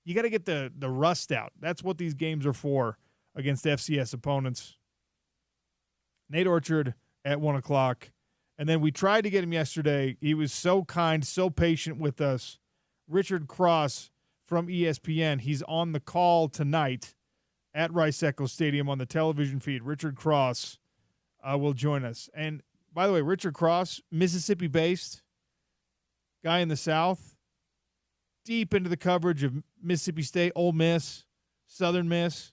you got to get the rust out. That's what these games are for against FCS opponents. Nate Orchard at 1 o'clock. And then we tried to get him yesterday. He was so kind, so patient with us. Richard Cross from ESPN. He's on the call tonight at Rice-Eccles Stadium on the television feed. Richard Cross will join us. And by the way, Richard Cross, Mississippi-based, guy in the South, deep into the coverage of Mississippi State, Ole Miss, Southern Miss.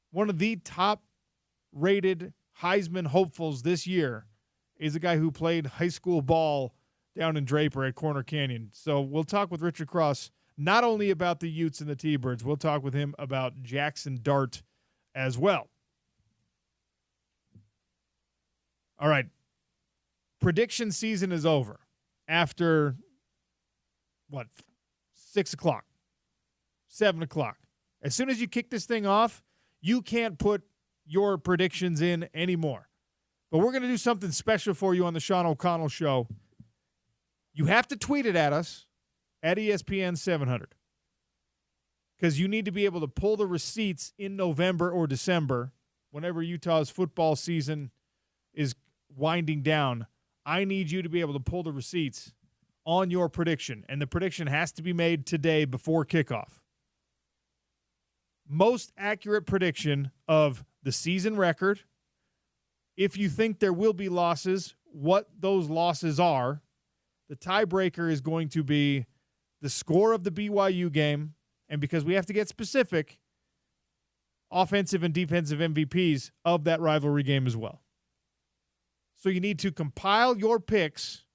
One of the top-rated Heisman hopefuls this year is a guy who played high school ball down in Draper at Corner Canyon. So we'll talk with Richard Cross not only about the Utes and the T-Birds, we'll talk with him about Jackson Dart as well. All right. Prediction season is over after, 6 o'clock, 7 o'clock. As soon as you kick this thing off, you can't put your predictions in anymore. But we're going to do something special for you on the Sean O'Connell Show. You have to tweet it at us at ESPN 700 because you need to be able to pull the receipts in November or December whenever Utah's football season is winding down. I need you to be able to pull the receipts on your prediction, and the prediction has to be made today before kickoff. Most accurate prediction of the season record, if you think there will be losses, what those losses are. The tiebreaker is going to be the score of the BYU game, and because we have to get specific, offensive and defensive MVPs of that rivalry game as well. So you need to compile your picks,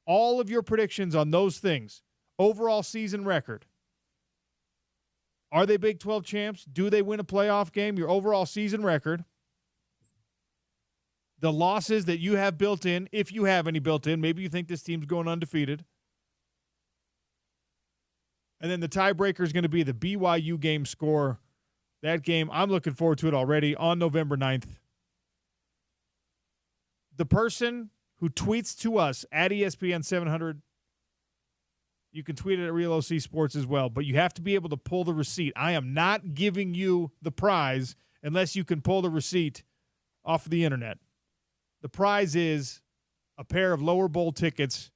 all of your predictions on those things. Overall season record. Are they Big 12 champs? Do they win a playoff game? Your overall season record. The losses that you have built in, if you have any built in. Maybe you think this team's going undefeated. And then the tiebreaker is going to be the BYU game score. That game, I'm looking forward to it already on November 9th. The person who tweets to us at ESPN 700, you can tweet it at Real OC Sports as well, but you have to be able to pull the receipt. I am not giving you the prize unless you can pull the receipt off of the internet. The prize is a pair of lower bowl tickets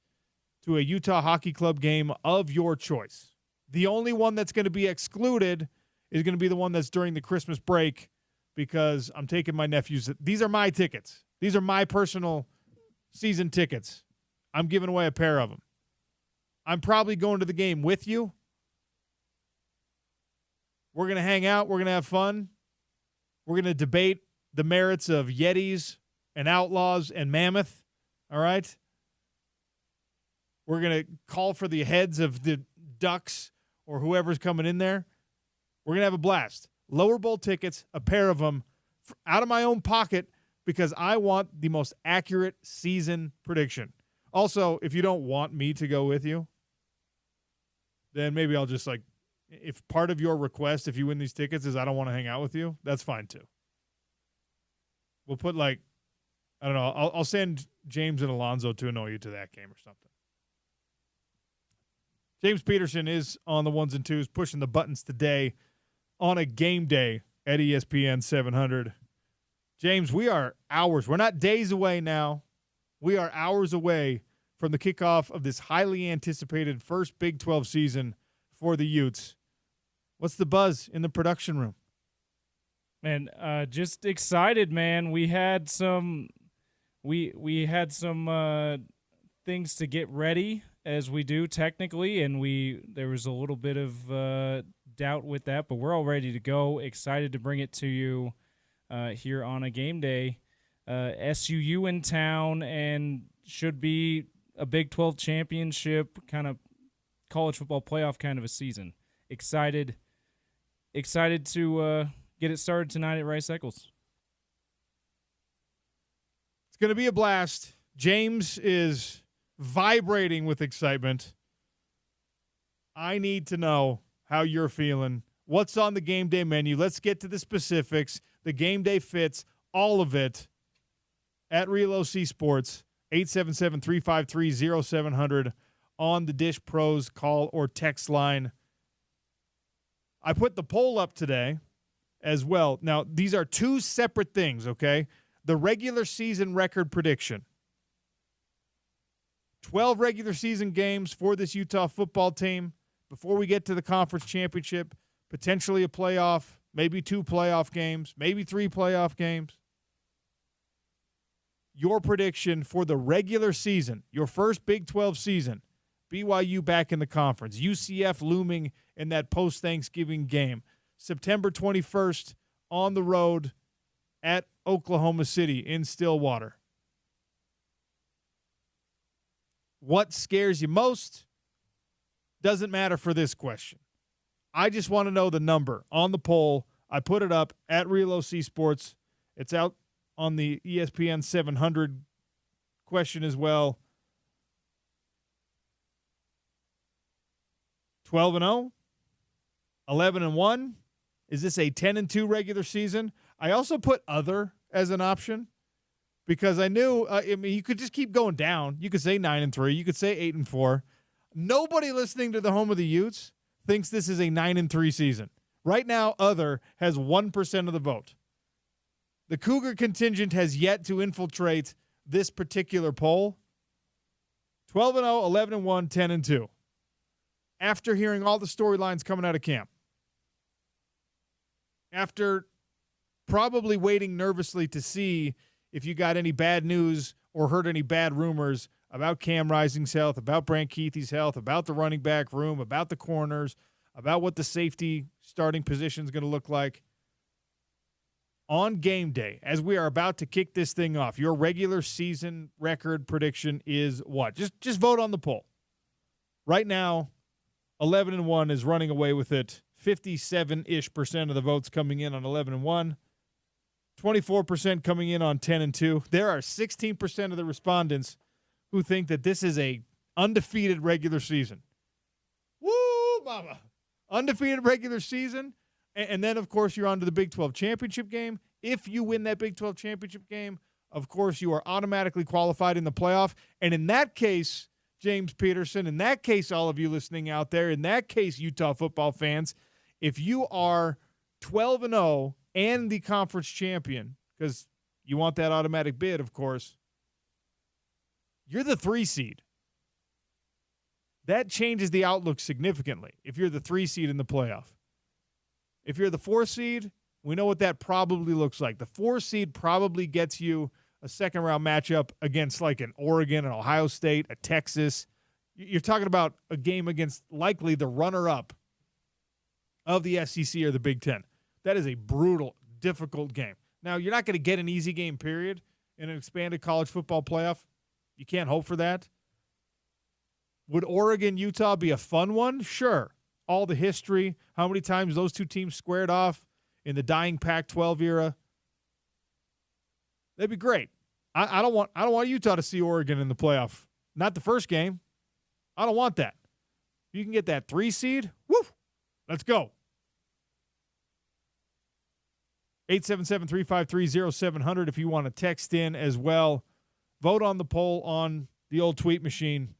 to a Utah Hockey Club game of your choice. The only one that's going to be excluded is going to be the one that's during the Christmas break because I'm taking my nephews. These are my tickets. These are my personal season tickets. I'm giving away a pair of them. I'm probably going to the game with you. We're going to hang out. We're going to have fun. We're going to debate the merits of Yetis and Outlaws and Mammoth. All right? We're going to call for the heads of the Ducks or whoever's coming in there. We're going to have a blast. Lower bowl tickets, a pair of them, out of my own pocket because I want the most accurate season prediction. Also, if you don't want me to go with you, then maybe I'll just if part of your request, if you win these tickets, is I don't want to hang out with you, that's fine too. We'll put I don't know, I'll send James and Alonzo to annoy you to that game or something. James Peterson is on the ones and twos, pushing the buttons today on a game day at ESPN 700. James, we are hours. We're not days away now. We are hours away from the kickoff of this highly anticipated first Big 12 season for the Utes. What's the buzz in the production room? Man, just excited, man. We had some things to get ready, as we do technically, and there was a little bit of doubt with that, but we're all ready to go. Excited to bring it to you here on a game day. SUU in town, and should be a Big 12 championship kind of college football playoff kind of a season. Excited to get it started tonight at Rice-Eccles. It's going to be a blast. James is vibrating with excitement. I need to know how you're feeling. What's on the game day menu? Let's get to the specifics. The game day fits, all of it, at Real OC Sports, 877-353-0700 on the Dish Pros call or text line. I put the poll up today as well. Now, these are two separate things, okay? The regular season record prediction. 12 regular season games for this Utah football team before we get to the conference championship, potentially a playoff, maybe 2 playoff games, maybe 3 playoff games. Your prediction for the regular season, your first Big 12 season, BYU back in the conference, UCF looming in that post-Thanksgiving game, September 21st on the road at Oklahoma City in Stillwater. What scares you most? Doesn't matter for this question. I just want to know the number on the poll. I put it up at Real OC Sports. It's out on the ESPN 700 question as well. 12-0, 11-1. Is this a 10-2 regular season? I also put other as an option because I knew you could just keep going down. You could say 9-3. You could say 8-4. Nobody listening to the Home of the Utes thinks this is a 9-3 season. Right now, other has 1% of the vote. The Cougar contingent has yet to infiltrate this particular poll. 12-0, 11-1, 10-2. After hearing all the storylines coming out of camp, after probably waiting nervously to see if you got any bad news or heard any bad rumors about Cam Rising's health, about Brant Keithy's health, about the running back room, about the corners, about what the safety starting position is going to look like. On game day, as we are about to kick this thing off, your regular season record prediction is what? Just vote on the poll. Right now, 11-1 is running away with it. 57-ish% of the votes coming in on 11-1. 24% coming in on 10-2. There are 16% of the respondents who think that this is a undefeated regular season. Woo, mama. Undefeated regular season. And then, of course, you're on to the Big 12 championship game. If you win that Big 12 championship game, of course, you are automatically qualified in the playoff. And in that case, James Peterson, in that case, all of you listening out there, in that case, Utah football fans, if you are 12-0 and the conference champion, because you want that automatic bid, of course, you're the 3 seed. That changes the outlook significantly if you're the 3 seed in the playoff. If you're the 4 seed, we know what that probably looks like. The 4 seed probably gets you a second-round matchup against like an Oregon, an Ohio State, a Texas. You're talking about a game against likely the runner-up of the SEC or the Big Ten. That is a brutal, difficult game. Now, you're not going to get an easy game, period, in an expanded college football playoff. You can't hope for that. Would Oregon-Utah be a fun one? Sure. All the history, how many times those two teams squared off in the dying Pac-12 era. That'd be great. I don't want Utah to see Oregon in the playoff. Not the first game. I don't want that. If you can get that 3 seed, woo, let's go. 877-353-0700 if you want to text in as well. Vote on the poll on the old tweet machine.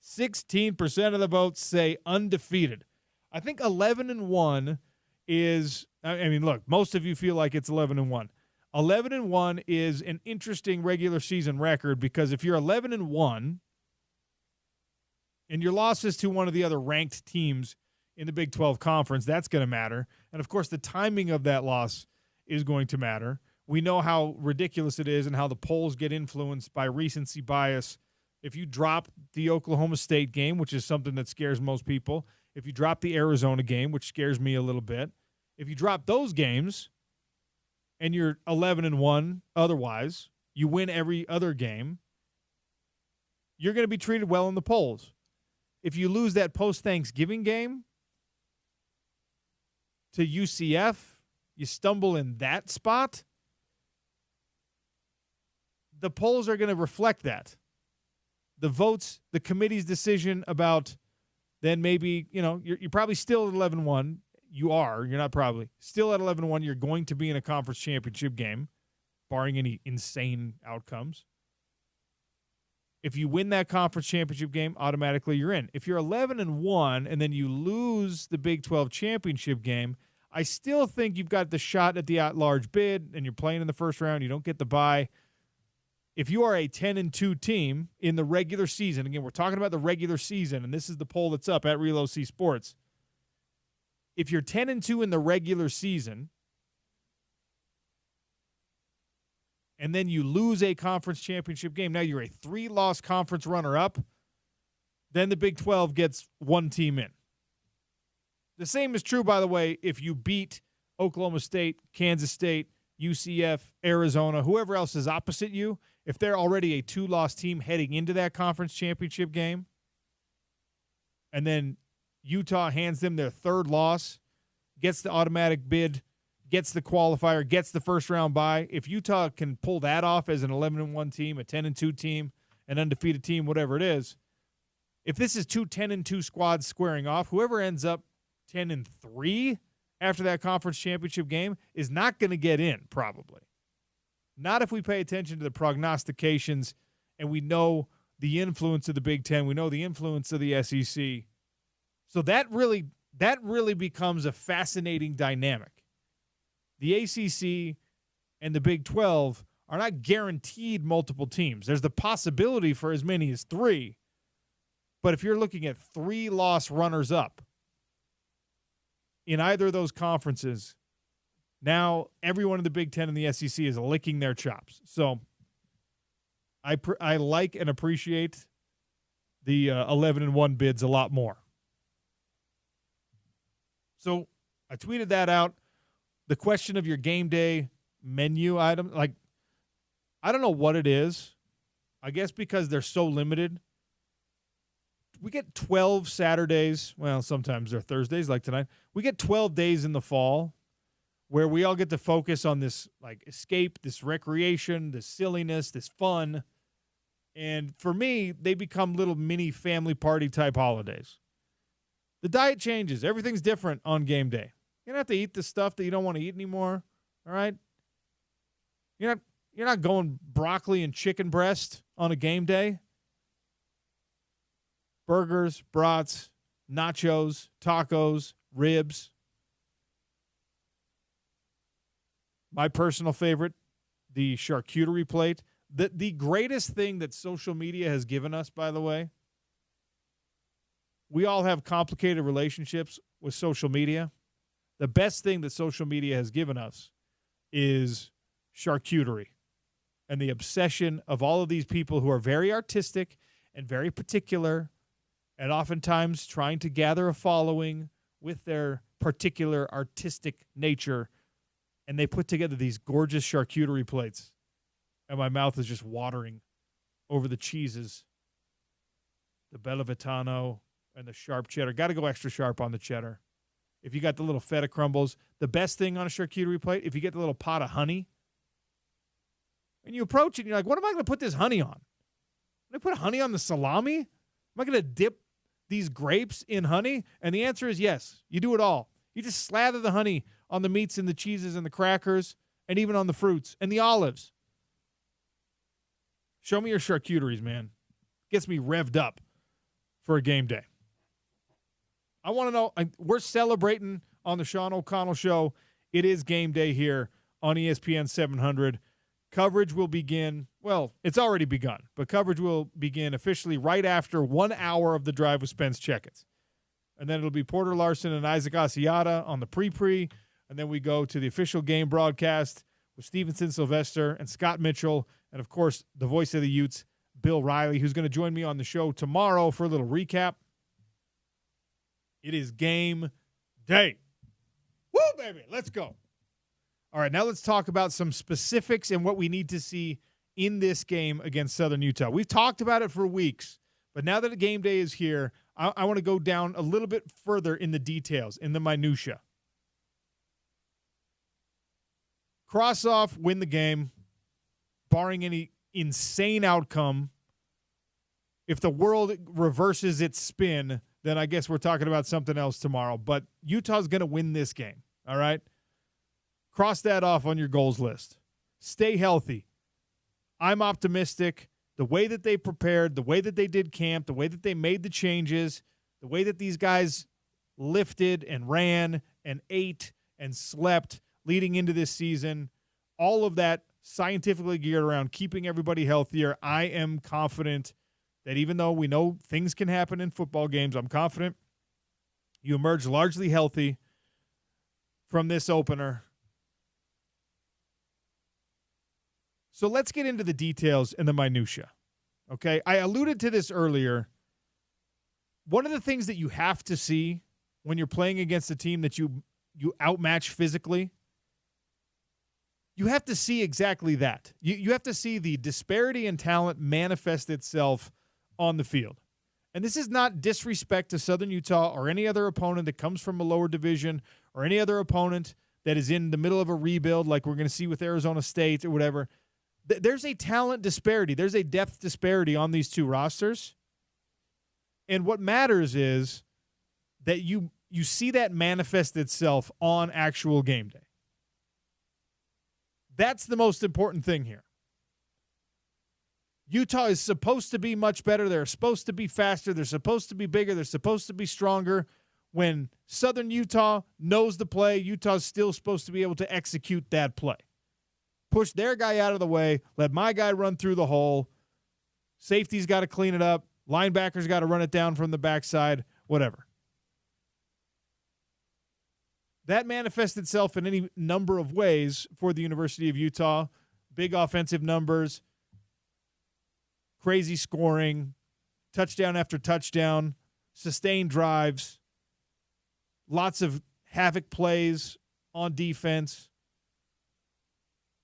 16% of the votes say undefeated. I think 11-1 is, I mean, look, most of you feel like it's 11-1. 11-1 is an interesting regular season record because if you're 11-1 and your losses to one of the other ranked teams in the Big 12 conference, that's going to matter. And, of course, the timing of that loss is going to matter. We know how ridiculous it is and how the polls get influenced by recency bias. If you drop the Oklahoma State game, which is something that scares most people, if you drop the Arizona game, which scares me a little bit, if you drop those games and you're 11-1 otherwise, you win every other game, you're going to be treated well in the polls. If you lose that post-Thanksgiving game to UCF, you stumble in that spot, the polls are going to reflect that. The votes, the committee's decision about then maybe, you're probably still at 11-1. You're not probably. Still at 11-1, you're going to be in a conference championship game, barring any insane outcomes. If you win that conference championship game, automatically you're in. If you're 11-1 and then you lose the Big 12 championship game, I still think you've got the shot at the at-large bid, and you're playing in the first round. You don't get the bye. If you are a 10-2 team in the regular season, again, we're talking about the regular season, and this is the poll that's up at Real OC Sports. If you're 10-2 in the regular season, and then you lose a conference championship game, now you're a 3-loss conference runner-up, then the Big 12 gets one team in. The same is true, by the way, if you beat Oklahoma State, Kansas State, UCF, Arizona, whoever else is opposite you, if they're already a 2-loss team heading into that conference championship game, and then Utah hands them their 3rd loss, gets the automatic bid, gets the qualifier, gets the first-round bye. If Utah can pull that off as an 11-1 team, a 10-2 team, an undefeated team, whatever it is, if this is two 10-2 squads squaring off, whoever ends up 10-3 after that conference championship game is not going to get in, probably. Not if we pay attention to the prognostications and we know the influence of the Big Ten. We know the influence of the SEC. So that really becomes a fascinating dynamic. The ACC and the Big 12 are not guaranteed multiple teams. There's the possibility for as many as 3. But if you're looking at 3-loss runners-up in either of those conferences, now everyone in the Big Ten and the SEC is licking their chops. So I like and appreciate the 11-1 bids a lot more. So I tweeted that out. The question of your game day menu item, like, I don't know what it is. I guess because they're so limited. We get 12 Saturdays. Well, sometimes they're Thursdays like tonight. We get 12 days in the fall where we all get to focus on this like escape, this recreation, this silliness, this fun. And for me, they become little mini family party type holidays. The diet changes. Everything's different on game day. You don't have to eat the stuff that you don't want to eat anymore. All right? You're not going broccoli and chicken breast on a game day. Burgers, brats, nachos, tacos, ribs. My personal favorite, the charcuterie plate. The greatest thing that social media has given us, by the way, we all have complicated relationships with social media. The best thing that social media has given us is charcuterie and the obsession of all of these people who are very artistic and very particular and oftentimes trying to gather a following with their particular artistic nature. And they put together these gorgeous charcuterie plates. And my mouth is just watering over the cheeses. The Bella Vitano and the sharp cheddar. Got to go extra sharp on the cheddar. If you got the little feta crumbles, the best thing on a charcuterie plate, if you get the little pot of honey, and you approach it, and you're like, what am I going to put this honey on? Am I put honey on the salami? Am I going to dip these grapes in honey? And the answer is yes. You do it all. You just slather the honey on the meats and the cheeses and the crackers and even on the fruits and the olives. Show me your charcuteries, man. Gets me revved up for a game day. I want to know, we're celebrating on the Sean O'Connell Show. It is game day here on ESPN 700. Coverage will begin, well, it's already begun, but coverage will begin officially right after 1 hour of the drive with Spence Checketts. And then it'll be Porter Larson and Isaac Asiata on the pre-pre, and then we go to the official game broadcast with Stevenson Sylvester and Scott Mitchell, and, of course, the voice of the Utes, Bill Riley, who's going to join me on the show tomorrow for a little recap. It is game day. Woo, baby, let's go. All right, now let's talk about some specifics and what we need to see in this game against Southern Utah. We've talked about it for weeks, but now that the game day is here, I want to go down a little bit further in the details, in the minutia. Cross off, win the game, barring any insane outcome. If the world reverses its spin, then I guess we're talking about something else tomorrow. But Utah's going to win this game, all right? Cross that off on your goals list. Stay healthy. I'm optimistic. the way that they prepared, the way that they did camp, the way that they made the changes, the way that these guys lifted and ran and ate and slept leading into this season, all of that scientifically geared around keeping everybody healthier. I am confident that even though we know things can happen in football games, I'm confident you emerge largely healthy from this opener. So let's get into the details and the minutia. Okay, I alluded to this earlier. One of the things that you have to see when you're playing against a team that you outmatch physically, you have to see exactly that. You have to see the disparity in talent manifest itself on the field. And this is not disrespect to Southern Utah or any other opponent that comes from a lower division or any other opponent that is in the middle of a rebuild like we're going to see with Arizona State or whatever. There's a talent disparity. There's a depth disparity on these two rosters. And what matters is that you see that manifest itself on actual game day. That's the most important thing here. Utah is supposed to be much better. They're supposed to be faster. They're supposed to be bigger. They're supposed to be stronger. When Southern Utah knows the play, Utah's still supposed to be able to execute that play. Push their guy out of the way. Let my guy run through the hole. Safety's got to clean it up. Linebackers got to run it down from the backside. Whatever. That manifests itself in any number of ways for the University of Utah. Big offensive numbers, crazy scoring, touchdown after touchdown, sustained drives, lots of havoc plays on defense.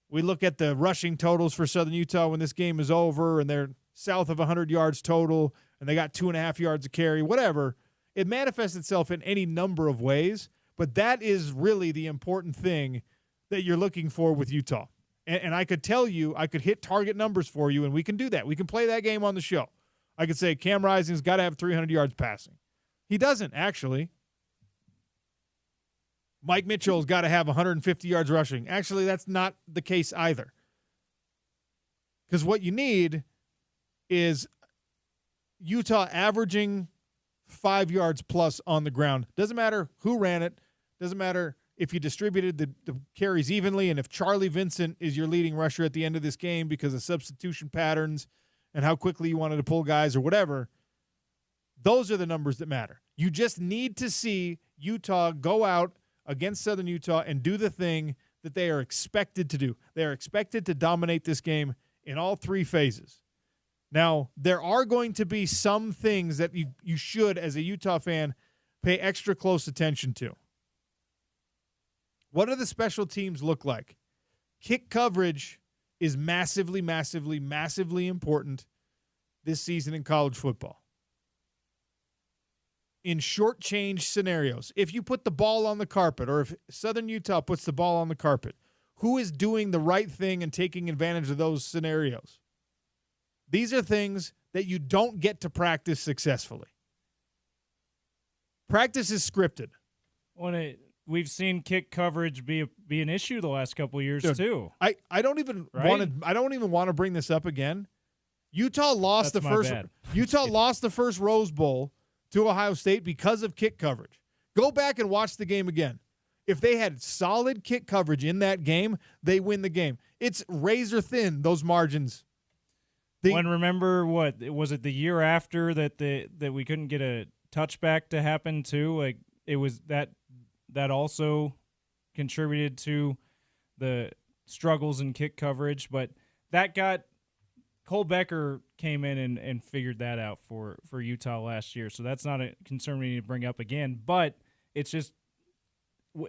We look at the rushing totals for Southern Utah when this game is over and they're south of 100 yards total and they got 2.5 yards a carry, whatever. It manifests itself in any number of ways, but that is really the important thing that you're looking for with Utah. And I could tell you, I could hit target numbers for you, and we can do that. We can play that game on the show. I could say Cam Rising's got to have 300 yards passing. He doesn't, actually. Mike Mitchell's got to have 150 yards rushing. Actually, that's not the case either. Because what you need is Utah averaging 5 yards plus on the ground. Doesn't matter who ran it. Doesn't matter if you distributed the carries evenly and if Charlie Vincent is your leading rusher at the end of this game because of substitution patterns and how quickly you wanted to pull guys or whatever. Those are the numbers that matter. You just need to see Utah go out against Southern Utah and do the thing that they are expected to do. They are expected to dominate this game in all three phases. Now, there are going to be some things that you should, as a Utah fan, pay extra close attention to. What do the special teams look like? Kick coverage is massively, massively, massively important this season in college football. In short change scenarios, if you put the ball on the carpet or if Southern Utah puts the ball on the carpet, who is doing the right thing and taking advantage of those scenarios? These are things that you don't get to practice successfully. Practice is scripted. We've seen kick coverage be an issue the last couple of years. Dude, too. I don't even want to bring this up again. Utah lost lost the first Rose Bowl to Ohio State because of kick coverage. Go back and watch the game again. If they had solid kick coverage in that game, they win the game. It's razor thin, those margins. Remember what was it the year after that we couldn't get a touchback to happen too? Like it was that also contributed to the struggles in kick coverage, but that got Cole Becker came in and figured that out for Utah last year. So that's not a concern we need to bring up again, but it's just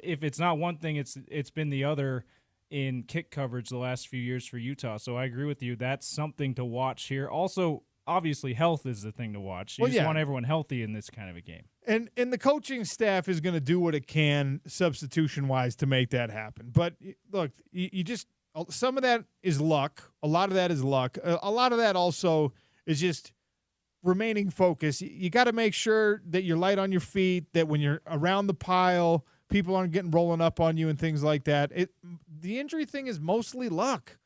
if it's not one thing, it's been the other in kick coverage the last few years for Utah. So I agree with you. That's something to watch here. Also, obviously, health is the thing to watch. You want everyone healthy in this kind of a game. And the coaching staff is going to do what it can substitution-wise to make that happen. But, look, you just – some of that is luck. A lot of that is luck. A lot of that also is just remaining focused. You got to make sure that you're light on your feet, that when you're around the pile – people aren't getting rolling up on you and things like that. The injury thing is mostly luck.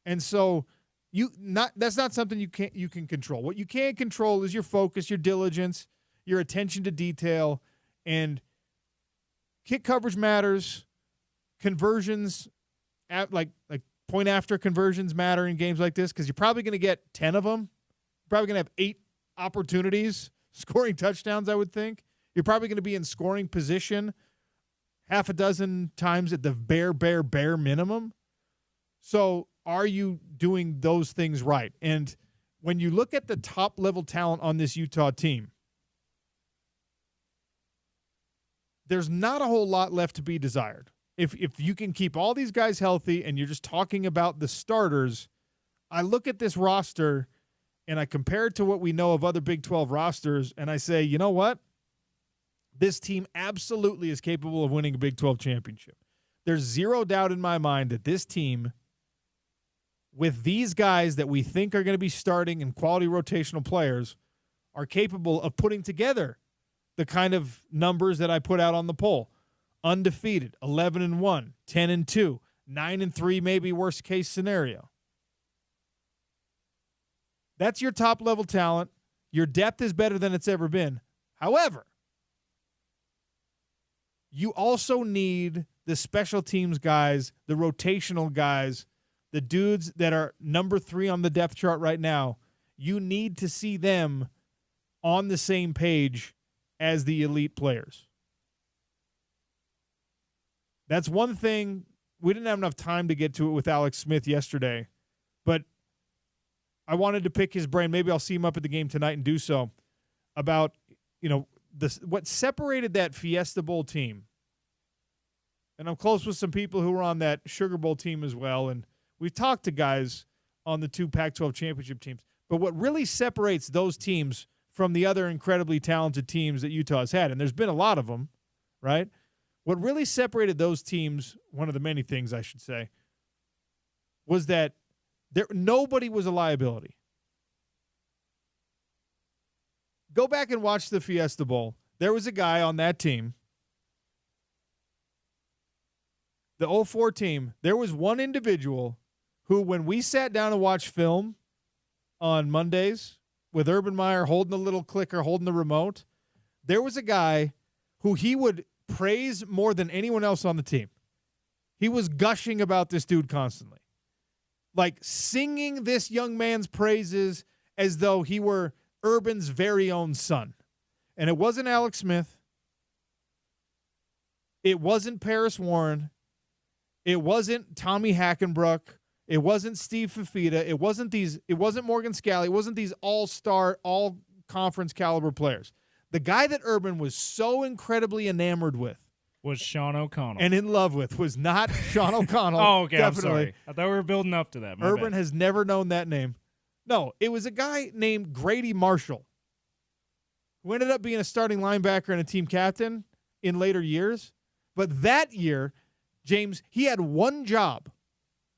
And so That's not something you can control. What you can control is your focus, your diligence, your attention to detail, and kick coverage matters. Conversions, like point after conversions matter in games like this because you're probably going to get 10 of them. You're probably going to have 8 opportunities scoring touchdowns, I would think. You're probably going to be in scoring position half a dozen times at the bare minimum. So are you doing those things right? And when you look at the top-level talent on this Utah team, there's not a whole lot left to be desired. If you can keep all these guys healthy and you're just talking about the starters, I look at this roster and I compare it to what we know of other Big 12 rosters, and I say, you know what? This team absolutely is capable of winning a Big 12 championship. There's zero doubt in my mind that this team, with these guys that we think are going to be starting and quality rotational players, are capable of putting together the kind of numbers that I put out on the poll. Undefeated, 11-1, 10-2, 9-3, maybe worst case scenario. That's your top level talent. Your depth is better than it's ever been. However, you also need the special teams guys, the rotational guys, the dudes that are number 3 on the depth chart right now. You need to see them on the same page as the elite players. That's one thing. We didn't have enough time to get to it with Alex Smith yesterday, but I wanted to pick his brain. Maybe I'll see him up at the game tonight and do so about, what separated that Fiesta Bowl team. And I'm close with some people who were on that Sugar Bowl team as well, and we've talked to guys on the 2 Pac-12 championship teams. But what really separates those teams from the other incredibly talented teams that Utah has had, and there's been a lot of them, right? What really separated those teams, one of the many things I should say, was that nobody was a liability. Go back and watch the Fiesta Bowl. There was a guy on that team, the 04 team, there was one individual who, when we sat down and watched film on Mondays with Urban Meyer holding the little clicker, holding the remote, there was a guy who he would praise more than anyone else on the team. He was gushing about this dude constantly, like singing this young man's praises as though he were Urban's very own son. And it wasn't Alex Smith. It wasn't Paris Warren. It wasn't Tommy Hackenbruck. It wasn't Steve Fafita. It wasn't Morgan Scalley. It wasn't these all-star, all-conference caliber players. The guy that Urban was so incredibly enamored with was Sean O'Connell. And in love with was not Sean O'Connell. Oh, okay, definitely. I'm sorry. I thought we were building up to that. My Urban bad. has never known that name. No, it was a guy named Grady Marshall who ended up being a starting linebacker and a team captain in later years. But that year, James, he had one job,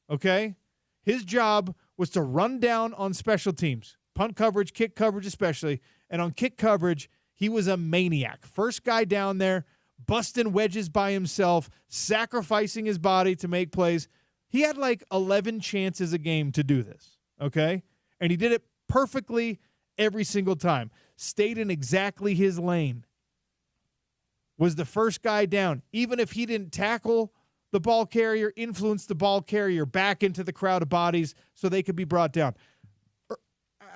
okay? His job was to run down on special teams, punt coverage, kick coverage especially, and on kick coverage, he was a maniac. First guy down there, busting wedges by himself, sacrificing his body to make plays. He had like 11 chances a game to do this, okay? And he did it perfectly every single time. Stayed in exactly his lane. Was the first guy down. Even if he didn't tackle the ball carrier, influence the ball carrier back into the crowd of bodies so they could be brought down.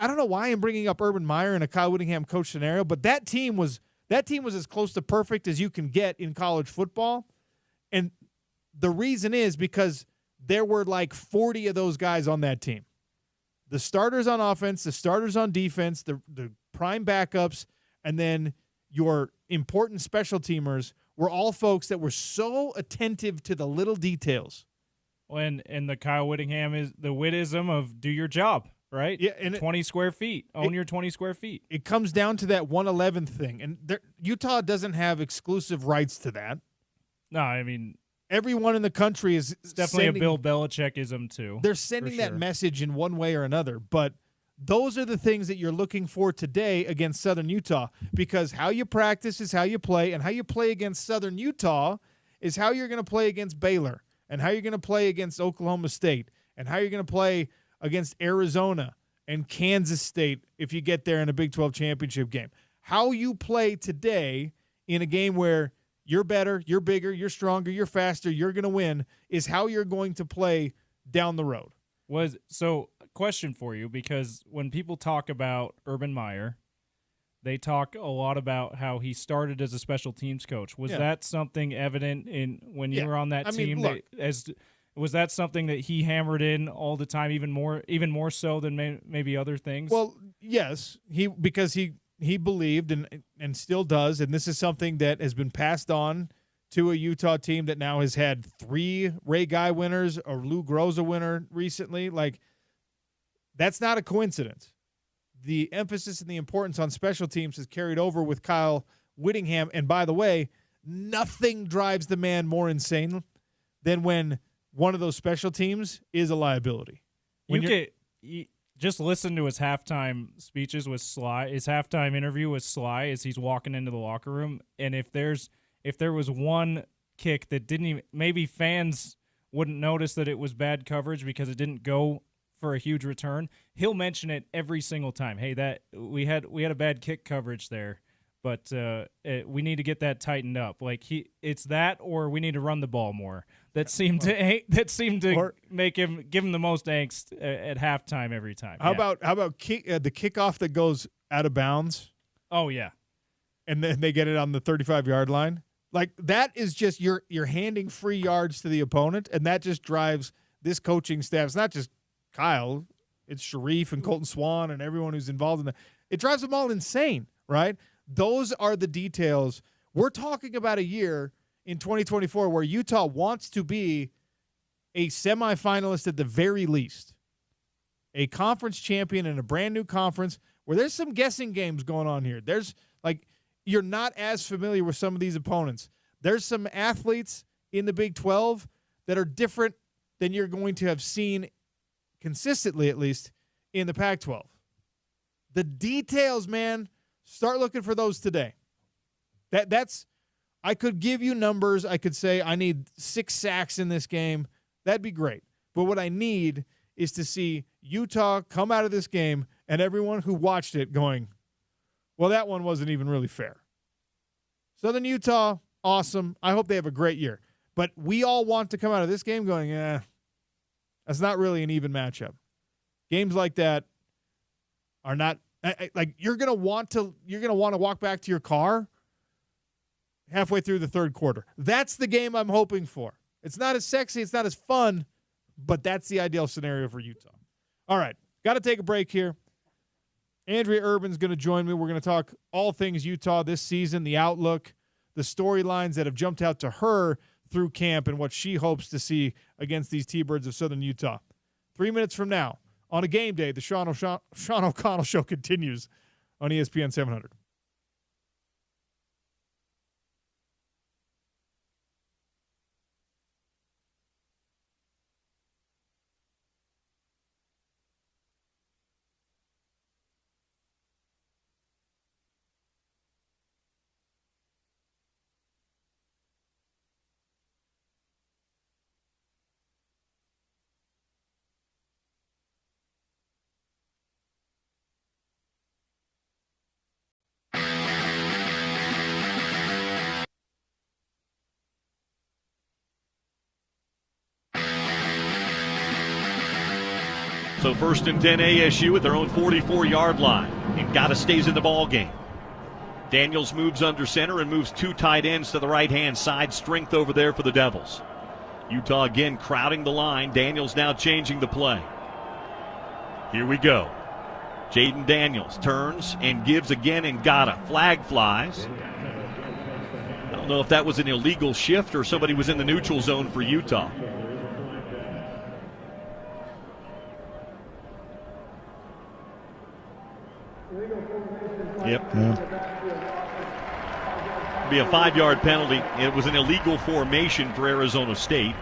I don't know why I'm bringing up Urban Meyer in a Kyle Whittingham coach scenario, but that team was as close to perfect as you can get in college football. And the reason is because there were like 40 of those guys on that team. The starters on offense, the starters on defense, the prime backups, and then your important special teamers were all folks that were so attentive to the little details. And the Kyle Whittingham is the Whittism of do your job. Right? Yeah, and 20 square feet. Own your 20 square feet. It comes down to that 111th thing. And Utah doesn't have exclusive rights to that. No, I mean, everyone in the country is it's definitely a Bill Belichickism too. They're sending that message in one way or another. But those are the things that you're looking for today against Southern Utah, because how you practice is how you play, and how you play against Southern Utah is how you're going to play against Baylor, and how you're going to play against Oklahoma State, and how you're going to play against Arizona and Kansas State if you get there in a Big 12 championship game. How you play today in a game where you're better, you're bigger, you're stronger, you're faster, you're going to win is how you're going to play down the road. So, question for you, because when people talk about Urban Meyer, they talk a lot about how he started as a special teams coach. Was that something evident when you were on that team? Was that something that he hammered in all the time, even more so than maybe other things? Well, yes, because he believed and still does, and this is something that has been passed on to a Utah team that now has had 3 Ray Guy winners, a Lou Groza winner recently. Like, that's not a coincidence. The emphasis and the importance on special teams has carried over with Kyle Whittingham. And by the way, nothing drives the man more insane than when one of those special teams is a liability. Just listen to his halftime speeches with Sly, his halftime interview with Sly as he's walking into the locker room. And if there was one kick that didn't even, maybe fans wouldn't notice that it was bad coverage because it didn't go for a huge return, he'll mention it every single time. Hey, that we had a bad kick coverage there, but we need to get that tightened up. Like it's that, or we need to run the ball more. That seemed to give him the most angst at halftime every time. How about the kickoff that goes out of bounds? Oh yeah, and then they get it on the 35-yard line. Like, that is just you're handing free yards to the opponent, and that just drives this coaching staff. It's not just Kyle, it's Sharif and Colton Swan and everyone who's involved in that. It drives them all insane, right? Those are the details. We're talking about a year in 2024 where Utah wants to be a semifinalist at the very least, a conference champion in a brand new conference where there's some guessing games going on here. There's you're not as familiar with some of these opponents. There's some athletes in the Big 12 that are different than you're going to have seen consistently, at least, in the Pac-12. The details, man, start looking for those today. That's I could give you numbers. I could say I need 6 sacks in this game. That'd be great. But what I need is to see Utah come out of this game and everyone who watched it going, well, that one wasn't even really fair. Southern Utah, awesome. I hope they have a great year. But we all want to come out of this game going, that's not really an even matchup. Games like that are not like you're gonna want to walk back to your car halfway through the third quarter. That's the game I'm hoping for. It's not as sexy, it's not as fun, but that's the ideal scenario for Utah. All right, got to take a break here. Andrea Urban's going to join me. We're going to talk all things Utah this season, the outlook, the storylines that have jumped out to her through camp, and what she hopes to see against these T-Birds of Southern Utah. 3 minutes from now, on a game day, the Sean O'Connell Show continues on ESPN 700. So 1st and 10 ASU at their own 44-yard line. And Gata stays in the ball game. Daniels moves under center and moves 2 tight ends to the right-hand side. Strength over there for the Devils. Utah again crowding the line. Daniels now changing the play. Here we go. Jaden Daniels turns and gives again, and Gata. Flag flies. I don't know if that was an illegal shift or somebody was in the neutral zone for Utah. Yep. Yeah. Be a 5-yard penalty. It was an illegal formation for Arizona State.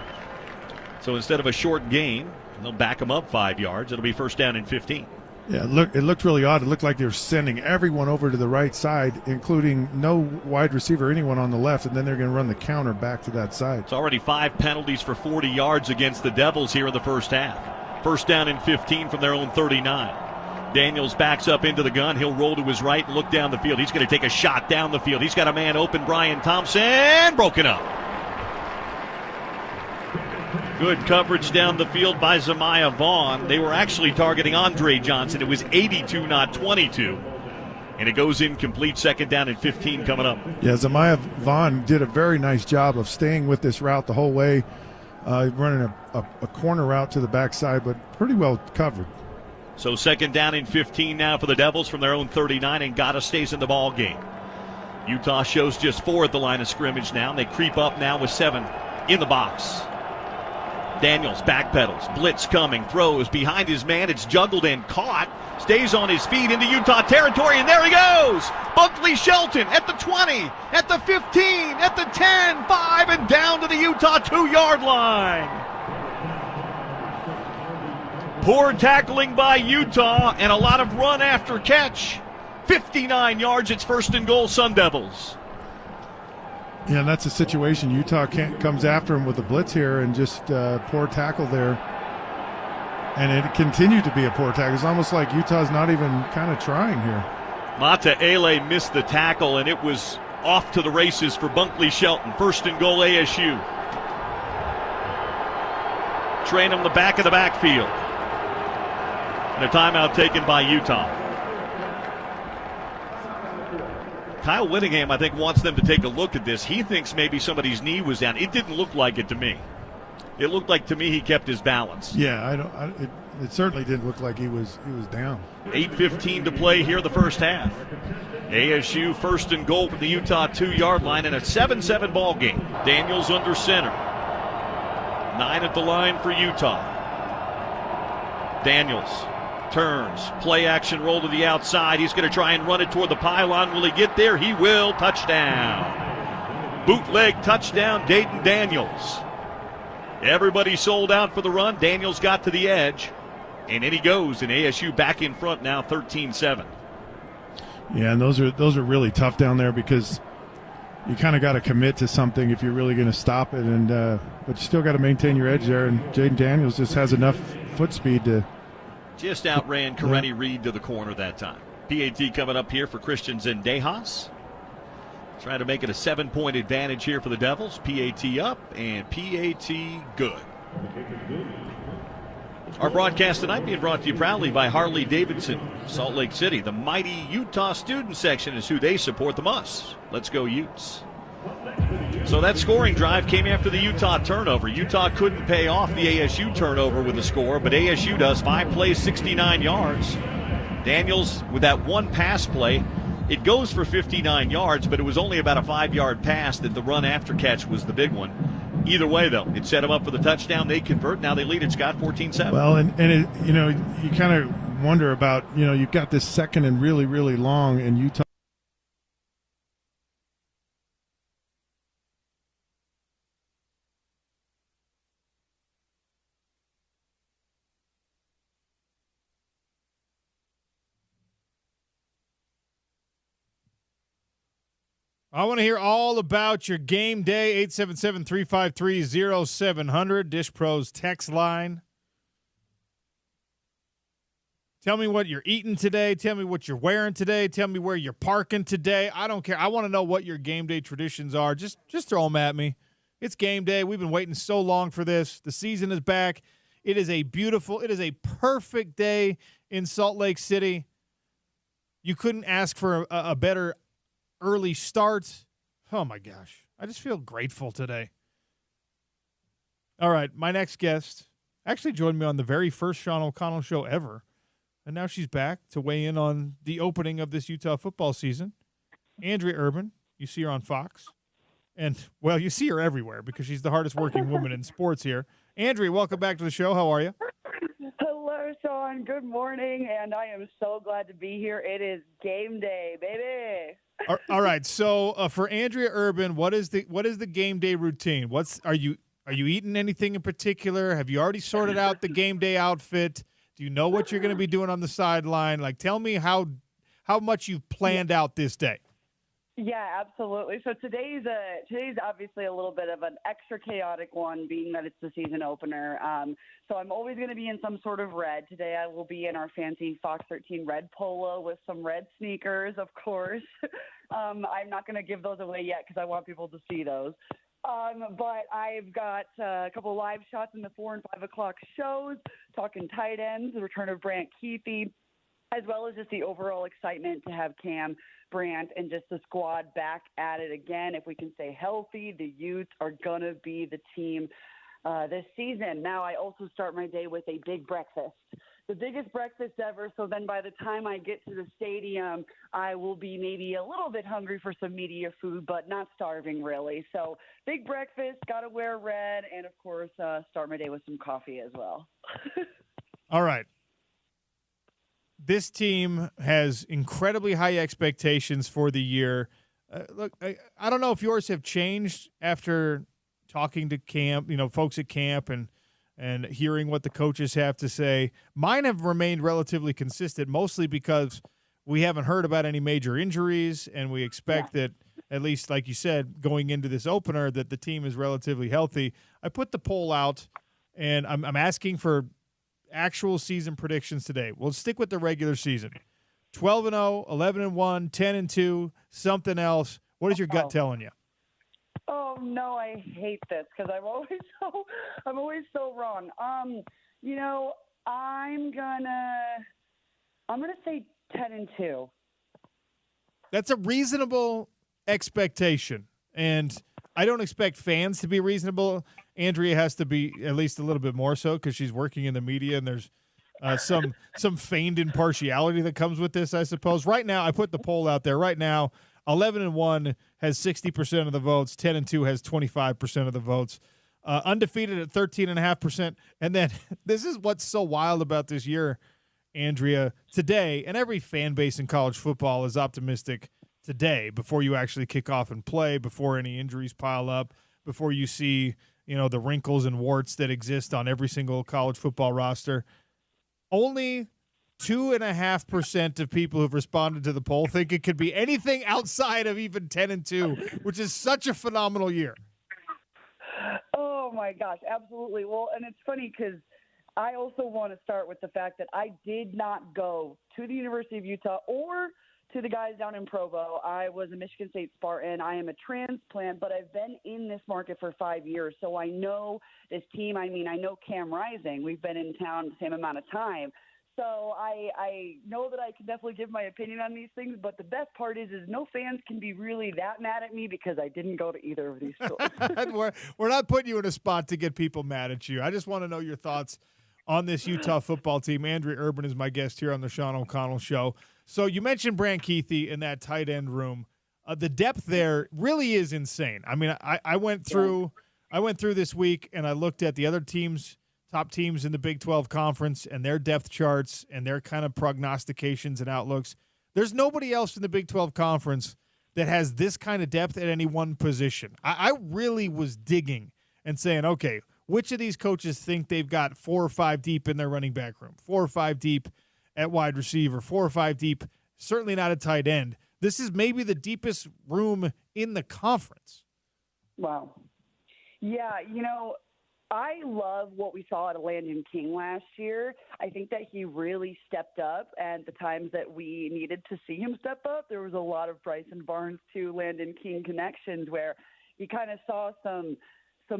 So instead of a short gain, they'll back them up 5 yards. It'll be 1st down and 15. Yeah, it looked really odd. It looked like they were sending everyone over to the right side, including no wide receiver, anyone on the left, and then they're going to run the counter back to that side. It's already 5 penalties for 40 yards against the Devils here in the first half. First down and 15 from their own 39. Daniels backs up into the gun. He'll roll to his right and look down the field. He's going to take a shot down the field. He's got a man open, Brian Thompson, broken up. Good coverage down the field by Zamiah Vaughn. They were actually targeting Andre Johnson. It was 82, not 22. And it goes incomplete. Second down and 15 coming up. Yeah, Zamiah Vaughn did a very nice job of staying with this route the whole way, running a corner route to the backside, but pretty well covered. So second down and 15 now for the Devils from their own 39, and Gata stays in the ball game. Utah shows just 4 at the line of scrimmage now, and they creep up now with 7 in the box. Daniels backpedals, blitz coming, throws behind his man. It's juggled and caught. Stays on his feet into Utah territory, and there he goes. Bunkley Shelton at the 20, at the 15, at the 10, 5, and down to the Utah 2-yard line. Poor tackling by Utah and a lot of run after catch. 59 yards, it's first and goal, Sun Devils. Yeah, and that's a situation. Utah comes after him with a blitz here and just poor tackle there. And it continued to be a poor tackle. It's almost like Utah's not even kind of trying here. Mata Ele missed the tackle, and it was off to the races for Bunkley Shelton. First and goal, ASU. Train him the back of the backfield. And a timeout taken by Utah. Kyle Whittingham, I think, wants them to take a look at this. He thinks maybe somebody's knee was down. It didn't look like it to me. It looked like to me he kept his balance. Yeah, it certainly didn't look like he was down. 8:15 to play here the first half. ASU first and goal from the Utah 2-yard line in a 7-7 ball game. Daniels under center. 9 at the line for Utah. Daniels turns, play action roll to the outside. He's going to try and run it toward the pylon. Will he get there? He will. Touchdown. Bootleg touchdown, Dayton Daniels. Everybody sold out for the run. Daniels got to the edge, and in he goes, and ASU back in front now, 13-7. Yeah, and those are really tough down there because you kind of got to commit to something if you're really going to stop it, and but you still got to maintain your edge there, and Jaden Daniels just has enough foot speed to just outran Karenni Reed to the corner that time. PAT coming up here for Christian Zendejas. Trying to make it a 7-point advantage here for the Devils. PAT up and PAT good. Our broadcast tonight being brought to you proudly by Harley Davidson, Salt Lake City. The mighty Utah student section is who they support the most. Let's go Utes. So that scoring drive came after the Utah turnover. Utah couldn't pay off the ASU turnover with a score, but ASU does. 5 plays, 69 yards. Daniels with that one pass play. It goes for 59 yards, but it was only about a 5-yard pass that the run after catch was the big one. Either way, though, it set them up for the touchdown. They convert. Now they lead it, Scott, 14-7. Well, and it, you kind of wonder about, you've got this second and really, really long, and Utah. I want to hear all about your game day. 877-353-0700, Dish Pro's text line. Tell me what you're eating today. Tell me what you're wearing today. Tell me where you're parking today. I don't care. I want to know what your game day traditions are. Just throw them at me. It's game day. We've been waiting so long for this. The season is back. It is a perfect day in Salt Lake City. You couldn't ask for a better early start. Oh my gosh. I just feel grateful today. All right. My next guest actually joined me on the very first Sean O'Connell show ever. And now she's back to weigh in on the opening of this Utah football season. Andrea Urban. You see her on Fox. And, well, you see her everywhere because she's the hardest working woman in sports here. Andrea, welcome back to the show. How are you? Hello, Sean. Good morning. And I am so glad to be here. It is game day, baby. All right. So for Andrea Urban, what is the game day routine? Are you eating anything in particular? Have you already sorted out the game day outfit? Do you know what you're going to be doing on the sideline? Like, tell me how much you've planned out this day. Yeah, absolutely. So today's obviously a little bit of an extra chaotic one, being that it's the season opener. So I'm always going to be in some sort of red. Today I will be in our fancy Fox 13 red polo with some red sneakers, of course. I'm not going to give those away yet because I want people to see those. But I've got a couple of live shots in the 4 and 5 o'clock shows, talking tight ends, the return of Brant Keithy, as well as just the overall excitement to have Cam, Brant, and just the squad back at it again. If we can stay healthy, the Utes are going to be the team this season. Now, I also start my day with a big breakfast, the biggest breakfast ever. So then by the time I get to the stadium, I will be maybe a little bit hungry for some media food, but not starving really. So big breakfast, got to wear red, and of course, start my day with some coffee as well. All right. This team has incredibly high expectations for the year. Look, I don't know if yours have changed after talking to camp, folks at camp and hearing what the coaches have to say. Mine have remained relatively consistent, mostly because we haven't heard about any major injuries, and we expect that, at least like you said, going into this opener, that the team is relatively healthy. I put the poll out, and I'm asking for actual season predictions today. We'll stick with the regular season. 12-0, 11-1, 10-2, something else. What is your gut telling you? Oh no, I hate this because I'm always so wrong. I'm gonna say 10-2. That's a reasonable expectation, and I don't expect fans to be reasonable. Andrea has to be at least a little bit more so because she's working in the media, and there's some feigned impartiality that comes with this, I suppose. Right now, I put the poll out there. Right now, 11-1 has 60% of the votes. 10-2 has 25% of the votes. Undefeated at 13.5%. And then this is what's so wild about this year, Andrea. Today, and every fan base in college football is optimistic today before you actually kick off and play, before any injuries pile up, before you see the wrinkles and warts that exist on every single college football roster. Only 2.5% of people who've responded to the poll think it could be anything outside of even 10-2, which is such a phenomenal year. Oh my gosh, absolutely. Well, and it's funny because I also want to start with the fact that I did not go to the University of Utah or to the guys down in Provo. I was a Michigan State Spartan. I am a transplant, but I've been in this market for 5 years, so I know this team. I know Cam Rising. We've been in town the same amount of time. So I know that I can definitely give my opinion on these things, but the best part is no fans can be really that mad at me because I didn't go to either of these schools. We're not putting you in a spot to get people mad at you. I just want to know your thoughts on this Utah football team. Andrea Urban is my guest here on the Sean O'Connell Show. So you mentioned Brant Keithy in that tight end room. The depth there really is insane. I mean, I went through this week and I looked at the other teams, top teams in the Big 12 Conference, and their depth charts and their kind of prognostications and outlooks. There's nobody else in the Big 12 Conference that has this kind of depth at any one position. I really was digging and saying, okay, which of these coaches think they've got 4 or 5 deep in their running back room, 4 or 5 deep at wide receiver, 4 or 5 deep, certainly not at tight end. This is maybe the deepest room in the conference. Wow. Yeah, I love what we saw at Landon King last year. I think that he really stepped up, and the times that we needed to see him step up, there was a lot of Bryson Barnes to Landon King connections where you kind of saw some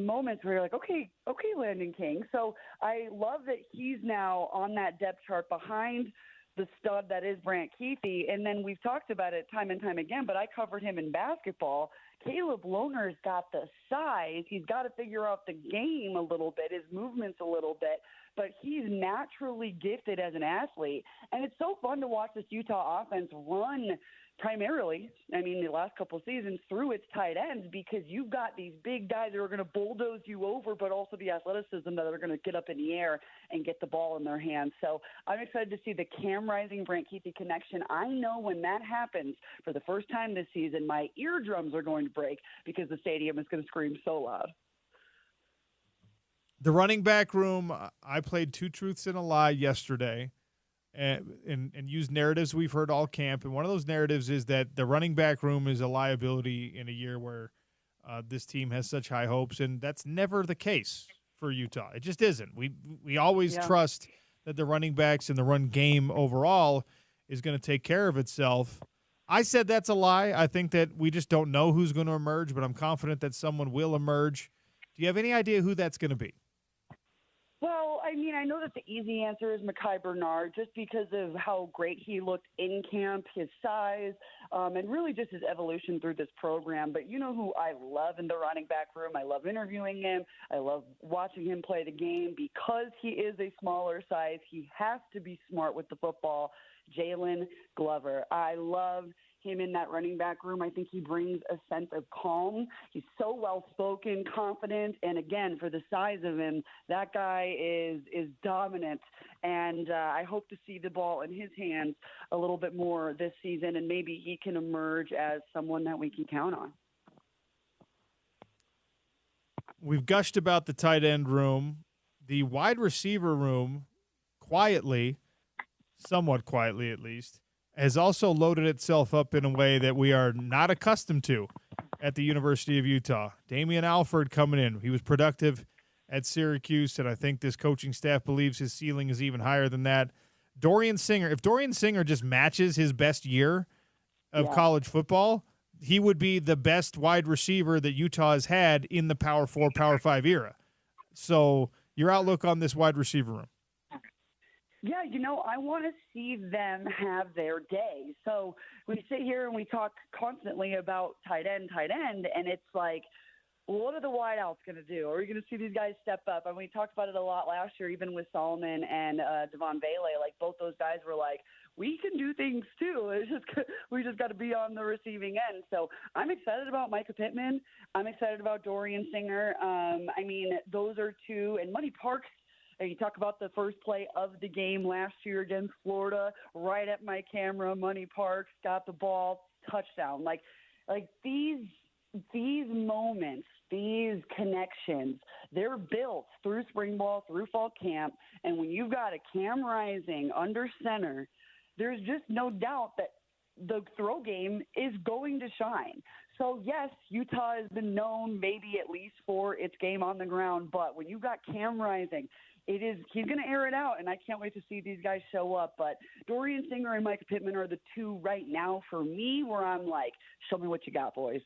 moments where you're like, okay, Landon King. So I love that he's now on that depth chart behind the stud that is Brant Keithy. And then we've talked about it time and time again, but I covered him in basketball. Caleb Lohner's got the size. He's got to figure out the game a little bit, his movements a little bit, but he's naturally gifted as an athlete. And it's so fun to watch this Utah offense run primarily, the last couple of seasons through its tight ends, because you've got these big guys that are going to bulldoze you over, but also the athleticism that are going to get up in the air and get the ball in their hands. So I'm excited to see the Cam Rising Brant Keithy connection. I know when that happens for the first time this season, my eardrums are going to break because the stadium is going to scream so loud. The running back room, I played 2 truths and a lie yesterday, and use narratives we've heard all camp. And one of those narratives is that the running back room is a liability in a year where this team has such high hopes, and that's never the case for Utah. It just isn't. We always trust that the running backs and the run game overall is going to take care of itself. I said that's a lie. I think that we just don't know who's going to emerge, but I'm confident that someone will emerge. Do you have any idea who that's going to be? Well, I mean, I know that the easy answer is Mekhi Bernard, just because of how great he looked in camp, his size, and really just his evolution through this program. But you know who I love in the running back room? I love interviewing him. I love watching him play the game because he is a smaller size. He has to be smart with the football. Jalen Glover. I love him in that running back room. I think he brings a sense of calm. He's so well-spoken, confident, and again, for the size of him, that guy is dominant. And I hope to see the ball in his hands a little bit more this season, and maybe he can emerge as someone that we can count on. We've gushed about the tight end room. The wide receiver room, somewhat quietly at least, has also loaded itself up in a way that we are not accustomed to at the University of Utah. Damian Alford coming in. He was productive at Syracuse, and I think this coaching staff believes his ceiling is even higher than that. Dorian Singer, if Dorian Singer just matches his best year of college football, he would be the best wide receiver that Utah has had in the Power 4, Power 5 era. So your outlook on this wide receiver room? Yeah, I want to see them have their day. So we sit here and we talk constantly about tight end, and it's like, what are the wideouts going to do? Are we going to see these guys step up? And we talked about it a lot last year, even with Solomon and Devon Bailey. Like, both those guys were like, we can do things too. We just got to be on the receiving end. So I'm excited about Micah Pittman. I'm excited about Dorian Singer. I mean, those are two. And Money Parks, you talk about the first play of the game last year against Florida, right at my camera, Money Parks got the ball, touchdown. Like these moments, these connections, they're built through spring ball, through fall camp, and when you've got a Cam Rising under center, there's just no doubt that the throw game is going to shine. So, yes, Utah has been known maybe at least for its game on the ground, but when you've got Cam Rising, he's going to air it out, and I can't wait to see these guys show up. But Dorian Singer and Micah Pittman are the two right now for me where I'm like, show me what you got, boys.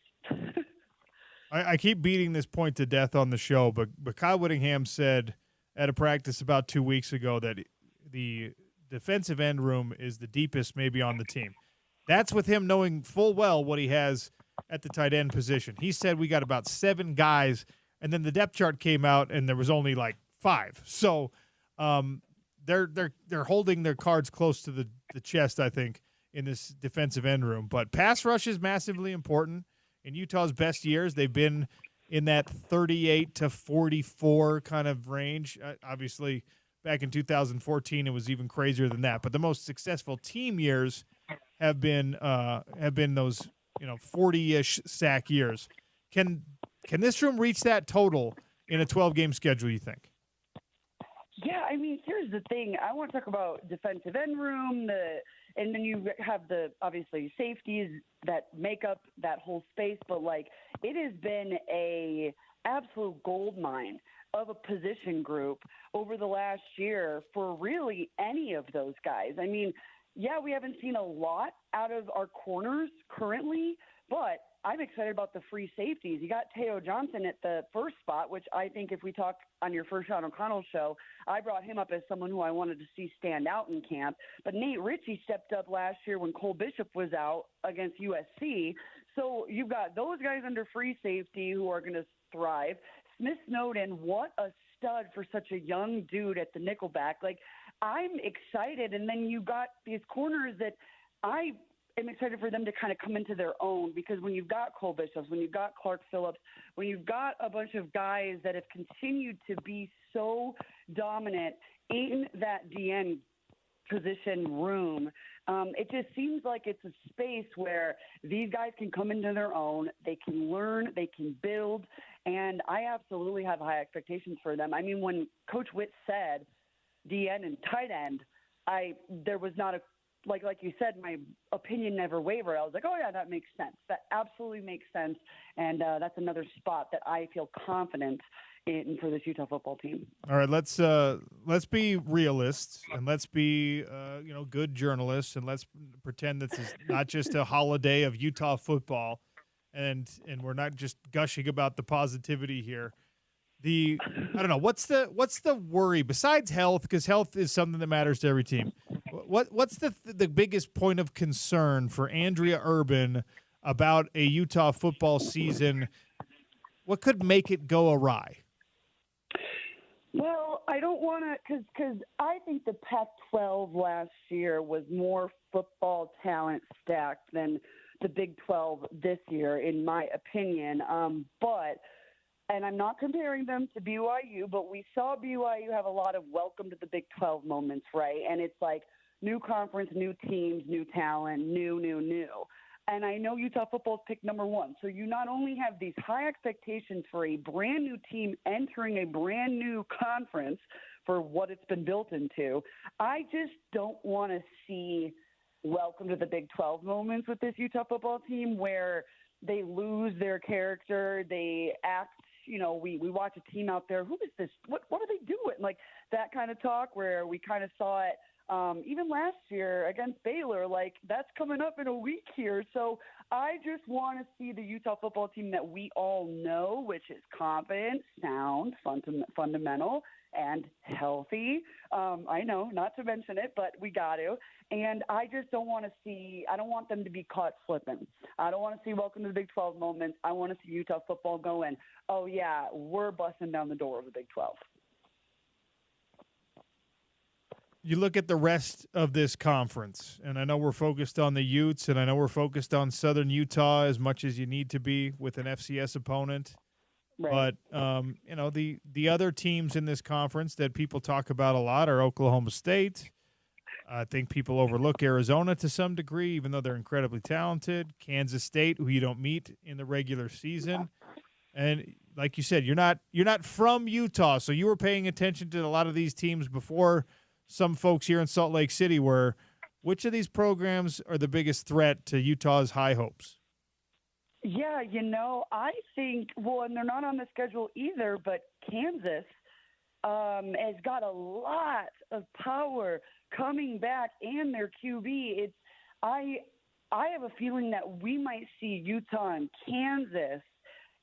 I keep beating this point to death on the show, but Kyle Whittingham said at a practice about 2 weeks ago that the defensive end room is the deepest maybe on the team. That's with him knowing full well what he has at the tight end position. He said we got about 7 guys, and then the depth chart came out, and there was only like 5. So they're holding their cards close to the chest, I think, in this defensive end room. But pass rush is massively important. In Utah's best years, they've been in that 38 to 44 kind of range. Obviously, back in 2014, it was even crazier than that. But the most successful team years have been those 40-ish sack years. Can this room reach that total in a 12-game schedule, you think? Yeah, I mean, here's the thing. I want to talk about defensive end room, and then you have the, obviously, safeties that make up that whole space. But, it has been a absolute gold mine of a position group over the last year for really any of those guys. I mean, yeah, we haven't seen a lot out of our corners currently, but I'm excited about the free safeties. You got Teo Johnson at the first spot, which I think if we talk on your first Sean O'Connell show, I brought him up as someone who I wanted to see stand out in camp. But Nate Ritchie stepped up last year when Cole Bishop was out against USC. So you've got those guys under free safety who are going to thrive. Smith Snowden, what a stud for such a young dude at the nickelback. I'm excited. And then you got these corners that I'm excited for them to kind of come into their own, because when you've got Cole Bishops, when you've got Clark Phillips, when you've got a bunch of guys that have continued to be so dominant in that DN position room, it just seems like it's a space where these guys can come into their own, they can learn, they can build, and I absolutely have high expectations for them. I mean, when Coach Witt said DN and tight end, there was not a, like you said, my opinion never wavered. I was like, oh yeah, that makes sense. That absolutely makes sense. And that's another spot that I feel confident in for this Utah football team. All right, let's be realists and let's be good journalists, and let's pretend this is not just a holiday of Utah football, and we're not just gushing about the positivity here. I don't know, what's the worry besides health, because health is something that matters to every team. What's the biggest point of concern for Andrea Urban about a Utah football season? What could make it go awry? Well, I don't want to, because I think the Pac-12 last year was more football talent stacked than the Big 12 this year, in my opinion. And I'm not comparing them to BYU, but we saw BYU have a lot of welcome to the Big 12 moments, right? And it's like new conference, new teams, new talent, new. And I know Utah football is picked number one. So you not only have these high expectations for a brand new team entering a brand new conference for what it's been built into, I just don't want to see welcome to the Big 12 moments with this Utah football team where they lose their character, they act, we watch a team out there, who is this? What are they doing? Like that kind of talk where we kind of saw it even last year against Baylor, like that's coming up in a week here. So I just want to see the Utah football team that we all know, which is confident, sound, fundamental, and healthy. I know, not to mention it, but we got to. And I just don't want them to be caught slipping. I don't want to see welcome to the Big 12 moments. I want to see Utah football going, oh yeah, we're busting down the door of the Big 12. You look at the rest of this conference, and I know we're focused on the Utes, and I know we're focused on Southern Utah as much as you need to be with an FCS opponent. Right. But, the other teams in this conference that people talk about a lot are Oklahoma State. I think people overlook Arizona to some degree, even though they're incredibly talented. Kansas State, who you don't meet in the regular season. And like you said, you're not from Utah, so you were paying attention to a lot of these teams before some folks here in Salt Lake City were. Which of these programs are the biggest threat to Utah's high hopes? Yeah, I think, and they're not on the schedule either, but Kansas has got a lot of power coming back, and their QB. I have a feeling that we might see Utah and Kansas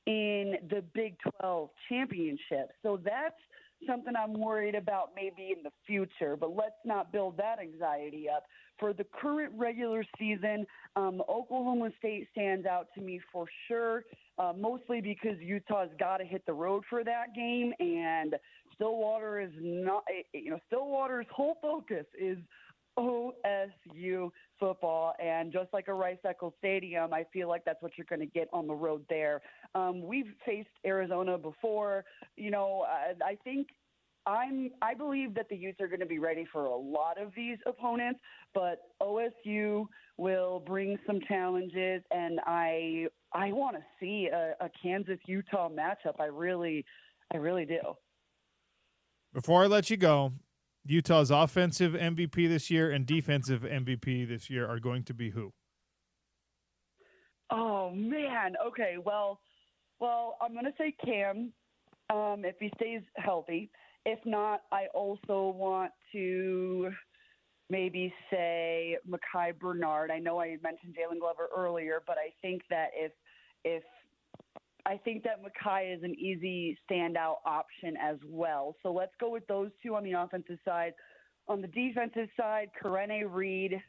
in the Big 12 championship. So that's something I'm worried about maybe in the future, but let's not build that anxiety up. For the current regular season, Oklahoma State stands out to me for sure, mostly because Utah's got to hit the road for that game, and Stillwater is not, Stillwater's whole focus is OSU football, and just like a Rice-Eccles Stadium, I feel like that's what you're going to get on the road there. We've faced Arizona before. I believe that the Utes are going to be ready for a lot of these opponents, but OSU will bring some challenges, and I want to see a Kansas-Utah matchup. I really do. Before I let you go, Utah's offensive MVP this year and defensive MVP this year are going to be who? Oh, man. Okay, well, I'm going to say Cam if he stays healthy. If not, I also want to maybe say Mekhi Bernard. I know I mentioned Jalen Glover earlier, but I think that I think that Mekhi is an easy standout option as well. So let's go with those two on the offensive side. On the defensive side, Karene Reed.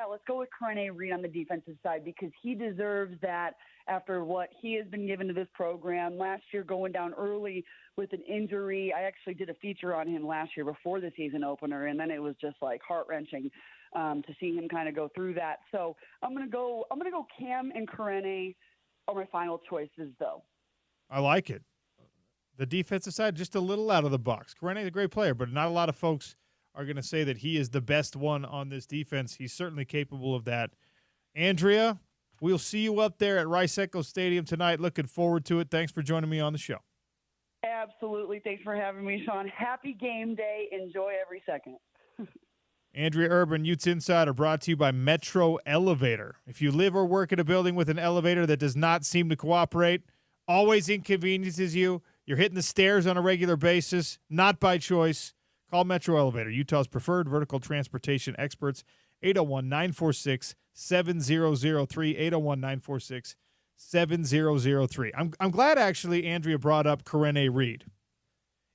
Let's go with Karene Reed on the defensive side because he deserves that after what he has been given to this program. Last year going down early with an injury. I actually did a feature on him last year before the season opener, and then it was just like heart-wrenching to see him kind of go through that. So I'm gonna go Cam and Karene are my final choices, though. I like it. The defensive side, just a little out of the box. Karene is a great player, but not a lot of folks are going to say that he is the best one on this defense. He's certainly capable of that. Andrea, we'll see you up there at Rice-Eccles Stadium tonight. Looking forward to it. Thanks for joining me on the show. Absolutely. Thanks for having me, Sean. Happy game day. Enjoy every second. Andrea Urban, Utes Insider, brought to you by Metro Elevator. If you live or work in a building with an elevator that does not seem to cooperate, always inconveniences you, you're hitting the stairs on a regular basis, not by choice, call Metro Elevator, Utah's preferred vertical transportation experts, 801-946-7003, 801-946-7003. I'm glad, actually, Andrea brought up Correne Reed.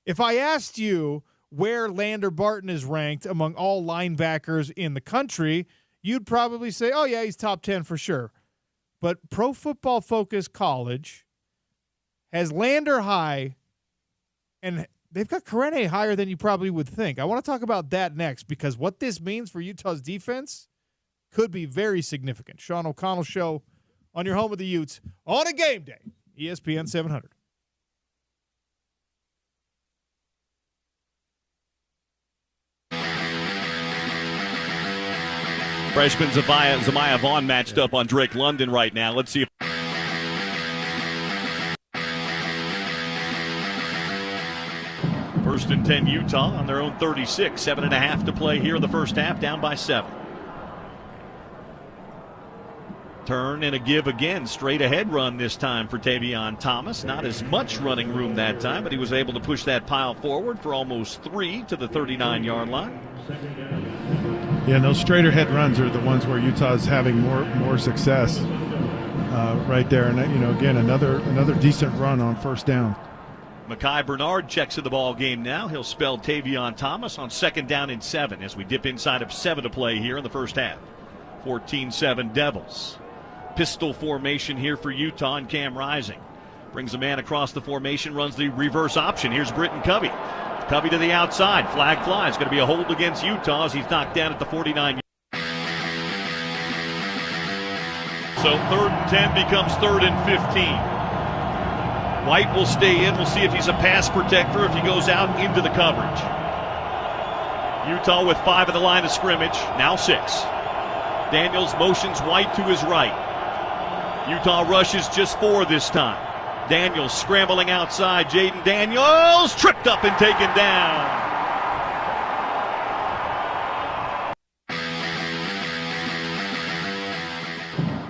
If I asked you where Lander Barton is ranked among all linebackers in the country, you'd probably say, oh, yeah, he's top 10 for sure. But Pro Football Focus College has Lander high, and they've got Correne higher than you probably would think. I want to talk about that next, because what this means for Utah's defense could be very significant. Sean O'Connell Show on your home of the Utes on a game day, ESPN 700. Freshman Zamiah Vaughn matched up on Drake London right now. Let's see if First and 10 Utah on their own 36. 7.5 to play here in the first half, down by 7. Turn and a give again. Straight ahead run this time for Tavion Thomas. Not as much running room that time, but he was able to push that pile forward for almost 3 to the 39-yard line. Yeah, and those straight ahead runs are the ones where Utah's having more success right there. And, again, another decent run on first down. Mekhi Bernard checks in the ball game now. He'll spell Tavion Thomas on 2nd down and 7 as we dip inside of 7 to play here in the first half. 14-7 Devils. Pistol formation here for Utah, and Cam Rising brings a man across the formation, runs the reverse option. Here's Britton Covey. Covey to the outside. Flag flies. Going to be a hold against Utah as he's knocked down at the 49. So 3rd and 10 becomes 3rd and 15. White will stay in. We'll see if he's a pass protector, if he goes out into the coverage. Utah with 5 at the line of scrimmage, now 6. Daniels motions White to his right. Utah rushes just 4 this time. Daniels scrambling outside. Jaden Daniels tripped up and taken down.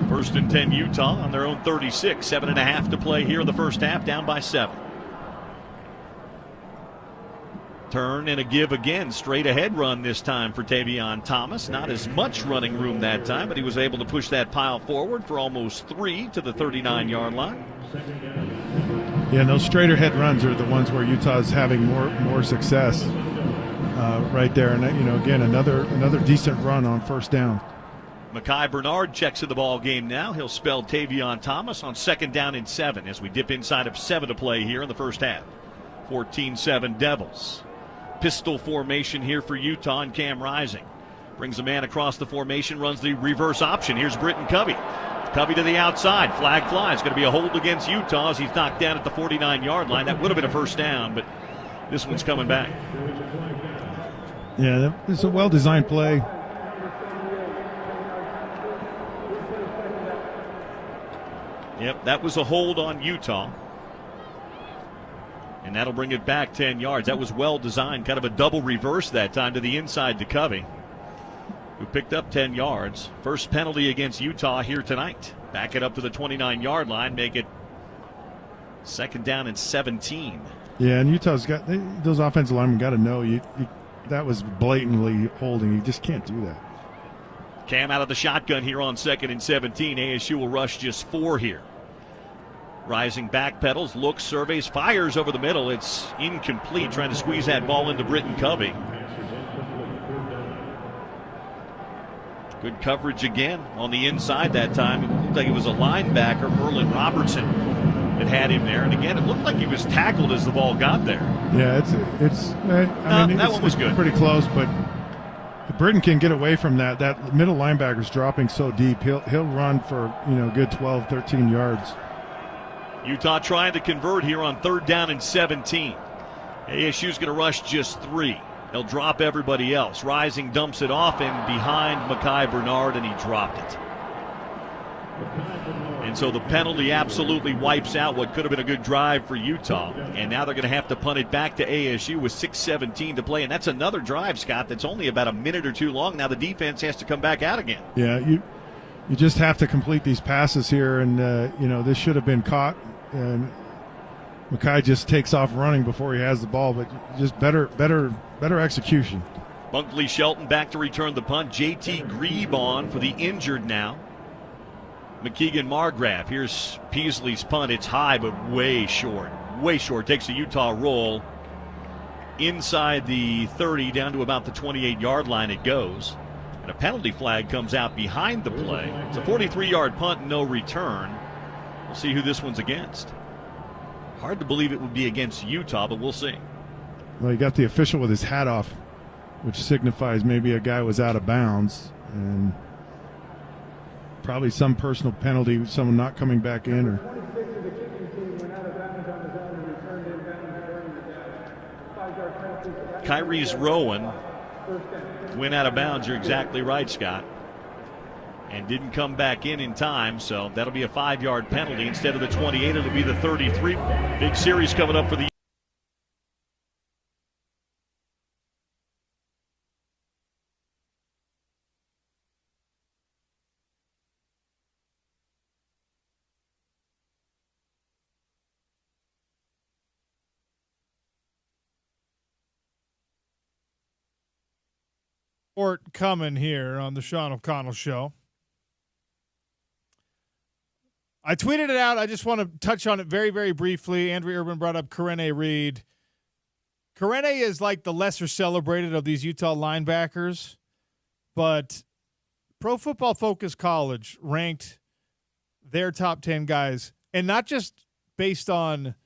First and 10 Utah on their own 36. 7.5 to play here in the first half, down by 7. Turn and a give again. Straight ahead run this time for Tavion Thomas. Not as much running room that time, but he was able to push that pile forward for almost 3 to the 39-yard line. Yeah, and those straight ahead runs are the ones where Utah's having more success right there. And, again, another decent run on first down. Mekhi Bernard checks in the ball game now. He'll spell Tavion Thomas on 2nd down and 7 as we dip inside of 7 to play here in the first half. 14-7 Devils. Pistol formation here for Utah, and Cam Rising brings a man across the formation, runs the reverse option. Here's Britton Covey. Covey to the outside. Flag flies. Going to be a hold against Utah as he's knocked down at the 49-yard line. That would have been a first down, but this one's coming back. Yeah, it's a well-designed play. Yep, that was a hold on Utah. And that'll bring it back 10 yards. That was well designed, kind of a double reverse that time to the inside to Covey, who picked up 10 yards. First penalty against Utah here tonight. Back it up to the 29-yard line, make it 2nd down and 17. Yeah, and Utah's got those offensive linemen got to know that was blatantly holding. You just can't do that. Cam out of the shotgun here on 2nd and 17. ASU will rush just 4 here. Rising back pedals, looks, surveys, fires over the middle. It's incomplete, trying to squeeze that ball into Britton Covey. Good coverage again on the inside that time. It looked like it was a linebacker, Merlin Robertson, that had him there. And again, it looked like he was tackled as the ball got there. Yeah, that one was good. Pretty close, but Britton can get away from that. That middle linebacker's dropping so deep. He'll run for good 12, 13 yards. Utah trying to convert here on 3rd down and 17. ASU's going to rush just 3. They'll drop everybody else. Rising dumps it off and behind Mekhi Bernard, and he dropped it. And so the penalty absolutely wipes out what could have been a good drive for Utah. And now they're going to have to punt it back to ASU with 6:17 to play. And that's another drive, Scott, that's only about a minute or two long. Now the defense has to come back out again. Yeah, you just have to complete these passes here. And, this should have been caught. And Mackay just takes off running before he has the ball. But just better execution. Bunkley Shelton back to return the punt. J.T. Grebe on for the injured now. McKeegan Margraf. Here's Peasley's punt. It's high, but way short. Way short. Takes a Utah roll. Inside the 30, down to about the 28-yard line it goes. And a penalty flag comes out behind the play. It's a 43-yard punt, no return. We'll see who this one's against. Hard to believe it would be against Utah, but we'll see. Well, he got the official with his hat off, which signifies maybe a guy was out of bounds. And probably some personal penalty, someone not coming back in. Or Kyrie's Rowan went out of bounds. You're exactly right, Scott. And didn't come back in time, so that'll be a 5-yard penalty. Instead of the 28, it'll be the 33. Big series coming up for the Report coming here on the Sean O'Connell Show. I tweeted it out. I just want to touch on it very, very briefly. Andrew Urban brought up Karene Reed. Karene is like the lesser celebrated of these Utah linebackers, but Pro Football Focus College ranked their top 10 guys, and not just based on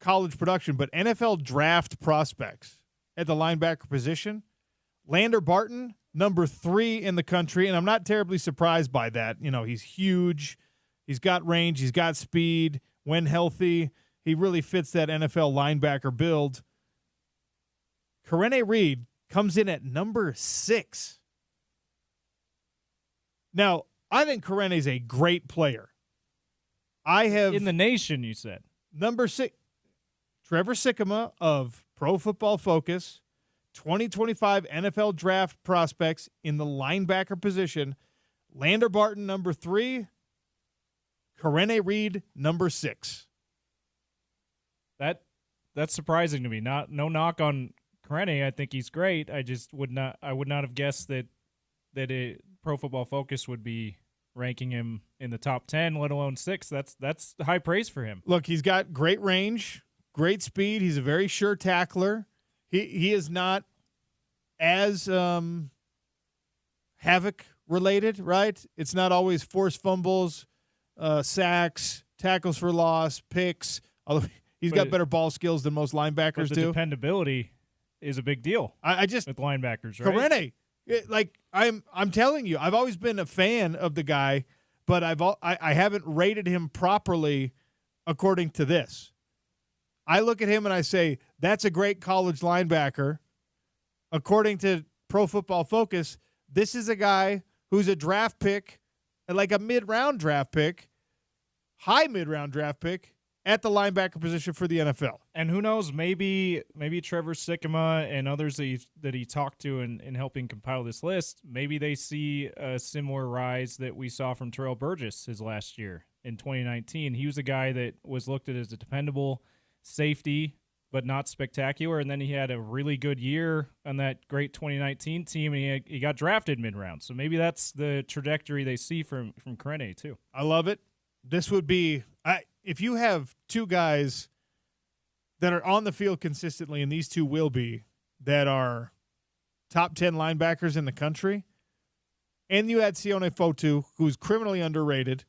college production, but NFL draft prospects at the linebacker position. Lander Barton, number 3 in the country, and I'm not terribly surprised by that. He's huge. He's got range. He's got speed. When healthy, he really fits that NFL linebacker build. Karene Reed comes in at number 6. Now, I think Karene's a great player. In the nation, you said. Number 6, Trevor Sikkema of Pro Football Focus, 2025 NFL draft prospects in the linebacker position. Lander Barton, number 3. Karene Reed, number 6. That's surprising to me. No knock on Karene. I think he's great. I would not have guessed that Pro Football Focus would be ranking him in the top 10, let alone 6. That's high praise for him. Look, he's got great range, great speed. He's a very sure tackler. He is not as havoc related, right? It's not always forced fumbles, sacks, tackles for loss, picks. Although he's got better ball skills than most linebackers do. Dependability is a big deal. I just with linebackers, right? Karene, I'm telling you, I've always been a fan of the guy, but I haven't rated him properly according to this. I look at him and I say, that's a great college linebacker. According to Pro Football Focus, this is a guy who's a draft pick, like a mid-round draft pick, high mid-round draft pick at the linebacker position for the NFL. And who knows, maybe Trevor Sikkema and others that he talked to in helping compile this list, maybe they see a similar rise that we saw from Terrell Burgess his last year in 2019. He was a guy that was looked at as a dependable safety, but not spectacular. And then he had a really good year on that great 2019 team, and he got drafted mid-round. So maybe that's the trajectory they see from Karene too. I love it. This would be if you have two guys that are on the field consistently, and these two will be, that are top 10 linebackers in the country, and you had Sione Fotu, who's criminally underrated,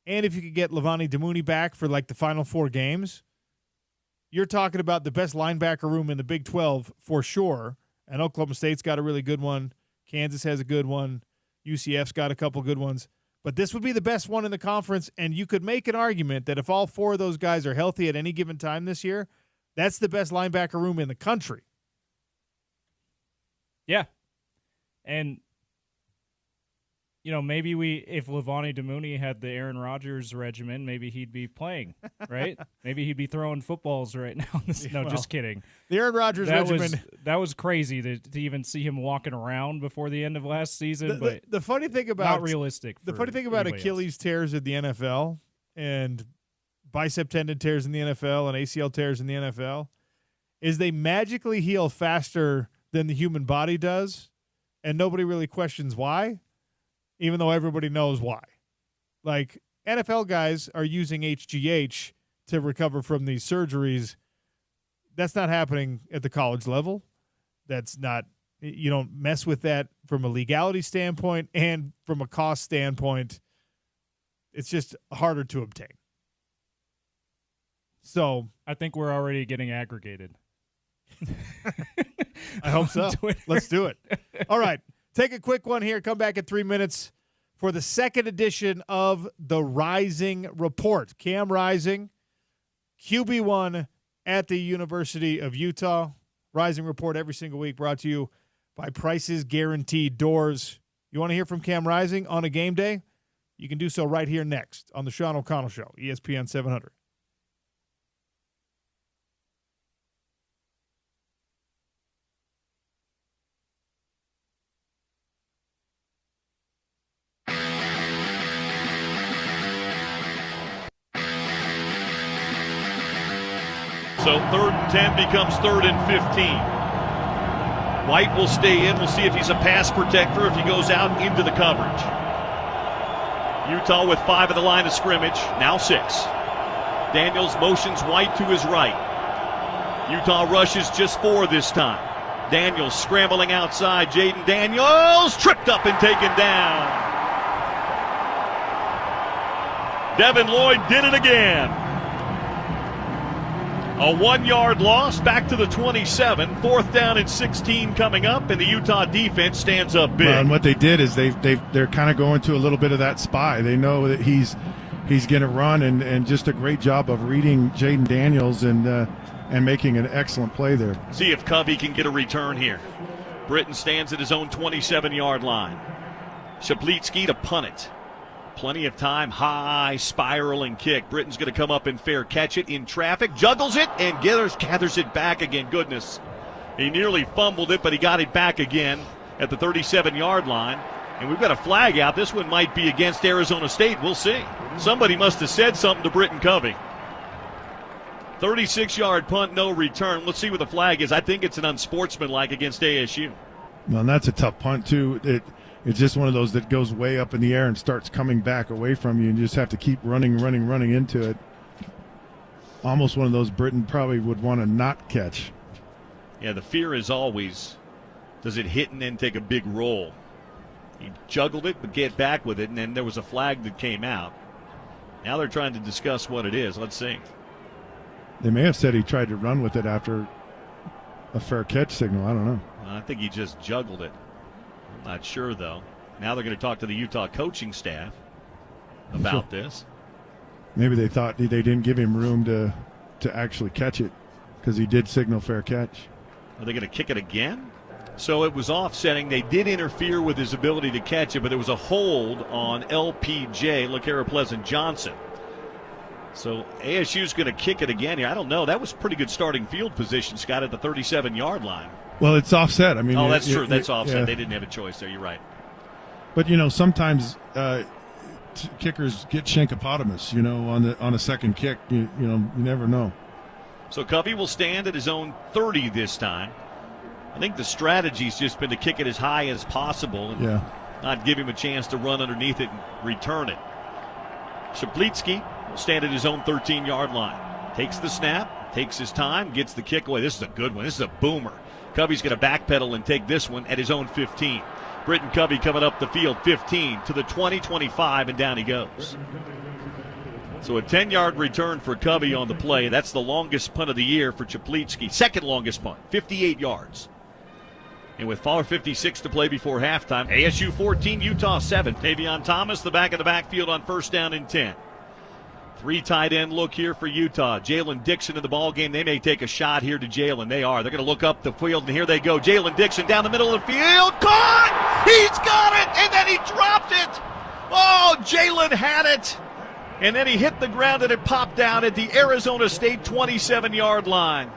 and if you could get Levani Damuni back for like the final 4 games, you're talking about the best linebacker room in the Big 12 for sure. And Oklahoma State's got a really good one. Kansas has a good one. UCF's got a couple good ones. But this would be the best one in the conference, and you could make an argument that if all 4 of those guys are healthy at any given time this year, that's the best linebacker room in the country. Yeah. And maybe if Levani Damuni had the Aaron Rodgers regimen, maybe he'd be playing, right? Maybe he'd be throwing footballs right now. No, just kidding. The Aaron Rodgers regimen. That was crazy to even see him walking around before the end of last season. But the funny thing about not realistic. The funny thing about Achilles tears in the NFL and bicep tendon tears in the NFL and ACL tears in the NFL is they magically heal faster than the human body does, and nobody really questions why, even though everybody knows why. Like, NFL guys are using HGH to recover from these surgeries. That's not happening at the college level. That's not – you don't mess with that from a legality standpoint and from a cost standpoint. It's just harder to obtain. So I think we're already getting aggregated. I hope so. Let's do it. All right. Take a quick one here. Come back in 3 minutes for the second edition of the Rising Report. Cam Rising, QB1 at the University of Utah. Rising Report every single week brought to you by Prices Guaranteed Doors. You want to hear from Cam Rising on a game day? You can do so right here next on the Sean O'Connell Show, ESPN 700. So 3rd and 10 becomes 3rd and 15. White will stay in. We'll see if he's a pass protector, if he goes out into the coverage. Utah with 5 at the line of scrimmage, now 6. Daniels motions White to his right. Utah rushes just 4 this time. Daniels scrambling outside. Jaden Daniels tripped up and taken down. Devin Lloyd did it again. A 1-yard loss, back to the 27. 4th down and 16 coming up, and the Utah defense stands up big. Well, and what they did is they're kind of going to a little bit of that spy. They know that he's going to run, and just a great job of reading Jaden Daniels and making an excellent play there. See if Covey can get a return here. Britton stands at his own 27-yard line. Shaplitsky to punt it. Plenty of time, high, spiraling kick. Britton's going to come up and fair catch it in traffic, juggles it, and gathers it back again. Goodness. He nearly fumbled it, but he got it back again at the 37-yard line. And we've got a flag out. This one might be against Arizona State. We'll see. Somebody must have said something to Britton Covey. 36-yard punt, no return. Let's see what the flag is. I think it's an unsportsmanlike against ASU. Well, and that's a tough punt, too. It's just one of those that goes way up in the air and starts coming back away from you, and you just have to keep running into it. Almost one of those Britton probably would want to not catch. Yeah, the fear is always, does it hit and then take a big roll? He juggled it, but get back with it, and then there was a flag that came out. Now they're trying to discuss what it is. Let's see. They may have said he tried to run with it after a fair catch signal. I don't know. I think he just juggled it. Not sure, though. Now they're going to talk to the Utah coaching staff about this. Maybe they thought they didn't give him room to actually catch it because he did signal fair catch. Are they going to kick it again? So it was offsetting. They did interfere with his ability to catch it, but there was a hold on LPJ, LaCara Pleasant Johnson. So ASU's going to kick it again here. I don't know. That was pretty good starting field position, Scott, at the 37-yard line. Well, it's offset. I mean, that's true. That's offset. Yeah. They didn't have a choice there. You're right. But sometimes kickers get shankopotamus. On a second kick, you never know. So Covey will stand at his own 30 this time. I think the strategy's just been to kick it as high as possible and not give him a chance to run underneath it and return it. Shaplitsky will stand at his own 13-yard line. Takes the snap, takes his time, gets the kick away. This is a good one. This is a boomer. Covey's going to backpedal and take this one at his own 15. Britton Covey coming up the field, 15 to the 20, 25, and down he goes. So a 10-yard return for Covey on the play. That's the longest punt of the year for Shaplitsky. Second longest punt, 58 yards. And with 4:56 to play before halftime, ASU 14, Utah 7. Tavion Thomas, the back of the backfield on 1st down and 10. Three tight end look here for Utah. Jalen Dixon in the ball game. They may take a shot here to Jalen. They are. They're going to look up the field, and here they go. Jalen Dixon down the middle of the field. Caught! He's got it, and then he dropped it. Oh, Jalen had it. And then he hit the ground, and it popped down at the Arizona State 27-yard line.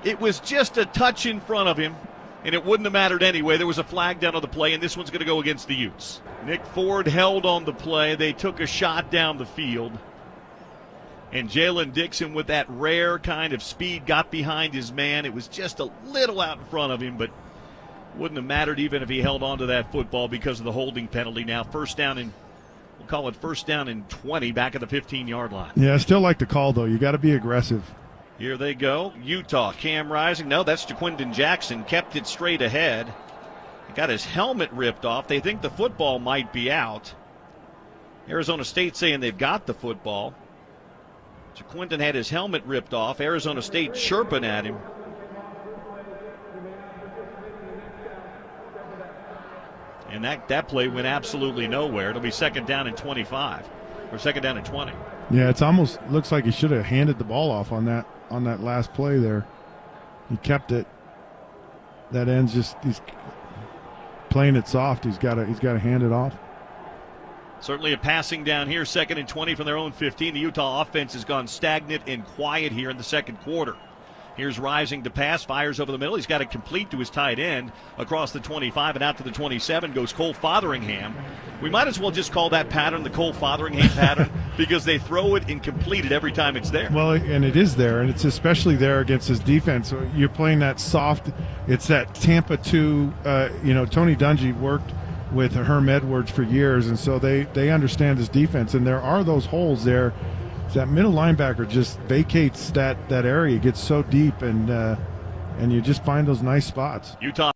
It was just a touch in front of him, and it wouldn't have mattered anyway. There was a flag down on the play, and this one's going to go against the Utes. Nick Ford held on the play. They took a shot down the field. And Jalen Dixon, with that rare kind of speed, got behind his man. It was just a little out in front of him, but wouldn't have mattered even if he held on to that football because of the holding penalty. Now first down and we'll call it first down and 20 back at the 15-yard line. Yeah, I still like the call, though. You got to be aggressive. Here they go. Utah, Cam Rising. No, that's Jaquindon Jackson. Kept it straight ahead. He got his helmet ripped off. They think the football might be out. Arizona State saying they've got the football. Jaquindon had his helmet ripped off. Arizona State chirping at him. And that play went absolutely nowhere. It'll be second down and 25, or second down and 20. Yeah, it's almost looks like he should have handed the ball off on that last play there. He kept it. That ends just he's playing it soft. He's got to hand it off. Certainly a passing down here, second and 20 from their own 15. The Utah offense has gone stagnant and quiet here in the second quarter. Here's Rising to pass, fires over the middle. He's got it complete to his tight end across the 25 and out to the 27 goes Cole Fotheringham. We might as well just call that pattern the Cole Fotheringham pattern because they throw it and complete it every time it's there. Well, and it is there, and it's especially there against his defense. You're playing that soft. It's that Tampa 2. Tony Dungy worked with Herm Edwards for years, and so they understand his defense, and there are those holes there. That middle linebacker just vacates that area, gets so deep, and you just find those nice spots. Utah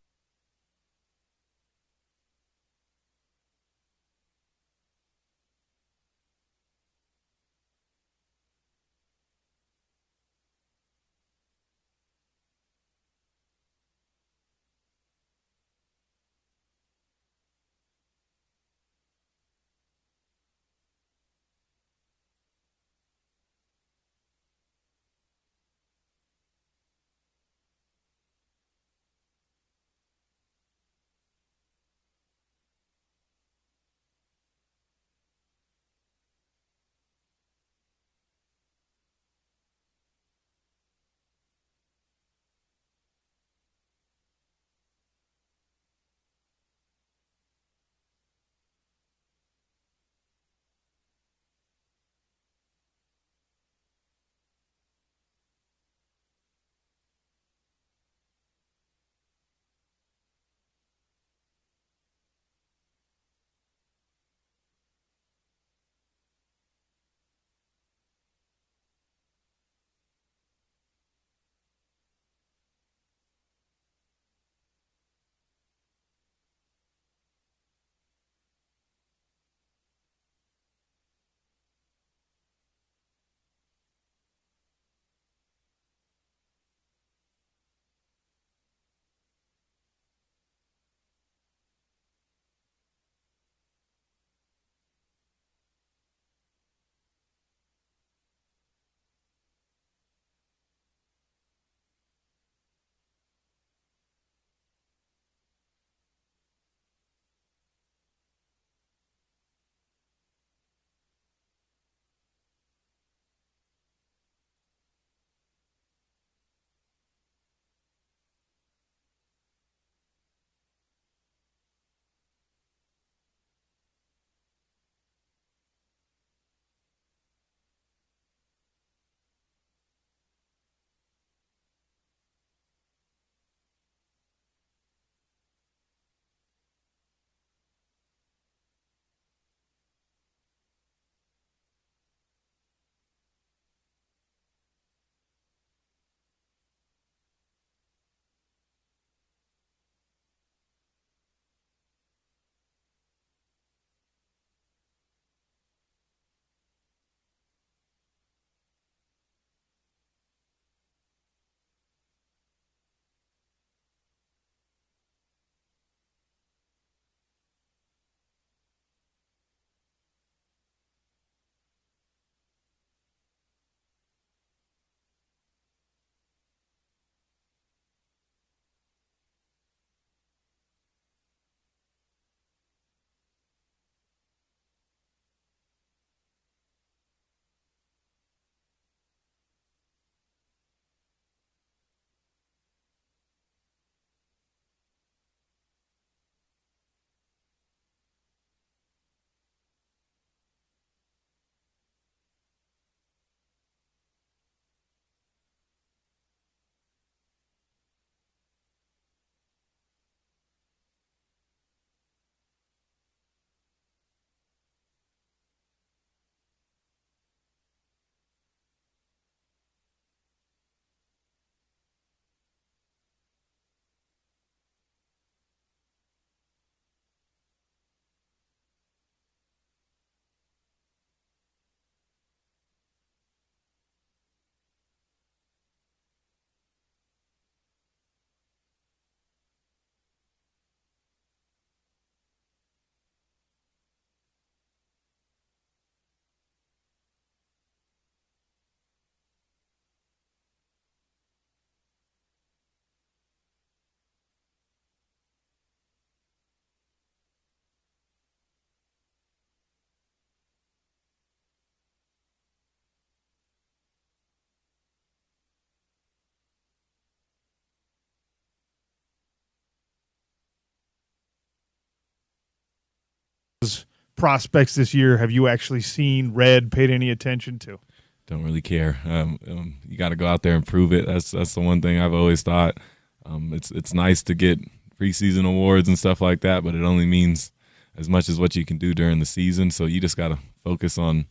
prospects this year have you actually seen, read, paid any attention to? Don't really care. You got to go out there and prove it. That's the one thing I've always thought. It's nice to get preseason awards and stuff like that, but it only means as much as what you can do during the season. So you just got to focus on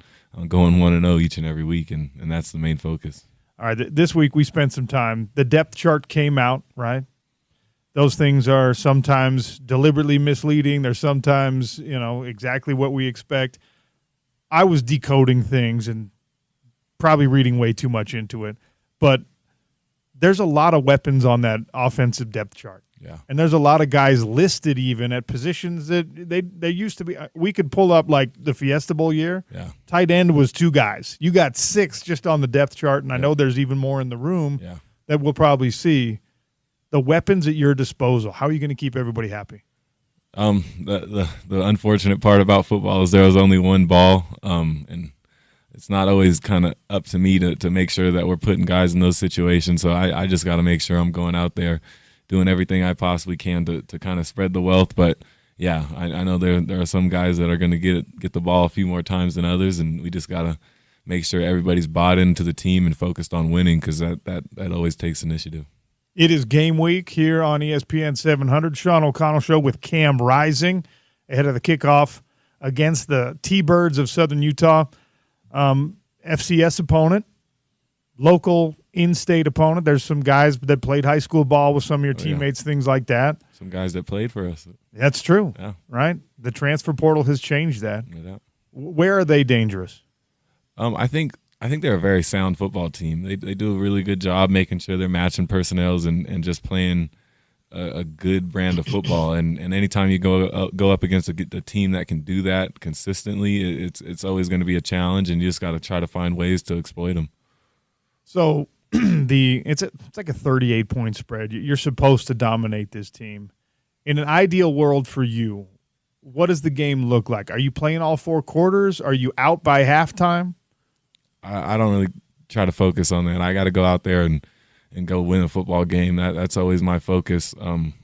going 1-0 each and every week, and that's the main focus. All right, this week we spent some time. The depth chart came out, right? Those things are sometimes deliberately misleading. They're sometimes, exactly what we expect. I was decoding things and probably reading way too much into it, but there's a lot of weapons on that offensive depth chart. Yeah. And there's a lot of guys listed even at positions that they used to be. We could pull up like the Fiesta Bowl year. Yeah. Tight end was 2 guys. You got 6 just on the depth chart, and I know there's even more in the room that we'll probably see. The weapons at your disposal, how are you going to keep everybody happy? The unfortunate part about football is there was only one ball, and it's not always kind of up to me to make sure that we're putting guys in those situations. So I just got to make sure I'm going out there doing everything I possibly can to kind of spread the wealth. But, yeah, I know there are some guys that are going to get the ball a few more times than others, and we just got to make sure everybody's bought into the team and focused on winning, because that always takes initiative. It is game week here on ESPN 700. Sean O'Connell Show with Cam Rising ahead of the kickoff against the T-Birds of Southern Utah. FCS opponent, local in-state opponent. There's some guys that played high school ball with some of your teammates, things like that. Some guys that played for us. That's true, yeah. Right? The transfer portal has changed that. Yeah. Where are they dangerous? I think they're a very sound football team. They do a really good job making sure they're matching personnels and just playing a good brand of football. And anytime you go up against a team that can do that consistently, it's always going to be a challenge, and you just got to try to find ways to exploit them. So it's like a 38-point spread. You're supposed to dominate this team. In an ideal world for you, what does the game look like? Are you playing all 4 quarters? Are you out by halftime? I don't really try to focus on that. I got to go out there and go win a football game. That's always my focus.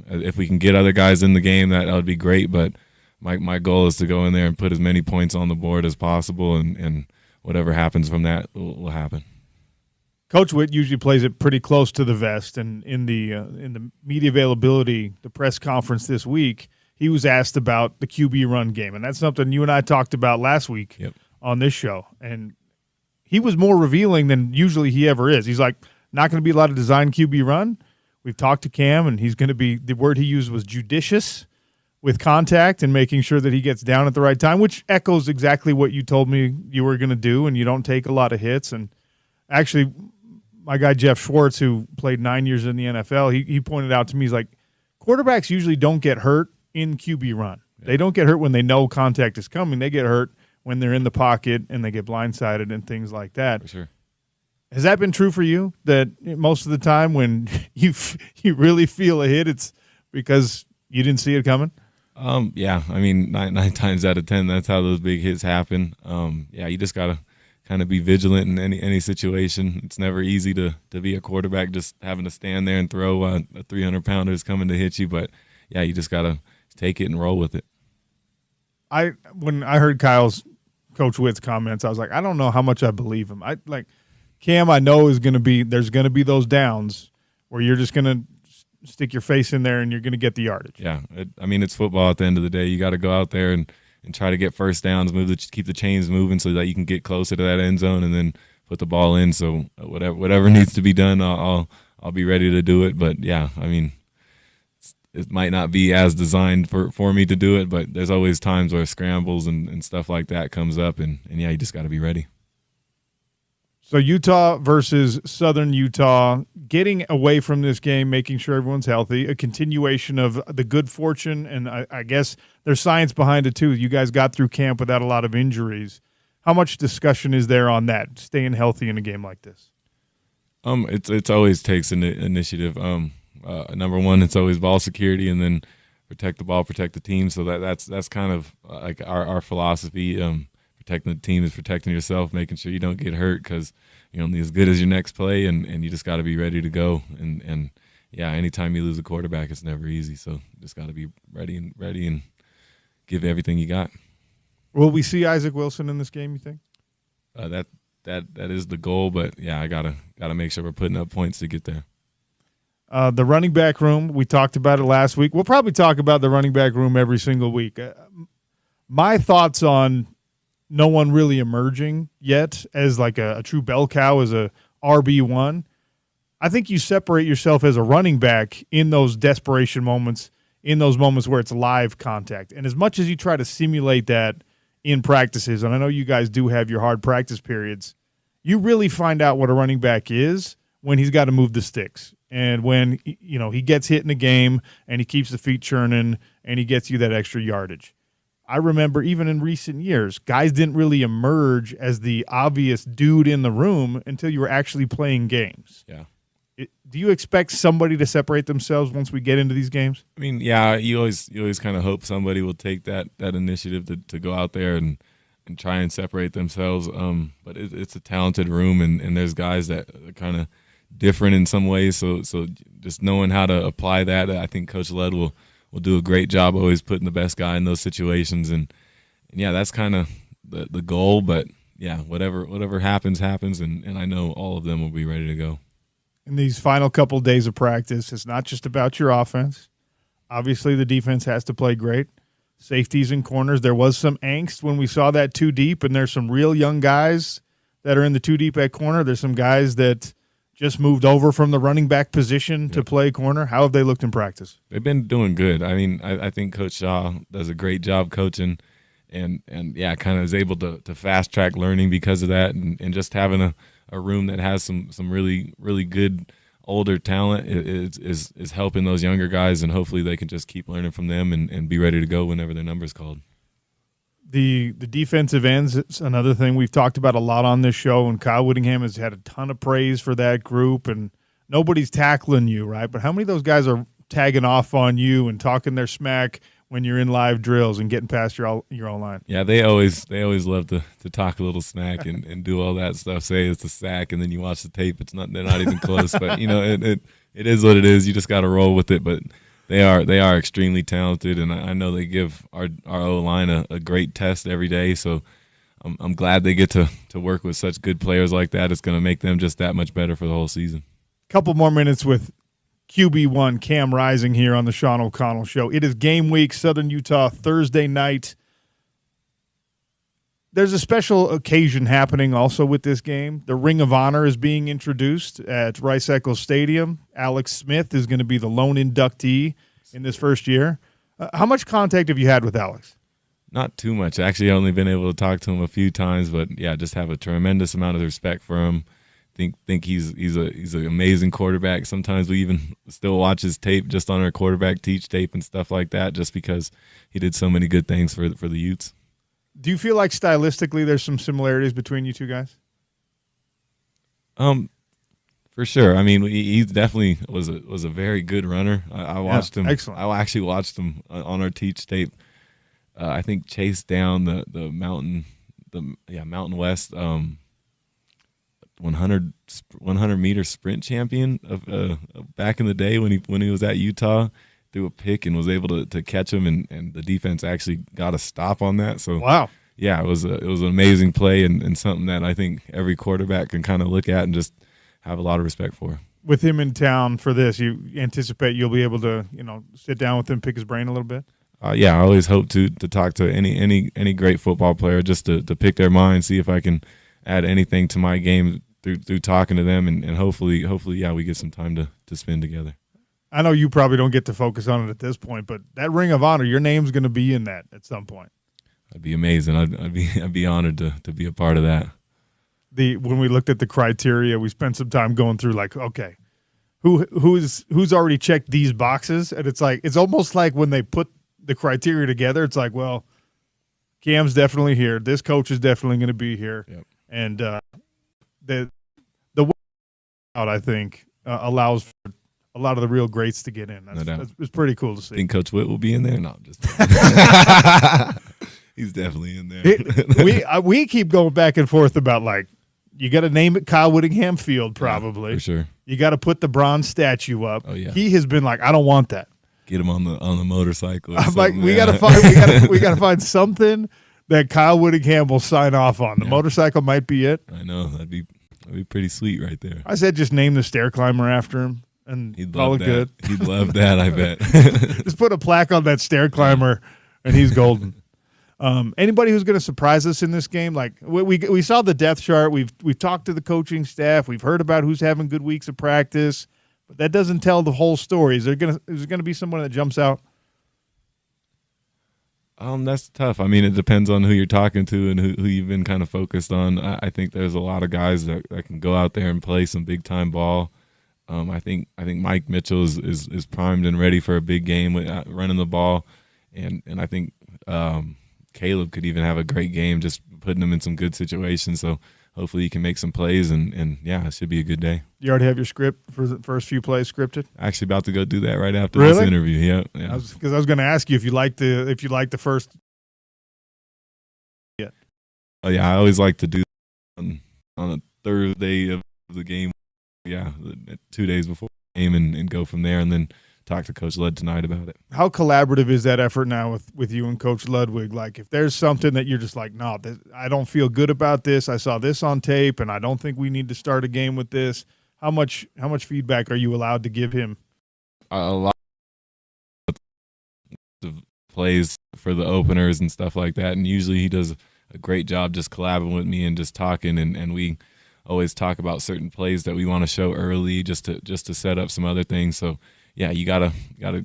If we can get other guys in the game, that would be great. But my goal is to go in there and put as many points on the board as possible, and whatever happens from that will happen. Coach Witt usually plays it pretty close to the vest, and in the media availability, the press conference this week, he was asked about the QB run game, and that's something you and I talked about last week on this show. And he was more revealing than usually he ever is. He's like, not going to be a lot of design QB run. We've talked to Cam, and he's going to be – the word he used was judicious with contact and making sure that he gets down at the right time, which echoes exactly what you told me you were going to do, and you don't take a lot of hits. And actually, my guy Jeff Schwartz, who played 9 years in the NFL, he pointed out to me, he's like, quarterbacks usually don't get hurt in QB run. Yeah. They don't get hurt when they know contact is coming. They get hurt when they're in the pocket and they get blindsided and things like that. For sure. Has that been true for you, that most of the time when you really feel a hit, it's because you didn't see it coming? Yeah. I mean, nine times out of 10, that's how those big hits happen. Yeah, you just got to kind of be vigilant in any situation. It's never easy to be a quarterback just having to stand there and throw a 300-pounder is coming to hit you. But, yeah, you just got to take it and roll with it. When I heard Coach Witt's comments, I was like, I don't know how much I believe him. Cam, I know there's going to be those downs where you're just going to stick your face in there and you're going to get the yardage. Yeah, it's football at the end of the day. You got to go out there and try to get first downs, keep the chains moving so that you can get closer to that end zone and then put the ball in. So whatever needs to be done, I'll be ready to do it. But yeah, it might not be as designed for me to do it, but there's always times where scrambles and stuff like that comes up, and yeah, you just got to be ready. So Utah versus Southern Utah, getting away from this game, making sure everyone's healthy, a continuation of the good fortune, and I guess there's science behind it too. You guys got through camp without a lot of injuries. How much discussion is there on that, staying healthy in a game like this? It's always takes an initiative. Number one, it's always ball security, and then protect the ball, protect the team. So that's kind of like our philosophy. Protecting the team is protecting yourself, making sure you don't get hurt, because you're only as good as your next play, and you just got to be ready to go. And yeah, anytime you lose a quarterback, it's never easy. So just got to be ready and give everything you got. Will we see Isaac Wilson in this game, you think? That is the goal, but yeah, I gotta make sure we're putting up points to get there. The running back room, we talked about it last week. We'll probably talk about the running back room every single week. My thoughts on no one really emerging yet as like a true bell cow, as a RB1. I think you separate yourself as a running back in those desperation moments, in those moments where it's live contact. And as much as you try to simulate that in practices, and I know you guys do have your hard practice periods, you really find out what a running back is when he's got to move the sticks. And when, he gets hit in a game and he keeps the feet churning and he gets you that extra yardage. I remember even in recent years, guys didn't really emerge as the obvious dude in the room until you were actually playing games. Yeah. Do you expect somebody to separate themselves once we get into these games? I mean, yeah, you always kind of hope somebody will take that initiative to go out there and try and separate themselves. But it's a talented room, and there's guys that are kind of different in some ways. So just knowing how to apply that, I think Coach Led will do a great job always putting the best guy in those situations. And yeah, that's kind of the goal. But yeah, whatever happens, and I know all of them will be ready to go. In these final couple of days of practice, it's not just about your offense. Obviously, the defense has to play great. Safeties and corners. There was some angst when we saw that two deep, and there's some real young guys that are in the two deep at corner. There's some guys that just moved over from the running back position to play corner. How have they looked in practice? They've been doing good. I mean, I think Coach Shaw does a great job coaching, and yeah, kind of is able to fast track learning because of that, and just having a room that has some really, really good older talent is helping those younger guys, and hopefully they can just keep learning from them and be ready to go whenever their number's called. The defensive ends, it's another thing we've talked about a lot on this show, and Kyle Whittingham has had a ton of praise for that group, and nobody's tackling you, right? But how many of those guys are tagging off on you and talking their smack when you're in live drills and getting past your own line? Yeah, they always love to talk a little smack and do all that stuff. Say it's a sack, and then you watch the tape. They're not even close. But it is what it is. You just got to roll with it. But they are extremely talented, and I know they give our O-line a great test every day. So I'm glad they get to work with such good players like that. It's going to make them just that much better for the whole season. Couple more minutes with QB1 Cam Rising here on the Sean O'Connell Show. It is game week, Southern Utah, Thursday night. There's a special occasion happening also with this game. The Ring of Honor is being introduced at Rice-Eccles Stadium. Alex Smith is going to be the lone inductee in this first year. How much contact have you had with Alex? Not too much. Actually, I've only been able to talk to him a few times, but yeah, just have a tremendous amount of respect for him. Think he's an amazing quarterback. Sometimes we even still watch his tape just on our quarterback teach tape and stuff like that, just because he did so many good things for the Utes. Do you feel like stylistically there's some similarities between you two guys? For sure. I mean, he definitely was a very good runner. I watched him. Excellent. I actually watched him on our teach tape. I think chase down the Mountain West 100 meter sprint champion of back in the day when he was at Utah, threw a pick and was able to catch him, and the defense actually got a stop on that. So wow, yeah, it was an amazing play and something that I think every quarterback can kind of look at and just have a lot of respect for. With him in town for this, you anticipate you'll be able to sit down with him, pick his brain a little bit? Yeah, I always hope to talk to any great football player just to pick their mind, see if I can add anything to my game through talking to them, and hopefully, yeah, we get some time to spend together. I know you probably don't get to focus on it at this point, but that Ring of Honor, your name's going to be in that at some point. That'd be amazing. I'd be honored to be a part of that. When we looked at the criteria, we spent some time going through like, okay, who's already checked these boxes, and it's almost like when they put the criteria together, it's like, well, Cam's definitely here. This coach is definitely going to be here, yep. And the way out, I think, allows for a lot of the real greats to get in. It's pretty cool to see. Think Coach Witt will be in there? No, just he's definitely in there. We keep going back and forth about, like, you got to name it Kyle Whittingham Field, probably. Yeah, for sure. You got to put the bronze statue up. Oh yeah. He has been like, I don't want that. Get him on the motorcycle. I'm like, we got to find something that Kyle Whittingham will sign off on. The motorcycle might be it. I know. That'd be pretty sweet right there. I said just name the stair climber after him, and He'd call love it that. good. He'd love that, I bet. Just put a plaque on that stair climber, and he's golden. Anybody who's going to surprise us in this game, like we saw the depth chart. We've talked to the coaching staff. We've heard about who's having good weeks of practice, but that doesn't tell the whole story. Is there going to be someone that jumps out? That's tough. I mean, it depends on who you're talking to and who you've been kind of focused on. I think there's a lot of guys that can go out there and play some big time ball. I think Mike Mitchell is primed and ready for a big game with running the ball, and I think Caleb could even have a great game, just putting him in some good situations. So hopefully he can make some plays, and yeah, it should be a good day. You already have your script for the first few plays scripted? Actually, about to go do that right after Really? this interview. Yeah. Because I was going to ask you if you liked the first. Yeah. Oh yeah, I always like to do on a Thursday of the game. Yeah, 2 days before the game, and go from there, and then talk to Coach Lud tonight about it. How collaborative is that effort now with you and Coach Ludwig? Like, if there's something that you're just like, no, I don't feel good about this. I saw this on tape, and I don't think we need to start a game with this. How much feedback are you allowed to give him? A lot of plays for the openers and stuff like that, and usually he does a great job just collabing with me and just talking, and we always talk about certain plays that we want to show early just to set up some other things. So yeah, you gotta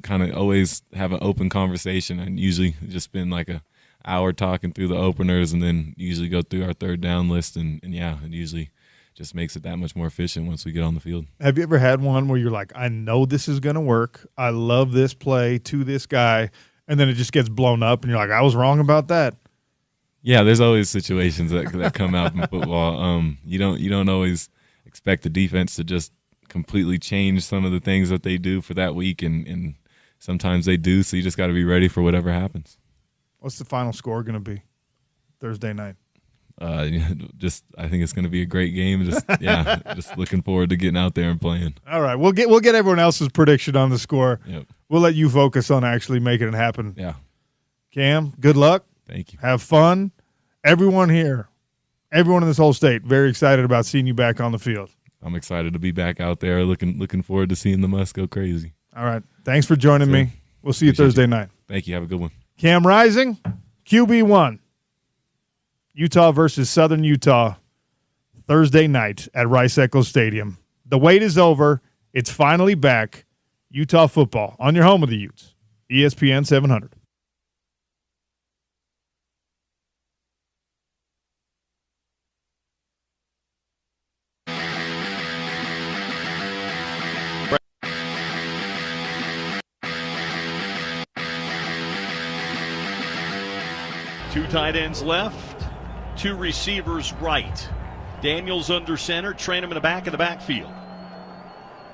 kind of always have an open conversation, and usually just spend like an hour talking through the openers, and then usually go through our third down list, and yeah, it usually just makes it that much more efficient once we get on the field. Have you ever had one where you're like, I know this is going to work, I love this play to this guy, and then it just gets blown up, and you're like, I was wrong about that? Yeah, there's always situations that come out in football. You don't always expect the defense to just completely change some of the things that they do for that week, and sometimes they do, so you just got to be ready for whatever happens. What's the final score going to be Thursday night? I think it's going to be a great game. Just looking forward to getting out there and playing. All right, we'll get everyone else's prediction on the score. Yep. We'll let you focus on actually making it happen. Yeah. Cam, good luck. Thank you. Have fun. Everyone here, everyone in this whole state, very excited about seeing you back on the field. I'm excited to be back out there. Looking forward to seeing the Muss go crazy. All right. Thanks for joining me. We'll see you Thursday night. Thank you. Have a good one. Cam Rising, QB1. Utah versus Southern Utah, Thursday night at Rice-Eccles Stadium. The wait is over. It's finally back. Utah football on your home of the Utes, ESPN 700. Two tight ends left, two receivers right. Daniels under center, train him in the back of the backfield.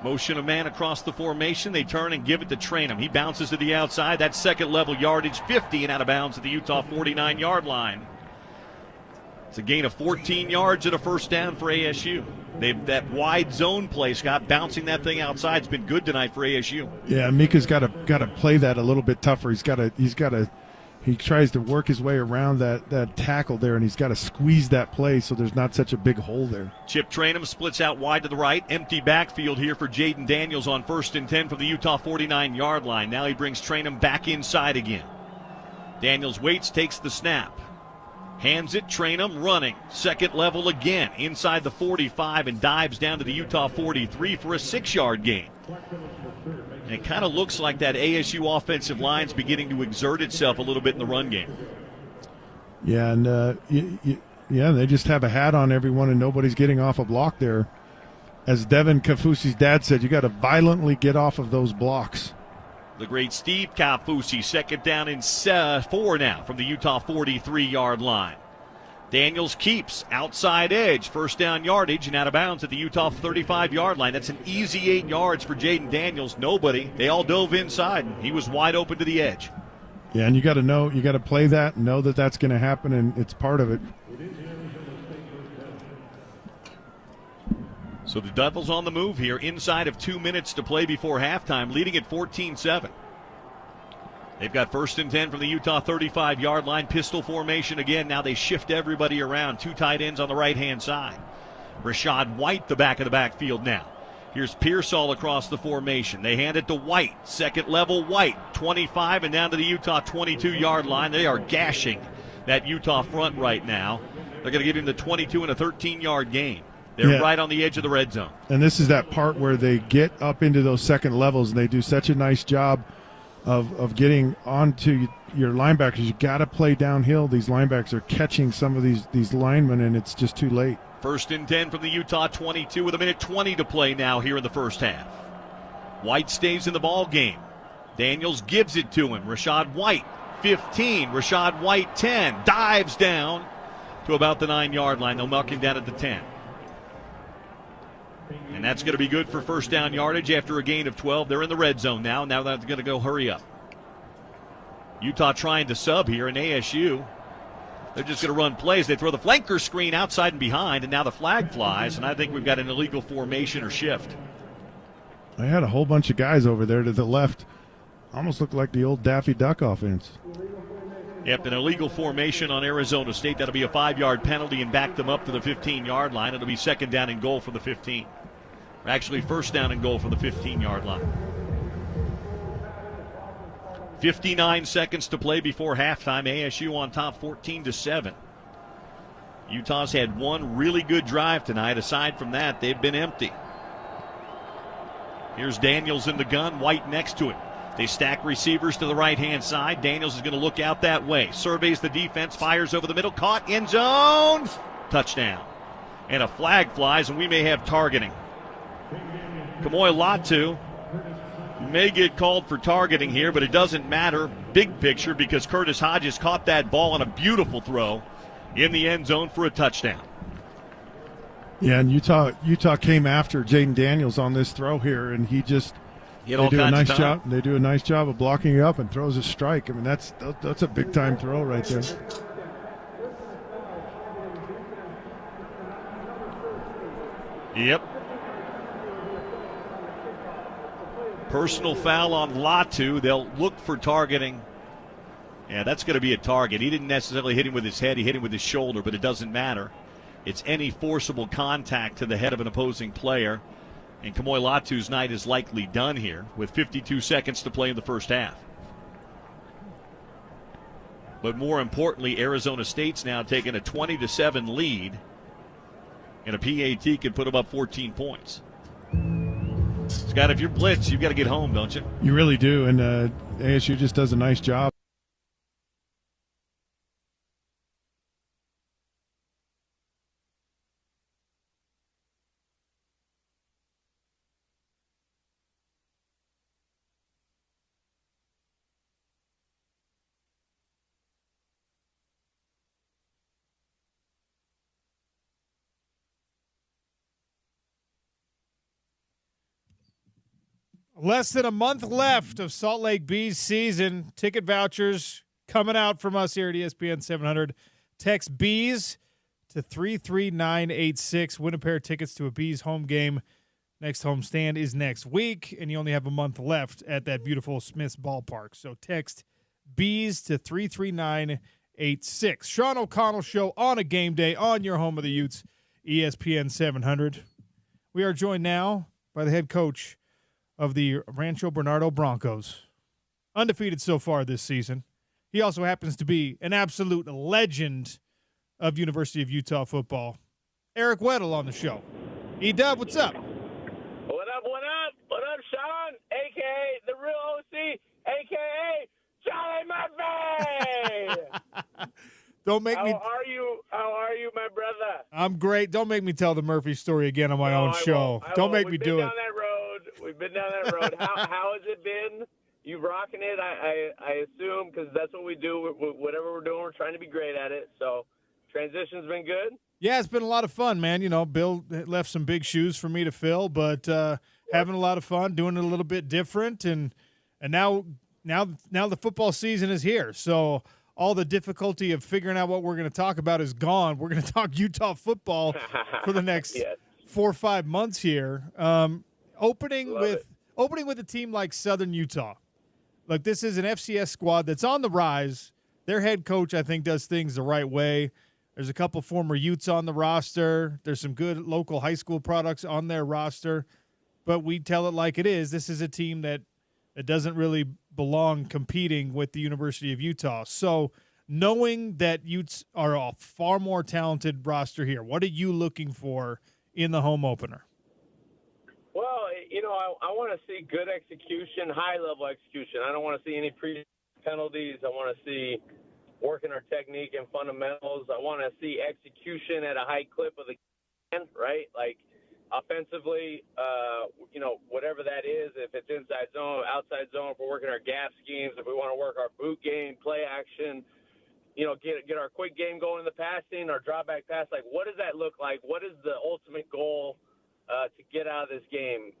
Motion of man across the formation. They turn and give it to Trainum. He bounces to the outside. That's second level yardage, 50 and out of bounds at the Utah 49-yard line. It's a gain of 14 yards and a first down for ASU. That wide zone play, Scott, bouncing that thing outside has been good tonight for ASU. Yeah, Mika's got to play that a little bit tougher. He tries to work his way around that tackle there, and he's got to squeeze that play so there's not such a big hole there. Chip Trainum splits out wide to the right. Empty backfield here for Jaden Daniels on 1st and 10 from the Utah 49-yard line. Now he brings Trainum back inside again. Daniels waits, takes the snap. Hands it, Trainum running. Second level again inside the 45 and dives down to the Utah 43 for a 6-yard gain. And it kind of looks like that ASU offensive line's beginning to exert itself a little bit in the run game. Yeah, and they just have a hat on everyone, and nobody's getting off a block there. As Devin Kafusi's dad said, you got to violently get off of those blocks. The great Steve Kafusi, second down and 4 now from the Utah 43-yard line. Daniels keeps outside edge, first down yardage, and out of bounds at the Utah 35-yard line. That's an easy 8 yards for Jaden Daniels. Nobody. They all dove inside, and he was wide open to the edge. Yeah, and you got to play that, know that that's going to happen, and it's part of it. So the Devils on the move here, inside of 2 minutes to play before halftime, leading at 14-7. They've got 1st and 10 from the Utah 35-yard line. Pistol formation again. Now they shift everybody around. 2 tight ends on the right-hand side. Rashad White, the back of the backfield now. Here's Pearsall across the formation. They hand it to White. Second level White. 25 and down to the Utah 22-yard line. They are gashing that Utah front right now. They're going to give him the 22 and a 13-yard gain. They're right on the edge of the red zone. And this is that part where they get up into those second levels, and they do such a nice job of getting onto your linebackers. You got to play downhill. These linebackers are catching some of these linemen, and it's just too late. 1st and 10 from the Utah 22 with 1:20 to play now here in the first half. White stays in the ball game. Daniels gives it to him. Rashad White, 15. Rashad White, 10. Dives down to about the 9-yard line. They'll mark him down at the 10. And that's going to be good for first down yardage after a gain of 12. They're in the red zone now. Now they're going to go hurry up. Utah trying to sub here, and ASU, they're just going to run plays. They throw the flanker screen outside and behind, and now the flag flies, and I think we've got an illegal formation or shift. I had a whole bunch of guys over there to the left. Almost looked like the old Daffy Duck offense. Yep, an illegal formation on Arizona State. That'll be a 5-yard penalty and back them up to the 15-yard line. It'll be 2nd down and goal for the 15. Actually, 1st down and goal for the 15-yard line. 59 seconds to play before halftime. ASU on top 14-7. Utah's had one really good drive tonight. Aside from that, they've been empty. Here's Daniels in the gun, White next to him. They stack receivers to the right-hand side. Daniels is going to look out that way. Surveys the defense, fires over the middle, caught, end zone, touchdown. And a flag flies, and we may have targeting. Kamoy Latu may get called for targeting here, but it doesn't matter big picture because Curtis Hodges caught that ball on a beautiful throw in the end zone for a touchdown. Yeah, and Utah came after Jaden Daniels on this throw here, and they do a nice job. They do a nice job of blocking it up and throws a strike. I mean, that's a big time throw right there. Yep. Personal foul on Latu. They'll look for targeting. Yeah, that's going to be a target. He didn't necessarily hit him with his head. He hit him with his shoulder, but it doesn't matter. It's any forcible contact to the head of an opposing player. And Kamoy Latu's night is likely done here with 52 seconds to play in the first half. But more importantly, Arizona State's now taking a 20-7 lead. And a PAT could put them up 14 points. Scott, if you're blitz, you've got to get home, don't you? You really do, and ASU just does a nice job. Less than a month left of Salt Lake Bees season. Ticket vouchers coming out from us here at ESPN 700. Text Bees to 33986. Win a pair of tickets to a Bees home game. Next home stand is next week, and you only have a month left at that beautiful Smith's Ballpark. So text Bees to 33986. Sean O'Connell Show on a game day on your home of the Utes, ESPN 700. We are joined now by the head coach of the Rancho Bernardo Broncos. Undefeated so far this season. He also happens to be an absolute legend of University of Utah football. Eric Weddle on the show. E-Dub, what's up? What up, what up? What up, Sean? A.K.A. the real OC, a.k.a. Charlie Murphy! Don't make me. How are you, my brother? I'm great. Don't make me tell the Murphy story again on my own show. Don't make me do it. We've been down that road. How has it been? You rocking it, I assume, because that's what we do. Whatever we're doing, we're trying to be great at it. So transition's been good? Yeah, it's been a lot of fun, man. You know, Bill left some big shoes for me to fill, but having a lot of fun, doing it a little bit different. And now the football season is here. So all the difficulty of figuring out what we're going to talk about is gone. We're going to talk Utah football for the next 4 or 5 months here. Opening with a team like Southern Utah. look, this is an FCS squad that's on the rise. Their head coach, I think, does things the right way. There's a couple former Utes on the roster. There's some good local high school products on their roster. But we tell it like it is. This is a team that doesn't really belong competing with the University of Utah. So knowing that Utes are a far more talented roster here, what are you looking for in the home opener? Well, I want to see good execution, high-level execution. I don't want to see any penalties. I want to see working our technique and fundamentals. I want to see execution at a high clip of the game, right? Like offensively, whatever that is, if it's inside zone, outside zone, if we're working our gap schemes, if we want to work our boot game, play action, get our quick game going in the passing, our drawback pass. Like, what does that look like? What is the ultimate goal to get out of this game?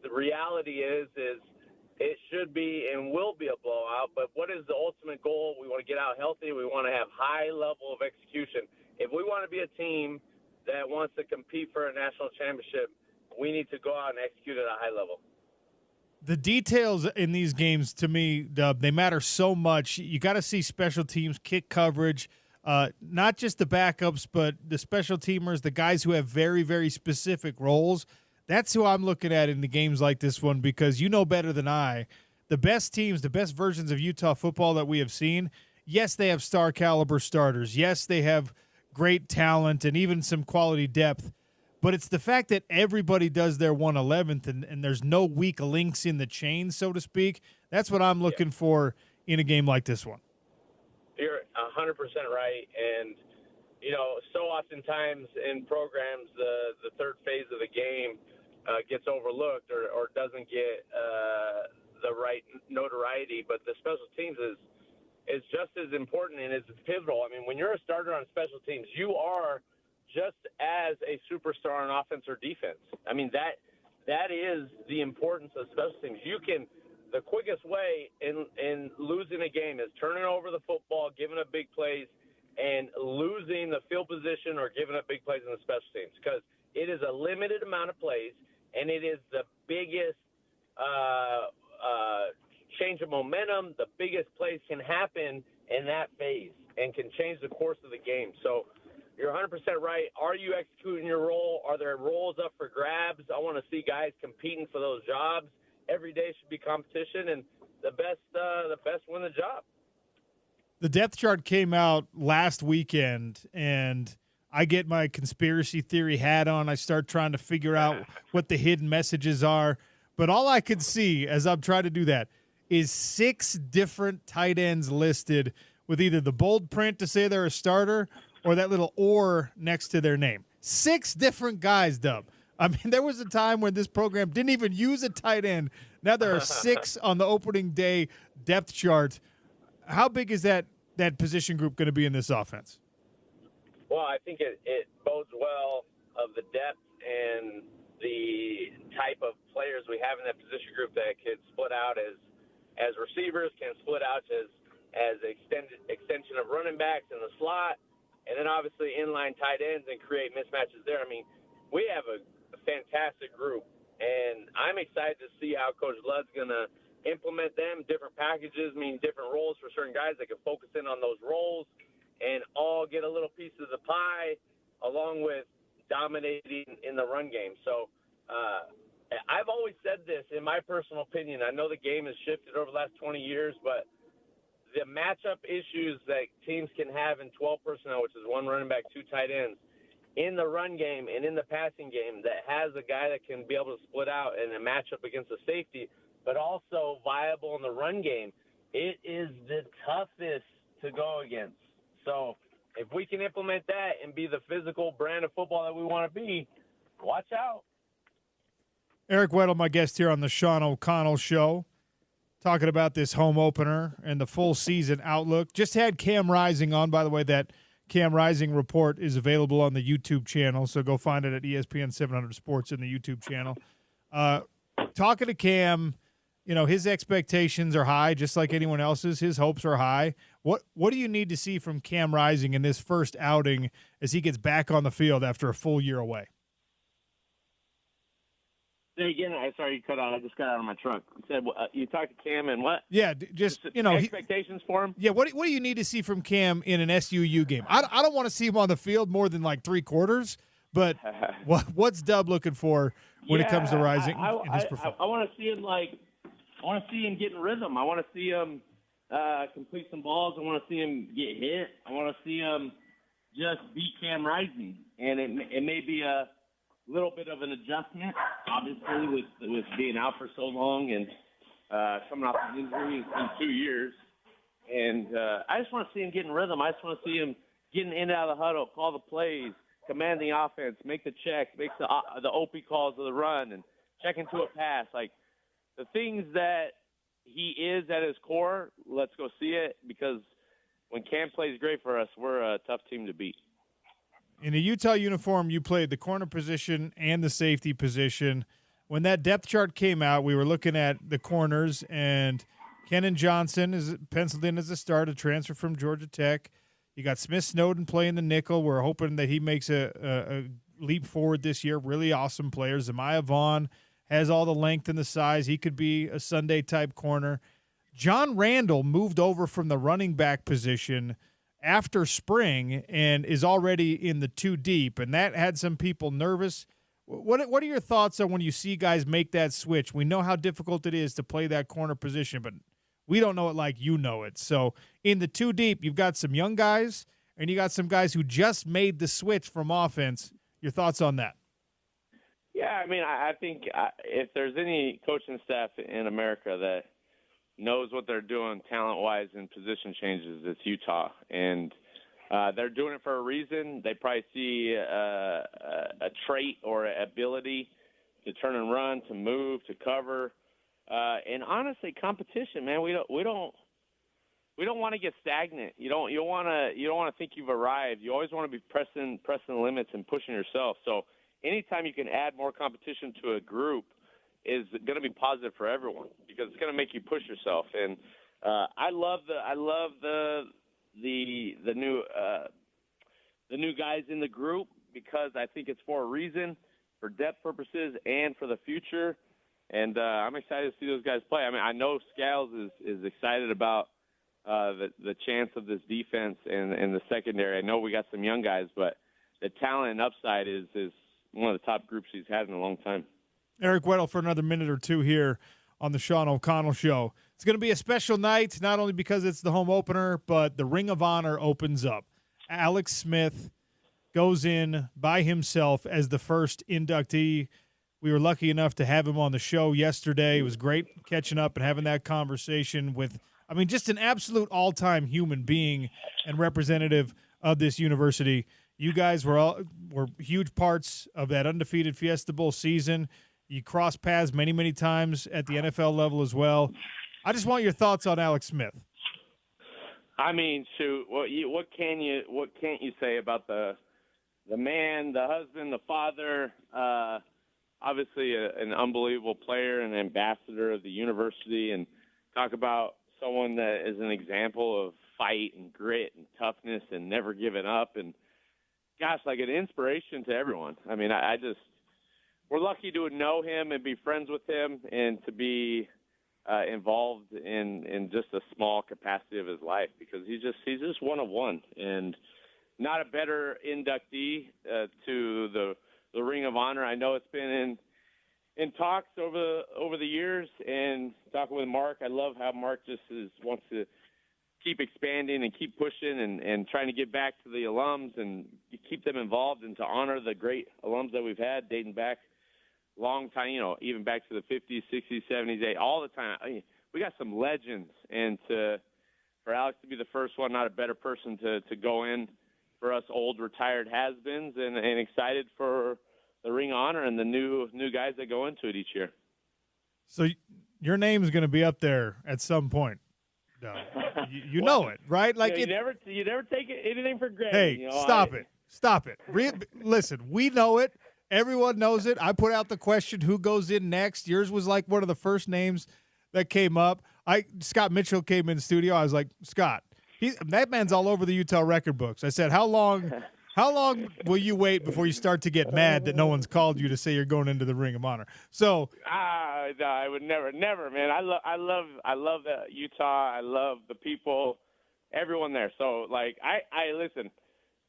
The reality is it should be and will be a blowout, but what is the ultimate goal? We want to get out healthy. We want to have high level of execution. If we want to be a team that wants to compete for a national championship, we need to go out and execute at a high level. The details in these games, to me, Dub, they matter so much. You got to see special teams, kick coverage, not just the backups, but the special teamers, the guys who have very, very specific roles. That's who I'm looking at in the games like this one, because you know better than I, the best teams, the best versions of Utah football that we have seen, yes, they have star caliber starters. Yes, they have great talent and even some quality depth. But it's the fact that everybody does their 1/11th and there's no weak links in the chain, so to speak. That's what I'm looking for in a game like this one. You're 100% right. And, so oftentimes in programs, the third phase of the game gets overlooked or doesn't get the right notoriety. But the special teams is just as important and is pivotal. I mean, when you're a starter on special teams, you are just as a superstar on offense or defense. I mean, that is the importance of special teams. The quickest way in losing a game is turning over the football, giving up big plays, and losing the field position or giving up big plays in the special teams, because it is a limited amount of plays, and it is the biggest change of momentum. The biggest plays can happen in that phase and can change the course of the game. So you're 100% right. Are you executing your role? Are there roles up for grabs? I want to see guys competing for those jobs. Every day should be competition, and the best win the job. The depth chart came out last weekend, and I get my conspiracy theory hat on. I start trying to figure out what the hidden messages are. But all I could see as I'm trying to do that is 6 different tight ends listed with either the bold print to say they're a starter or that little "or" next to their name. 6 different guys, Dub. I mean, there was a time when this program didn't even use a tight end. Now there are 6 on the opening day depth chart. How big is that position group going to be in this offense? Well, I think it bodes well of the depth and the type of players we have in that position group that could split out as receivers, can split out as extension of running backs in the slot, and then obviously inline tight ends and create mismatches there. I mean, we have a fantastic group, and I'm excited to see how Coach Ludd's going to implement them. Different packages mean different roles for certain guys that can focus in on those roles and all get a little piece of the pie, along with dominating in the run game. So I've always said this, in my personal opinion. I know the game has shifted over the last 20 years, but the matchup issues that teams can have in 12 personnel, which is 1 running back, 2 tight ends, in the run game and in the passing game, that has a guy that can be able to split out in a matchup against a safety, but also viable in the run game, it is the toughest to go against. So if we can implement that and be the physical brand of football that we want to be, watch out. Eric Weddle, my guest here on the Sean O'Connell Show, talking about this home opener and the full season outlook. Just had Cam Rising on, by the way. That Cam Rising report is available on the YouTube channel, so go find it at ESPN 700 Sports in the YouTube channel. Talking to Cam, his expectations are high, just like anyone else's. His hopes are high. What do you need to see from Cam Rising in this first outing as he gets back on the field after a full year away? Say again. Sorry, you cut out. I just got out of my truck. You said you talked to Cam and what? Yeah, just expectations for him. Yeah, what do you need to see from Cam in an SUU game? I don't want to see him on the field more than like 3 quarters, but what's Dub looking for when it comes to rising in his performance? I want to see him getting rhythm. I want to see him complete some balls. I want to see him get hit. I want to see him just beat Cam Rising, and it may be a little bit of an adjustment, obviously, with being out for so long and coming off an injury in 2 years. And I just want to see him getting rhythm. I just want to see him getting in and out of the huddle, call the plays, command the offense, make the checks, make the OP calls of the run, and check into a pass. Like, the things that he is at his core, let's go see it, because when Cam plays great for us, we're a tough team to beat. In a Utah uniform, you played the corner position and the safety position. When that depth chart came out, we were looking at the corners, and Kenan Johnson is penciled in as a start, a transfer from Georgia Tech. You got Smith Snowden playing the nickel. We're hoping that he makes a leap forward this year. Really awesome player. Zemiah Vaughn has all the length and the size. He could be a Sunday-type corner. John Randall moved over from the running back position after spring and is already in the 2 deep, and that had some people nervous. What are your thoughts on when you see guys make that switch? We know how difficult it is to play that corner position, but we don't know it like you know it. So in the 2 deep, you've got some young guys, and you got some guys who just made the switch from offense. Your thoughts on that? Yeah, I mean, I think if there's any coaching staff in America that knows what they're doing talent-wise in position changes, it's Utah. And they're doing it for a reason. They probably see a trait or ability to turn and run, to move, to cover. And honestly, competition, man, we don't want to get stagnant. You don't want to think you've arrived. You always want to be pressing the limits and pushing yourself. So anytime you can add more competition to a group is going to be positive for everyone, because it's going to make you push yourself. And I love the new guys in the group, because I think it's for a reason, for depth purposes and for the future. And I'm excited to see those guys play. I mean, I know Scales is excited about the chance of this defense and the secondary. I know we got some young guys, but the talent and upside is one of the top groups he's had in a long time. Eric Weddle for another minute or two here on the Sean O'Connell Show. It's going to be a special night, not only because it's the home opener, but the Ring of Honor opens up. Alex Smith goes in by himself as the first inductee. We were lucky enough to have him on the show yesterday. It was great catching up and having that conversation with, I mean, just an absolute all-time human being and representative of this university. You guys were huge parts of that undefeated Fiesta Bowl season. You crossed paths many, many times at the NFL level as well. I just want your thoughts on Alex Smith. I mean, shoot, what can't you say about the man, the husband, the father? Obviously, an unbelievable player and ambassador of the university, and talk about someone that is an example of fight and grit and toughness and never giving up. And gosh, like an inspiration to everyone. I mean, we're lucky to know him and be friends with him, and to be involved in just a small capacity of his life, because he's just one of one, and not a better inductee to the Ring of Honor. I know it's been in talks over the years, and talking with Mark, I love how Mark just wants to keep expanding and keep pushing and trying to get back to the alums and keep them involved, and to honor the great alums that we've had dating back long time, even back to the 50s, 60s, 70s, all the time. I mean, we got some legends, and for Alex to be the first one, not a better person to go in for us old retired has-beens, and excited for the Ring of Honor and the new guys that go into it each year. So your name's going to be up there at some point. No, you know it, right? Like you never take anything for granted. Hey, stop it. Listen, we know it. Everyone knows it. I put out the question, who goes in next? Yours was like one of the first names that came up. Scott Mitchell came in the studio. I was like, Scott, that man's all over the Utah record books. I said, how long How long will you wait before you start to get mad that no one's called you to say you're going into the Ring of Honor? So, no, I would never, man. I love Utah. I love the people, everyone there. So, like, I listen.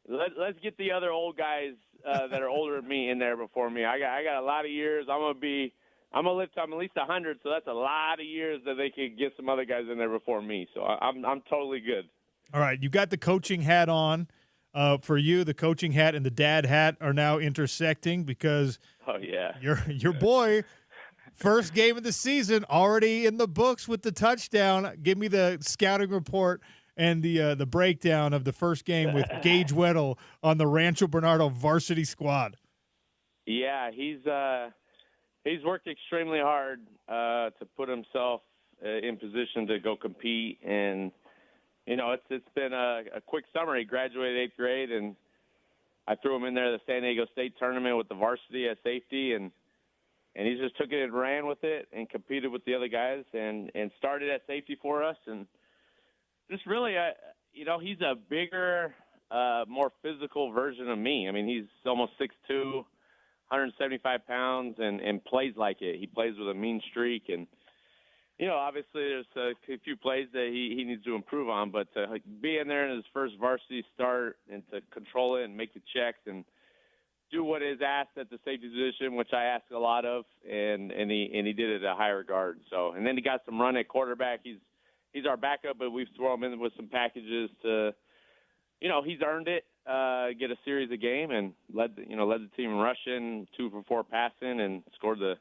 Let's get the other old guys that are older than me in there before me. I got a lot of years. I'm gonna live to I'm at least 100. So that's a lot of years that they could get some other guys in there before me. So I'm totally good. All right, you got the coaching hat on. For you, the coaching hat and the dad hat are now intersecting because your boy, first game of the season, already in the books with the touchdown. Give me the scouting report and the breakdown of the first game with Gage Weddle on the Rancho Bernardo varsity squad. Yeah, he's worked extremely hard to put himself in position to go compete, and it's been a quick summer. He graduated 8th grade, and I threw him in there at the San Diego State tournament with the varsity at safety, and he just took it and ran with it and competed with the other guys and started at safety for us. And just really, he's a bigger, more physical version of me. I mean, he's almost 6'2", 175 pounds, and plays like it. He plays with a mean streak, and obviously there's a few plays that he needs to improve on, but to be in there in his first varsity start and to control it and make the checks and do what is asked at the safety position, which I ask a lot of, and he did it at a high regard. So, and then he got some run at quarterback. He's our backup, but we've thrown him in with some packages to, he's earned it. Get a series a game and led the team in rushing, 2 for 4 passing, and scored the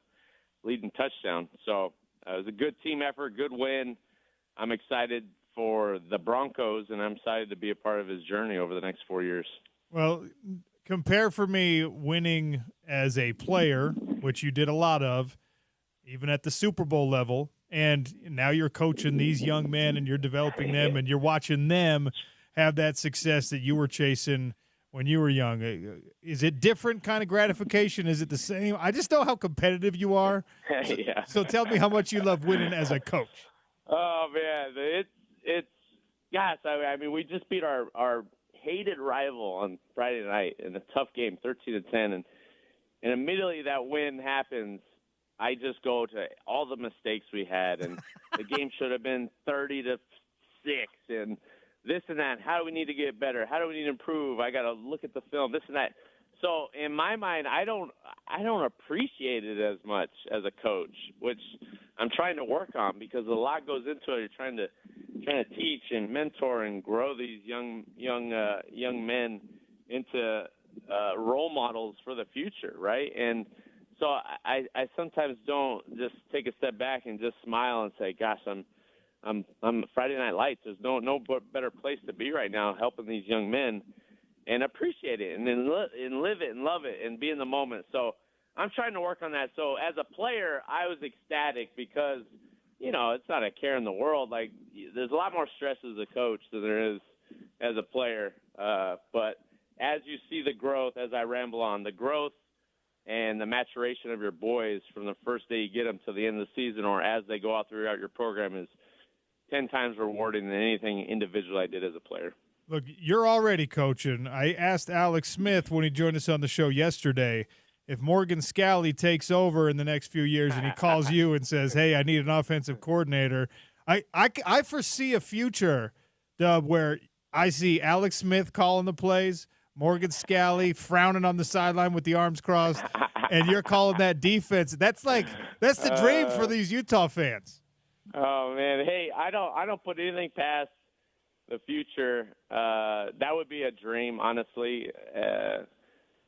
leading touchdown. So. It was a good team effort, good win. I'm excited for the Broncos, and I'm excited to be a part of his journey over the next 4 years. Well, compare for me winning as a player, which you did a lot of, even at the Super Bowl level, and now you're coaching these young men and you're developing them and you're watching them have that success that you were chasing when you were young. Is it different kind of gratification? Is it the same? I just know how competitive you are. Yeah. So tell me how much you love winning as a coach. Oh, man. It's gosh, I mean, we just beat our hated rival on Friday night in a tough game, 13-10. And immediately that win happens, I just go to all the mistakes we had. And the game should have been 30-6 and this and that. How do we need to get better? How do we need to improve? I got to look at the film, this and that. So in my mind, I don't appreciate it as much as a coach, which I'm trying to work on because a lot goes into it. You're trying to teach and mentor and grow these young men into role models for the future, right? And so I sometimes don't just take a step back and just smile and say, "Gosh, I'm Friday Night Lights. There's no better place to be right now, helping these young men and appreciate it and then live it and love it and be in the moment." So I'm trying to work on that. So as a player, I was ecstatic because, it's not a care in the world. Like, there's a lot more stress as a coach than there is as a player. But as you see the growth, as I ramble on, the growth and the maturation of your boys from the first day you get them to the end of the season or as they go out throughout your program is 10 times rewarding than anything individual I did as a player. Look, you're already coaching. I asked Alex Smith when he joined us on the show yesterday if Morgan Scalley takes over in the next few years and he calls you and says, "Hey, I need an offensive coordinator." I foresee a future, Dub, where I see Alex Smith calling the plays, Morgan Scalley frowning on the sideline with the arms crossed, and you're calling that defense. That's the dream for these Utah fans. Oh man, hey, I don't put anything past the future. That would be a dream, honestly.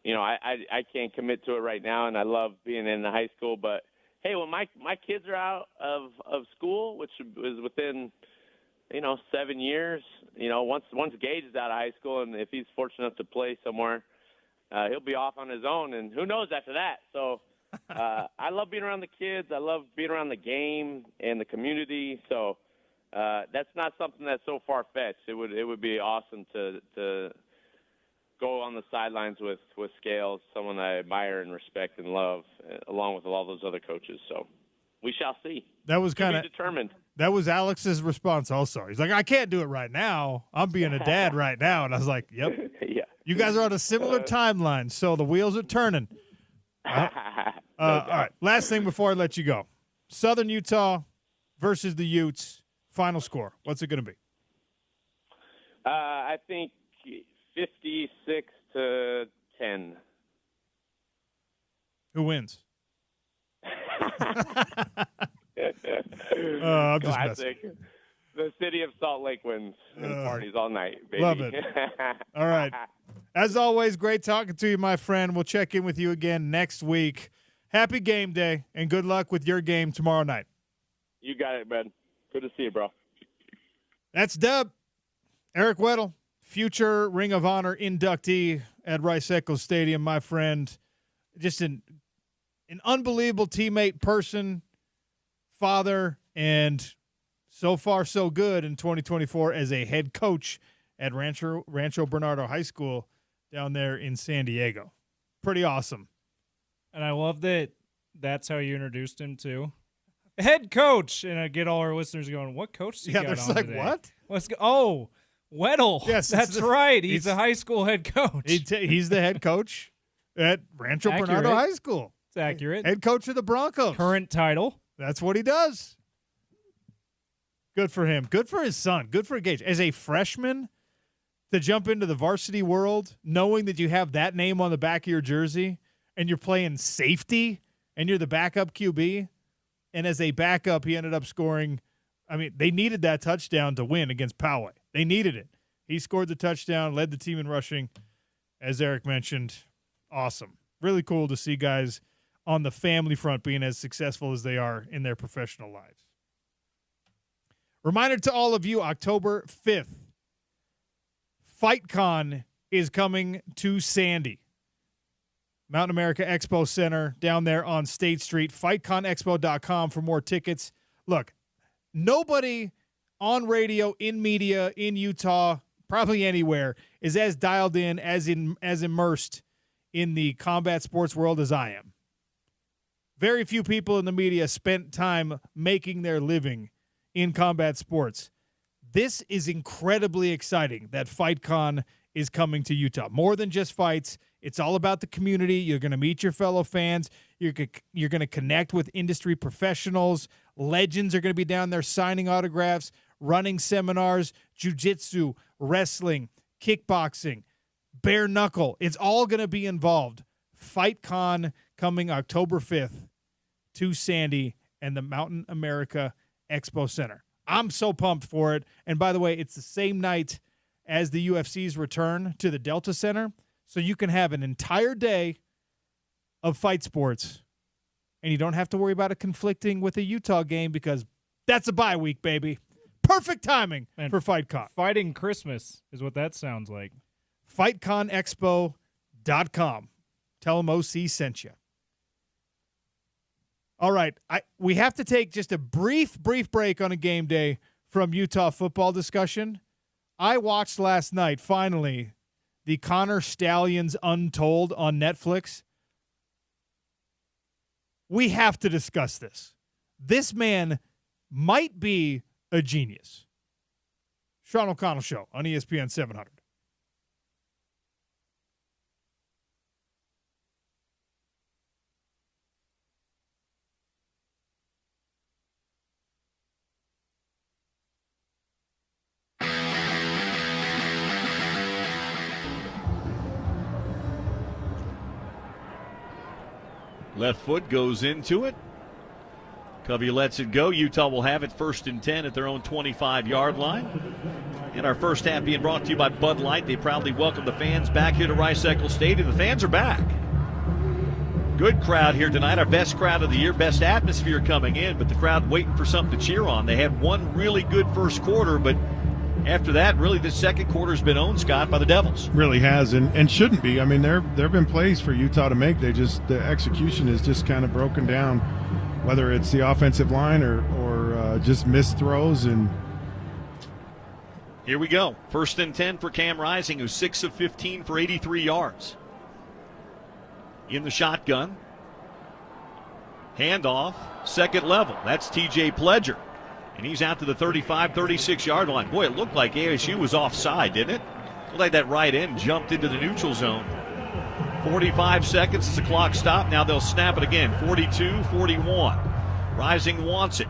I can't commit to it right now, and I love being in the high school. But hey, when my kids are out of school, which is within 7 years, once Gage is out of high school, and if he's fortunate enough to play somewhere, he'll be off on his own, and who knows after that. So. I love being around the kids. I love being around the game and the community. So that's not something that's so far-fetched. It would be awesome to go on the sidelines with Scales, someone I admire and respect and love, along with all those other coaches. So we shall see. That was kind of determined. That was Alex's response also. He's like, "I can't do it right now. I'm being a dad right now." And I was like, "Yep." Yeah. You guys are on a similar timeline, so the wheels are turning. All right. Last thing before I let you go. Southern Utah versus the Utes. Final score. What's it going to be? I think 56-10. Who wins? I'm just messing. Classic. The city of Salt Lake wins and parties all night, baby. Love it. All right. As always, great talking to you, my friend. We'll check in with you again next week. Happy game day, and good luck with your game tomorrow night. You got it, man. Good to see you, bro. That's Dub. Eric Weddle, future Ring of Honor inductee at Rice-Eccles Stadium, my friend. Just an unbelievable teammate, person, father, and so far so good in 2024 as a head coach at Rancho Bernardo High School down there in San Diego. Pretty awesome. And I love that that's how you introduced him, too. Head coach. And I get all our listeners going, what coach is he got on they're like, today? what? Let's go. Oh, Weddle. Yes, that's right. He's a high school head coach. He's the head coach at Rancho Bernardo High School. It's accurate. Head coach of the Broncos. Current title. That's what he does. Good for him. Good for his son. Good for Gage. As a freshman, to jump into the varsity world, knowing that you have that name on the back of your jersey and you're playing safety and you're the backup QB, and as a backup, he ended up scoring. I mean, they needed that touchdown to win against Poway. They needed it. He scored the touchdown, led the team in rushing, as Eric mentioned. Awesome. Really cool to see guys on the family front being as successful as they are in their professional lives. Reminder to all of you, October 5th, FightCon is coming to Sandy. Mountain America Expo Center down there on State Street. FightConExpo.com for more tickets. Look, nobody on radio, in media, in Utah, probably anywhere, is as dialed in, as immersed in the combat sports world as I am. Very few people in the media spent time making their living in combat sports. This is incredibly exciting that FightCon is coming to Utah. More than just fights. It's all about the community. You're going to meet your fellow fans. You're going to connect with industry professionals. Legends are going to be down there signing autographs, running seminars, jiu-jitsu, wrestling, kickboxing, bare knuckle. It's all going to be involved. FightCon coming October 5th to Sandy and the Mountain America Expo Center. I'm so pumped for it. And by the way, it's the same night as the UFC's return to the Delta Center. So you can have an entire day of fight sports, and you don't have to worry about it conflicting with a Utah game because that's a bye week, baby. Perfect timing for FightCon. Fighting Christmas is what that sounds like. FightConExpo.com. Tell them OC sent you. All right, we have to take just a brief break on a game day from Utah football discussion. I watched last night, finally, the Connor Stallions Untold on Netflix. We have to discuss this. This man might be a genius. Sean O'Connell Show on ESPN 700. Left foot goes into it. Covey lets it go. Utah will have it 1st and 10 at their own 25-yard line. And our first half being brought to you by Bud Light. They proudly welcome the fans back here to Rice-Eccles Stadium. The fans are back. Good crowd here tonight. Our best crowd of the year, best atmosphere coming in, but the crowd waiting for something to cheer on. They had one really good first quarter, but after that, really the second quarter has been owned, Scott, by the Devils. Really has, and shouldn't be. I mean, there have been plays for Utah to make. The execution is just kind of broken down, whether it's the offensive line or just missed throws. And here we go. 1st and 10 for Cam Rising, who's 6 of 15 for 83 yards. In the shotgun. Handoff, second level. That's TJ Pledger. And he's out to the 35, 36-yard line. Boy, it looked like ASU was offside, didn't it? Looked like that right end jumped into the neutral zone. 45 seconds as the clock stopped. Now they'll snap it again. 42-41. Rising wants it.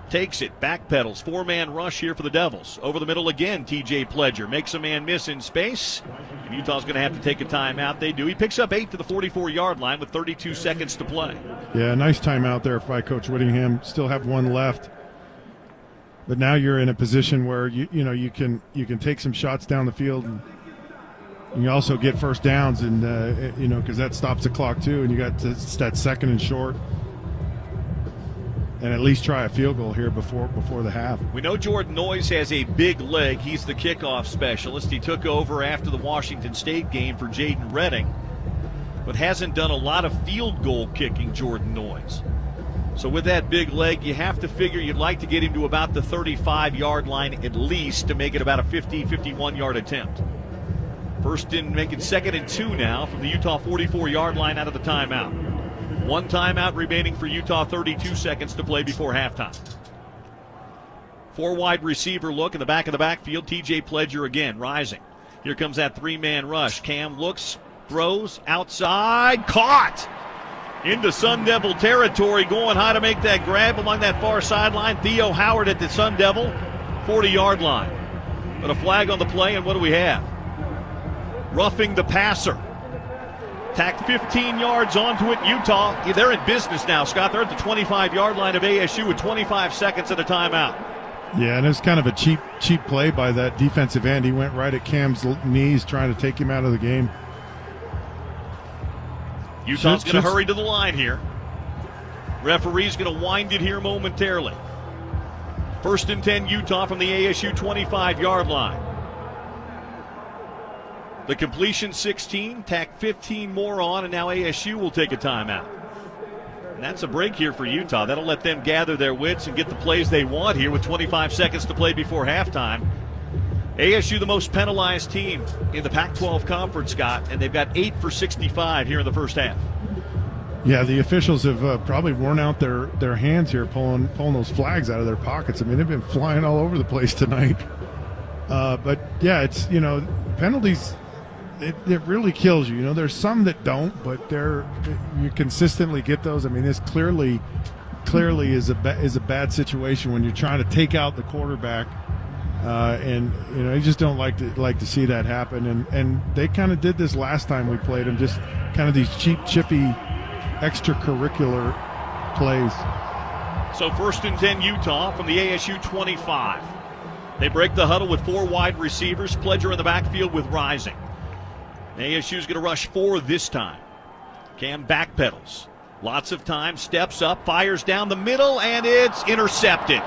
Takes it. Backpedals. Four-man rush here for the Devils. Over the middle again, TJ Pledger. Makes a man miss in space. And Utah's going to have to take a timeout. They do. He picks up 8 to the 44-yard line with 32 seconds to play. Yeah, nice timeout there by Coach Whittingham. Still have one left. But now you're in a position where you can take some shots down the field, and you also get first downs, and because that stops the clock too, and you got that second and short, and at least try a field goal here before the half. We know Jordan Noyes has a big leg. He's the kickoff specialist. He took over after the Washington State game for Jaden Redding, but hasn't done a lot of field goal kicking, Jordan Noyes. So with that big leg, you have to figure you'd like to get him to about the 35-yard line at least to make it about a 50, 51-yard attempt. First in, making 2nd and 2 now from the Utah 44-yard line out of the timeout. One timeout remaining for Utah, 32 seconds to play before halftime. Four wide receiver look in the back of the backfield. TJ Pledger again, rising. Here comes that three-man rush. Cam looks, throws, outside, caught! Into Sun Devil territory, going high to make that grab along that far sideline. Theo Howard at the Sun Devil 40-yard line. But a flag on the play, and what do we have? Roughing the passer. Tacked 15 yards onto it. Utah, they're in business now, Scott. They're at the 25-yard line of ASU with 25 seconds at a timeout. Yeah, and it's kind of a cheap play by that defensive end. He went right at Cam's knees trying to take him out of the game. Utah's going to hurry to the line here. Referee's going to wind it here momentarily. 1st and 10 Utah from the ASU 25-yard line. The completion 16, tack 15 more on, and now ASU will take a timeout. And that's a break here for Utah. That'll let them gather their wits and get the plays they want here with 25 seconds to play before halftime. ASU, the most penalized team in the Pac-12 conference, Scott, and they've got 8 for 65 here in the first half. Yeah, the officials have probably worn out their hands here pulling those flags out of their pockets. I mean, they've been flying all over the place tonight. But, yeah, it's, penalties, it really kills you. There's some that don't, but you consistently get those. I mean, this clearly is a bad situation when you're trying to take out the quarterback. And you just don't like to see that happen, and they kind of did this last time we played them, just kind of these cheap, chippy, extracurricular plays. So 1st and 10 Utah from the ASU 25. They break the huddle with 4 wide receivers. Pledger in the backfield with Rising. ASU's going to rush 4 this time. Cam backpedals. Lots of time, steps up, fires down the middle, and it's intercepted.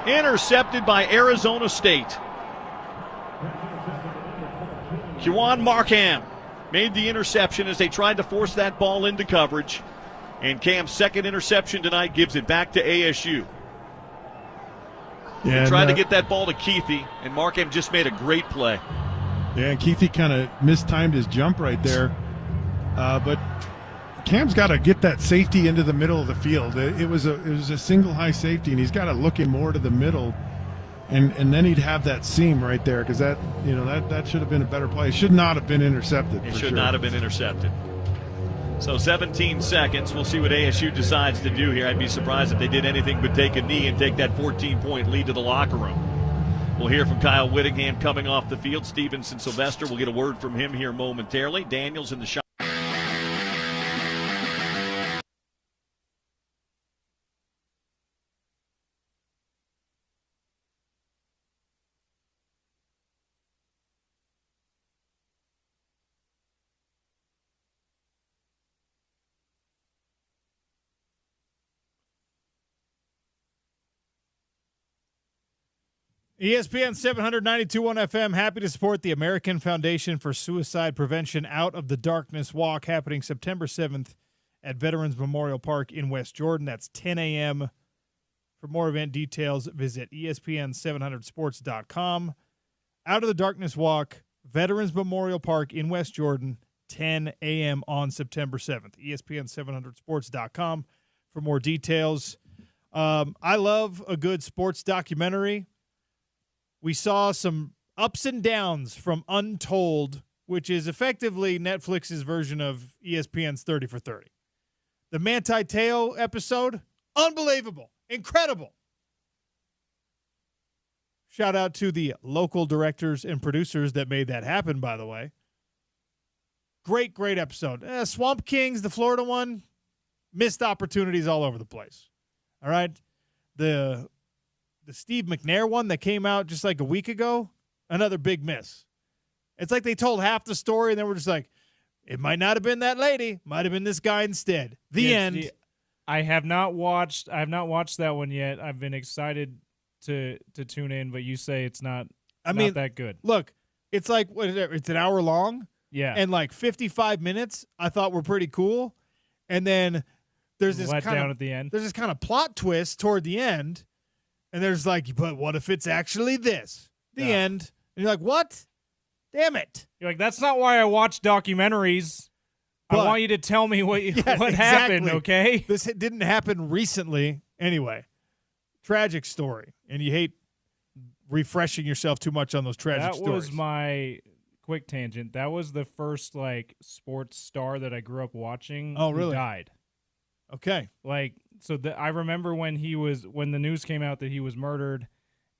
Intercepted by Arizona State. Juwan Markham made the interception as they tried to force that ball into coverage. And Cam's second interception tonight gives it back to ASU. They tried to get that ball to Keithy, and Markham just made a great play. Yeah, and Keithy kind of mistimed his jump right there. But Cam's got to get that safety into the middle of the field. It was a single high safety, and he's got to look in more to the middle, and then he'd have that seam right there, because that should have been a better play. It should not have been intercepted. It should not have been intercepted. So 17 seconds. We'll see what ASU decides to do here. I'd be surprised if they did anything but take a knee and take that 14-point lead to the locker room. We'll hear from Kyle Whittingham coming off the field. Stevenson Sylvester, we'll get a word from him here momentarily. Daniels in the shot. ESPN 792.1 FM, happy to support the American Foundation for Suicide Prevention Out of the Darkness Walk, happening September 7th at Veterans Memorial Park in West Jordan. That's 10 a.m. For more event details, visit ESPN700sports.com. Out of the Darkness Walk, Veterans Memorial Park in West Jordan, 10 a.m. on September 7th. ESPN700sports.com for more details. I love a good sports documentary. We saw some Ups and Downs from Untold, which is effectively Netflix's version of ESPN's 30 for 30. The Manti Te'o episode, unbelievable, incredible. Shout out to the local directors and producers that made that happen, by the way. Great episode. Swamp Kings, the Florida one, missed opportunities all over the place. All right? The Steve McNair one that came out just like a week ago, another big miss. It's like they told half the story, and then we're just like, it might not have been that lady. Might have been this guy instead. The end. I have not watched that one yet. I've been excited to tune in, but you say it's not that good. Look, it's like it's an hour long. Yeah. And like 55 minutes I thought were pretty cool. And then there's this let kind down of at the end. There's this kind of plot twist toward the end. And there's like, but what if it's actually this? The end. And you're like, what? Damn it. You're like, that's not why I watch documentaries. But, I want you to tell me what exactly. happened, okay? This didn't happen recently. Anyway, tragic story. And you hate refreshing yourself too much on those tragic stories. That was my quick tangent. That was the first, like, sports star that I grew up watching. Oh, really? Who died. Okay. Like, so I remember when the news came out that he was murdered,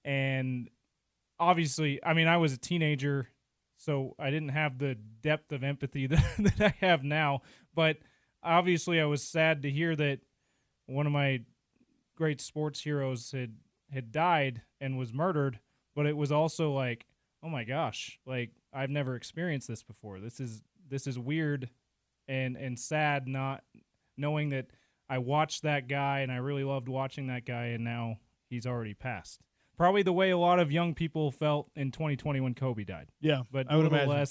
and obviously, I mean, I was a teenager, so I didn't have the depth of empathy that I have now. But obviously, I was sad to hear that one of my great sports heroes had died and was murdered. But it was also like, oh my gosh, like I've never experienced this before. This is weird and sad, not knowing that I watched that guy and I really loved watching that guy, and now he's already passed. Probably the way a lot of young people felt in 2020 when Kobe died. Yeah, but I would imagine.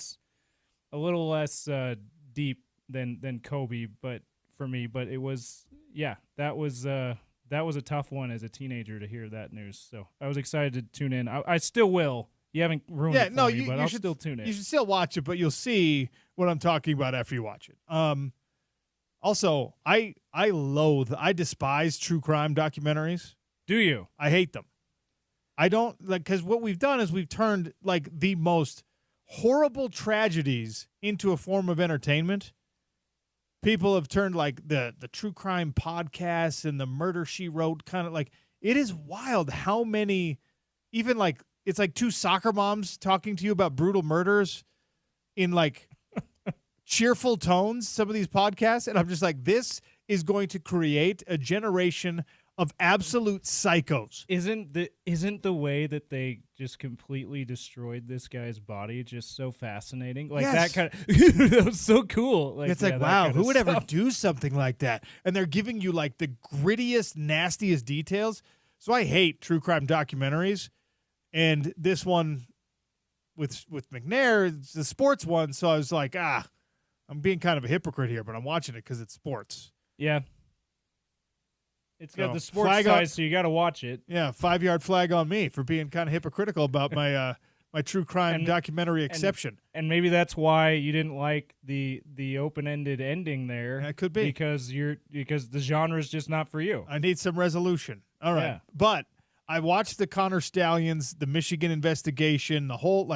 A little less deep than Kobe, but for me. But it was, that was a tough one as a teenager to hear that news. So I was excited to tune in. I still will. You haven't ruined it for me, but I'll still tune in. You should still watch it, but you'll see what I'm talking about after you watch it. Also, I despise true crime documentaries. Do you? I hate them. I don't like, because what we've done is we've turned like the most horrible tragedies into a form of entertainment. People have turned like the true crime podcasts and the Murder, She Wrote kind of like, it is wild how many, even like, it's like two soccer moms talking to you about brutal murders in like cheerful tones, some of these podcasts. And I'm just like, this is going to create a generation of absolute psychos. Isn't the way that they just completely destroyed this guy's body just so fascinating? Like yes. that kind of that was so cool. Like, it's like, wow, who would ever do something like that? And they're giving you like the grittiest, nastiest details. So I hate true crime documentaries. And this one with McNair, it's the sports one. So I was like, I'm being kind of a hypocrite here, but I'm watching it because it's sports. Yeah. It's got the sports side, so you got to watch it. Yeah, 5-yard flag on me for being kind of hypocritical about my my true crime documentary exception. And maybe that's why you didn't like the open-ended ending there. That could be because the genre is just not for you. I need some resolution. All right, but I watched the Connor Stallions, the Michigan investigation, the whole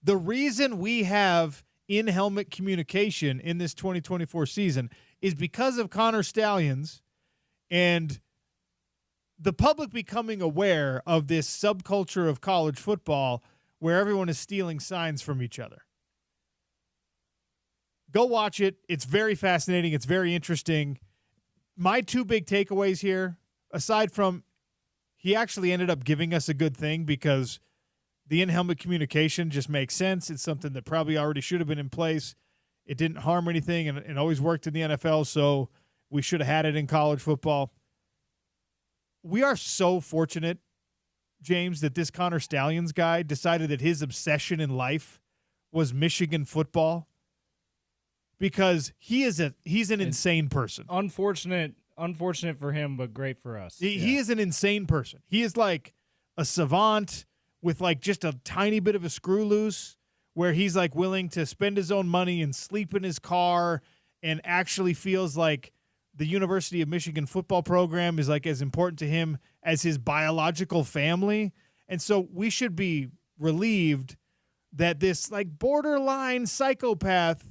the reason we have in-helmet communication in this 2024 season is because of Connor Stallions. And the public becoming aware of this subculture of college football where everyone is stealing signs from each other. Go watch it. It's very fascinating. It's very interesting. My two big takeaways here, aside from he actually ended up giving us a good thing because the in-helmet communication just makes sense. It's something that probably already should have been in place. It didn't harm anything and it always worked in the NFL, so we should have had it in college football. We are so fortunate, James, that this Connor Stallions guy decided that his obsession in life was Michigan football because he's an insane person. Unfortunate for him, but great for us. He is an insane person. He is like a savant with like just a tiny bit of a screw loose where he's like willing to spend his own money and sleep in his car and actually feels like the University of Michigan football program is like as important to him as his biological family. And so we should be relieved that this like borderline psychopath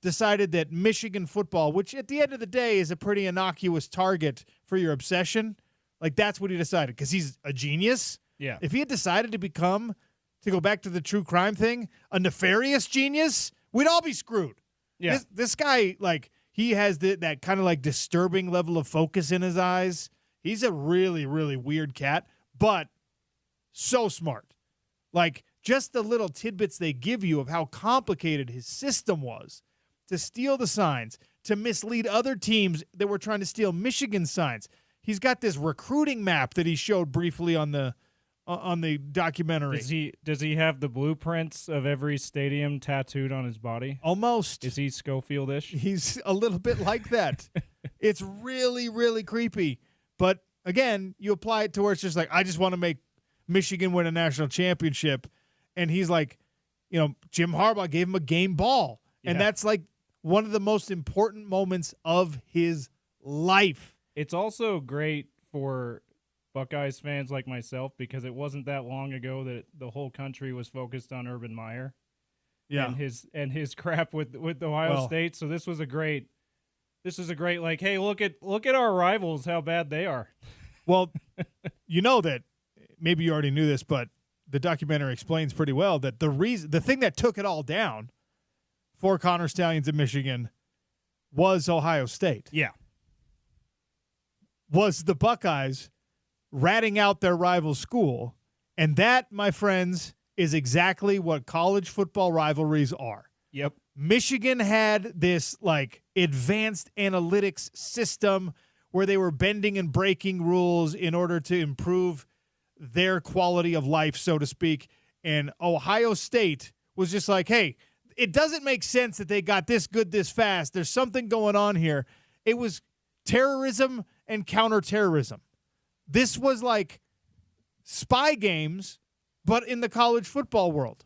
decided that Michigan football, which at the end of the day is a pretty innocuous target for your obsession, like that's what he decided because he's a genius. Yeah. If he had decided to go back to the true crime thing, a nefarious genius, we'd all be screwed. Yeah. This guy, like, he has that kind of like disturbing level of focus in his eyes. He's a really, really weird cat, but so smart. Like, just the little tidbits they give you of how complicated his system was to steal the signs, to mislead other teams that were trying to steal Michigan signs. He's got this recruiting map that he showed briefly on the documentary. Does he have the blueprints of every stadium tattooed on his body? Almost. Is he Schofield-ish? He's a little bit like that. It's really, really creepy. But again, you apply it to where it's just like, I just want to make Michigan win a national championship. And he's like, Jim Harbaugh gave him a game ball. And that's like one of the most important moments of his life. It's also great for Buckeyes fans like myself because it wasn't that long ago that the whole country was focused on Urban Meyer, and his crap with Ohio State. So this was a great like, hey, look at our rivals, how bad they are. Well, that maybe you already knew this, but the documentary explains pretty well that the thing that took it all down for Connor Stallions in Michigan was Ohio State. Yeah, was the Buckeyes ratting out their rival school. And that, my friends, is exactly what college football rivalries are. Yep. Michigan had this like advanced analytics system where they were bending and breaking rules in order to improve their quality of life, so to speak. And Ohio State was just like, hey, it doesn't make sense that they got this good this fast. There's something going on here. It was terrorism and counterterrorism. This was like spy games, but in the college football world.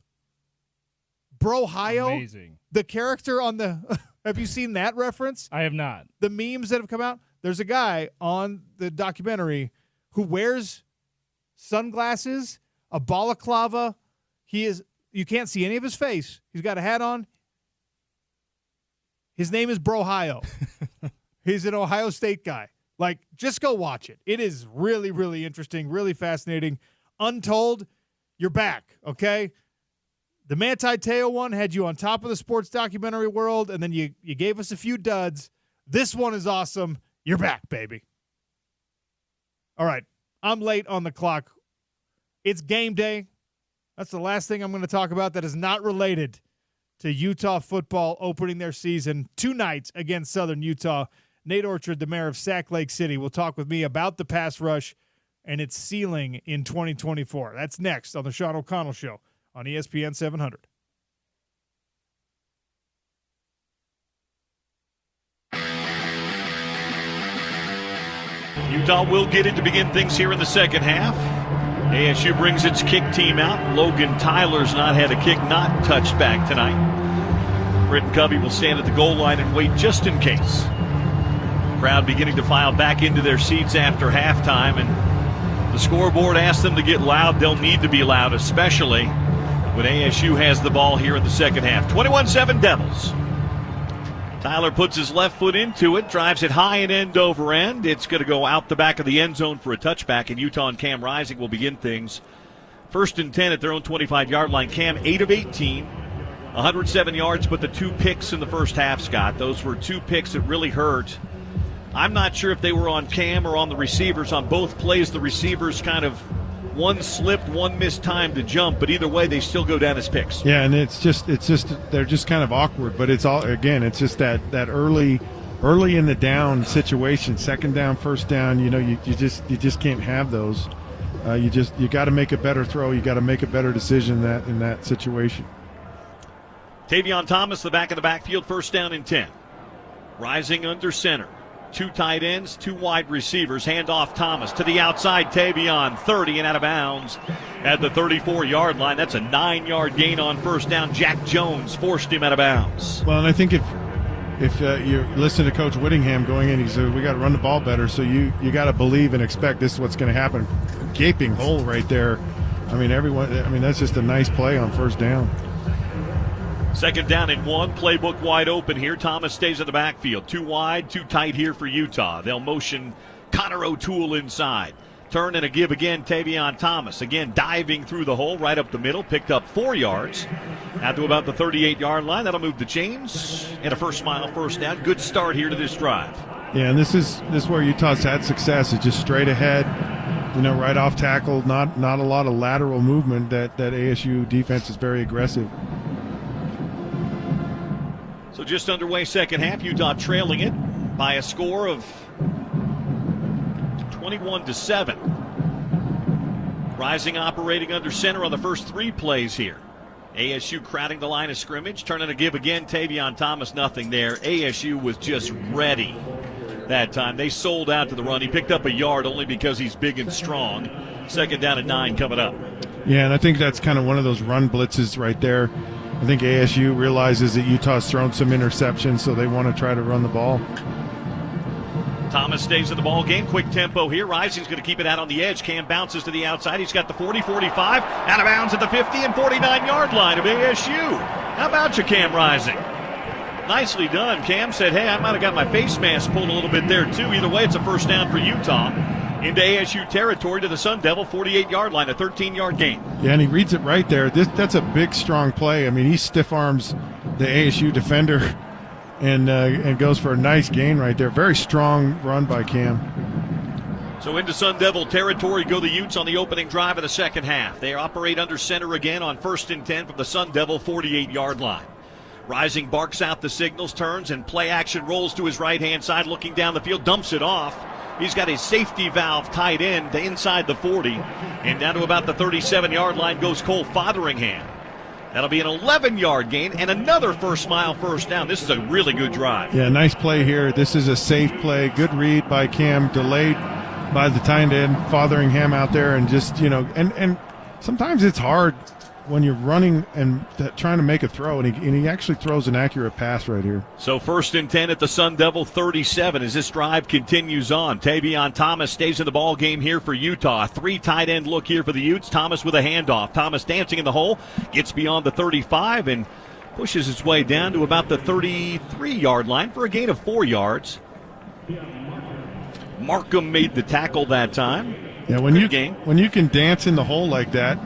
Brohio, amazing. The character on the – have you seen that reference? I have not. The memes that have come out? There's a guy on the documentary who wears sunglasses, a balaclava. You can't see any of his face. He's got a hat on. His name is Brohio. He's an Ohio State guy. Like, just go watch it. It is really, really interesting, really fascinating. Untold, you're back, okay? The Manti Te'o one had you on top of the sports documentary world, and then you gave us a few duds. This one is awesome. You're back, baby. All right, I'm late on the clock. It's game day. That's the last thing I'm going to talk about that is not related to Utah football opening their season tonight against Southern Utah. Nate Orchard, the mayor of Sac Lake City, will talk with me about the pass rush and its ceiling in 2024. That's next on the Sean O'Connell Show on ESPN 700. Utah will get it to begin things here in the second half. ASU brings its kick team out. Logan Tyler's not had a kick not touched back tonight. Britton Covey will stand at the goal line and wait just in case. Crowd beginning to file back into their seats after halftime, and the scoreboard asks them to get loud. They'll need to be loud, especially when ASU has the ball here in the second half. 21-7 Devils. Tyler puts his left foot into it, drives it high and end over end. It's going to go out the back of the end zone for a touchback, and Utah and Cam Rising will begin things. 1st and 10 at their own 25-yard line. Cam 8 of 18, 107 yards, but the 2 picks in the first half, Scott. Those were 2 picks that really hurt. I'm not sure if they were on Cam or on the receivers. On both plays, the receivers kind of one slipped, one missed time to jump, but either way, they still go down as picks. Yeah, and it's just they're just kind of awkward. But it's just that early in the down situation, 2nd down, 1st down. You just can't have those. You got to make a better throw. You got to make a better decision in that situation. Tavion Thomas, the back of the backfield, 1st down and 10. Rising under center. 2 tight ends, 2 wide receivers. Hand off Thomas to the outside. Tavion 30 and out of bounds at the 34-yard line. That's a 9-yard gain on 1st down. Jack Jones forced him out of bounds. Well, and I think if you listen to Coach Whittingham going in, he said we got to run the ball better. So you got to believe and expect this is what's going to happen. Gaping hole right there I mean, that's just a nice play on first down. Second down and 1, playbook wide open here. Thomas stays in the backfield. Too wide, too tight here for Utah. They'll motion Connor O'Toole inside. Turn and a give again, Tavion Thomas. Again, diving through the hole right up the middle. Picked up 4 yards. Out to about the 38-yard line. That'll move the chains. And a first down. Good start here to this drive. Yeah, and this is where Utah's had success. It's just straight ahead, right off tackle. Not a lot of lateral movement. That ASU defense is very aggressive. So just underway second half. Utah trailing it by a score of 21-7. Rising operating under center on the first 3 plays here. ASU crowding the line of scrimmage. Turning a give again. Tavion Thomas, nothing there. ASU was just ready that time. They sold out to the run. He picked up a yard only because he's big and strong. Second down and 9 coming up. Yeah, and I think that's kind of one of those run blitzes right there. I think ASU realizes that Utah's thrown some interceptions, so they want to try to run the ball. Thomas stays in the ball game. Quick tempo here. Rising's going to keep it out on the edge. Cam bounces to the outside. He's got the 40, 45. Out of bounds at the 50 and 49-yard line of ASU. How about you, Cam Rising? Nicely done. Cam said, hey, I might have got my face mask pulled a little bit there, too. Either way, it's a first down for Utah. Into ASU territory to the Sun Devil, 48-yard line, a 13-yard gain. Yeah, and he reads it right there. That's a big, strong play. I mean, he stiff arms the ASU defender and goes for a nice gain right there. Very strong run by Cam. So into Sun Devil territory go the Utes on the opening drive of the second half. They operate under center again on 1st and 10 from the Sun Devil 48-yard line. Rising barks out the signals, turns, and play action rolls to his right-hand side, looking down the field, dumps it off. He's got his safety valve tied in to inside the 40. And down to about the 37-yard line goes Cole Fotheringham. That'll be an 11-yard gain and another first down. This is a really good drive. Yeah, nice play here. This is a safe play. Good read by Cam, delayed by the tight end, Fotheringham out there. And just, and sometimes it's hard when you're running and trying to make a throw, and he actually throws an accurate pass right here. So 1st and 10 at the Sun Devil 37 as this drive continues on. Tavion Thomas stays in the ball game here for Utah. 3 tight end look here for the Utes. Thomas with a handoff. Thomas dancing in the hole, gets beyond the 35 and pushes its way down to about the 33-yard line for a gain of 4 yards. Markham made the tackle that time. Yeah, when you can dance in the hole like that,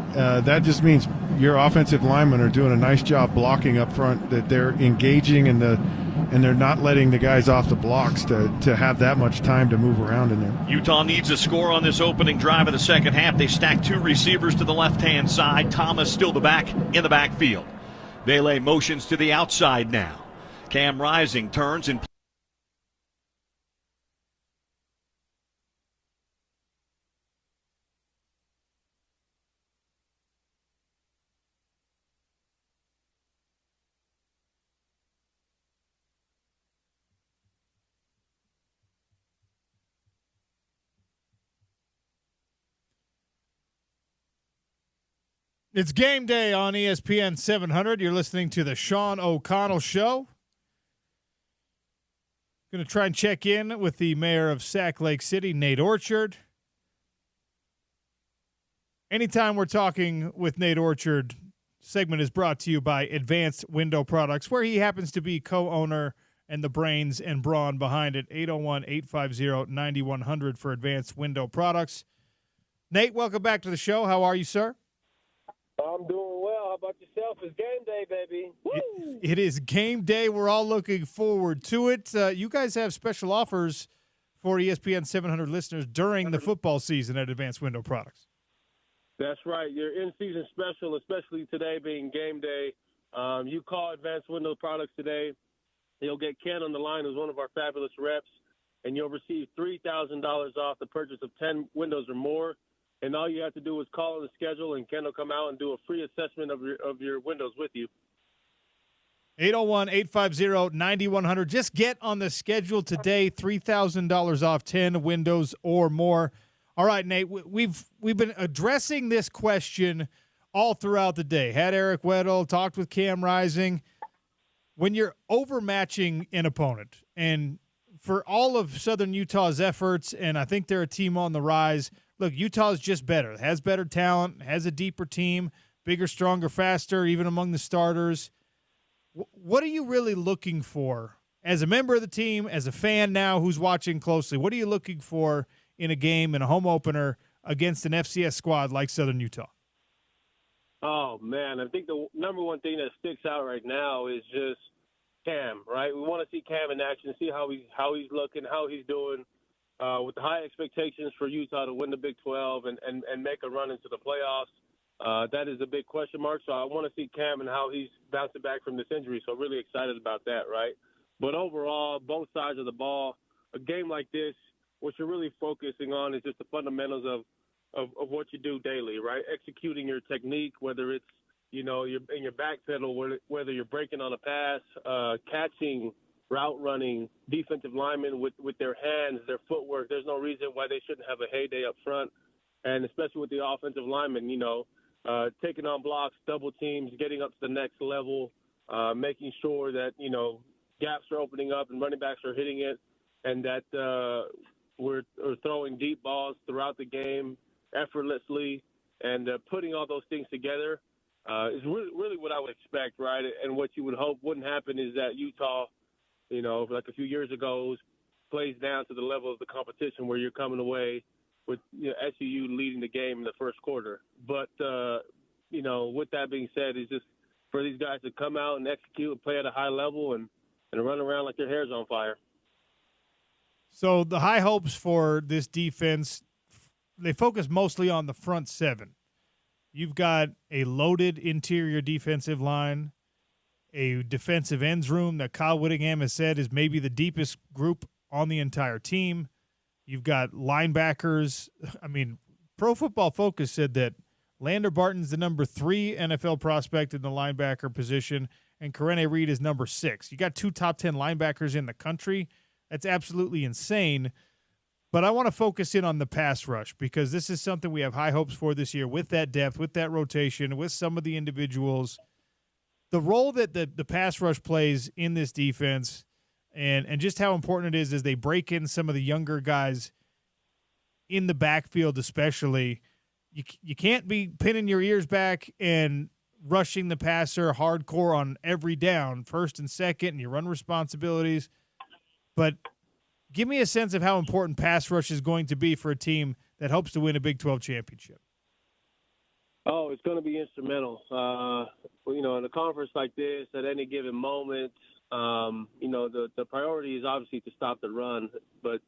that just means your offensive linemen are doing a nice job blocking up front. That they're engaging and they're not letting the guys off the blocks to have that much time to move around in there. Utah needs a score on this opening drive of the second half. They stack 2 receivers to the left-hand side. Thomas still in the backfield. Vele motions to the outside now. Cam Rising turns and It's game day on ESPN 700. You're listening to the Sean O'Connell Show. Going to try and check in with the mayor of Sac Lake City, Nate Orchard. Anytime we're talking with Nate Orchard, segment is brought to you by Advanced Window Products, where he happens to be co-owner and the brains and brawn behind it. 801-850-9100 for Advanced Window Products. Nate, welcome back to the show. How are you, sir? I'm doing well. How about yourself? It's game day, baby. Woo! It is game day. We're all looking forward to it. You guys have special offers for ESPN 700 listeners during the football season at Advanced Window Products. That's right. Your in-season special, especially today being game day. You call Advanced Window Products today. You'll get Ken on the line, who's one of our fabulous reps, and you'll receive $3,000 off the purchase of 10 windows or more. And all you have to do is call on the schedule, and Ken will come out and do a free assessment of your windows with you. 801-850-9100. Just get on the schedule today. $3,000 off 10 windows or more. All right, Nate, we've been addressing this question all throughout the day. Had Eric Weddle, talked with Cam Rising. When you're overmatching an opponent, and for all of Southern Utah's efforts, and I think they're a team on the rise, look, Utah's just better. Has better talent, has a deeper team, bigger, stronger, faster, even among the starters. What are you really looking for as a member of the team, as a fan now who's watching closely? What are you looking for in a game, in a home opener against an FCS squad like Southern Utah? Oh, man, I think the number one thing that sticks out right now is just Cam, right? We want to see Cam in action, see how he's looking, how he's doing. With the high expectations for Utah to win the Big 12 and make a run into the playoffs, that is a big question mark. So I want to see Cam and how he's bouncing back from this injury. So really excited about that, right? But overall, both sides of the ball, a game like this, what you're really focusing on is just the fundamentals of what you do daily, right? Executing your technique, whether it's, you're in your back pedal, whether you're breaking on a pass, catching, route running, defensive linemen with their hands, their footwork. There's no reason why they shouldn't have a heyday up front. And especially with the offensive linemen, taking on blocks, double teams, getting up to the next level, making sure that, gaps are opening up and running backs are hitting it, and that we're throwing deep balls throughout the game effortlessly, and putting all those things together is really what I would expect, right? And what you would hope wouldn't happen is that Utah, like a few years ago, plays down to the level of the competition where you're coming away with SUU leading the game in the first quarter. But, with that being said, is just for these guys to come out and execute and play at a high level and run around like their hair's on fire. So the high hopes for this defense, they focus mostly on the front seven. You've got a loaded interior defensive line, a defensive ends room that Kyle Whittingham has said is maybe the deepest group on the entire team. You've got linebackers. I mean, Pro Football Focus said that Lander Barton's the number 3 NFL prospect in the linebacker position, and Karene Reed is number 6. You got 2 top 10 linebackers in the country. That's absolutely insane. But I want to focus in on the pass rush because this is something we have high hopes for this year with that depth, with that rotation, with some of the individuals. The role that the pass rush plays in this defense and just how important it is as they break in some of the younger guys in the backfield especially. You can't be pinning your ears back and rushing the passer hardcore on every down, first and second, and your run responsibilities. But give me a sense of how important pass rush is going to be for a team that hopes to win a Big 12 championship. Oh, it's going to be instrumental. In a conference like this, at any given moment, the priority is obviously to stop the run. But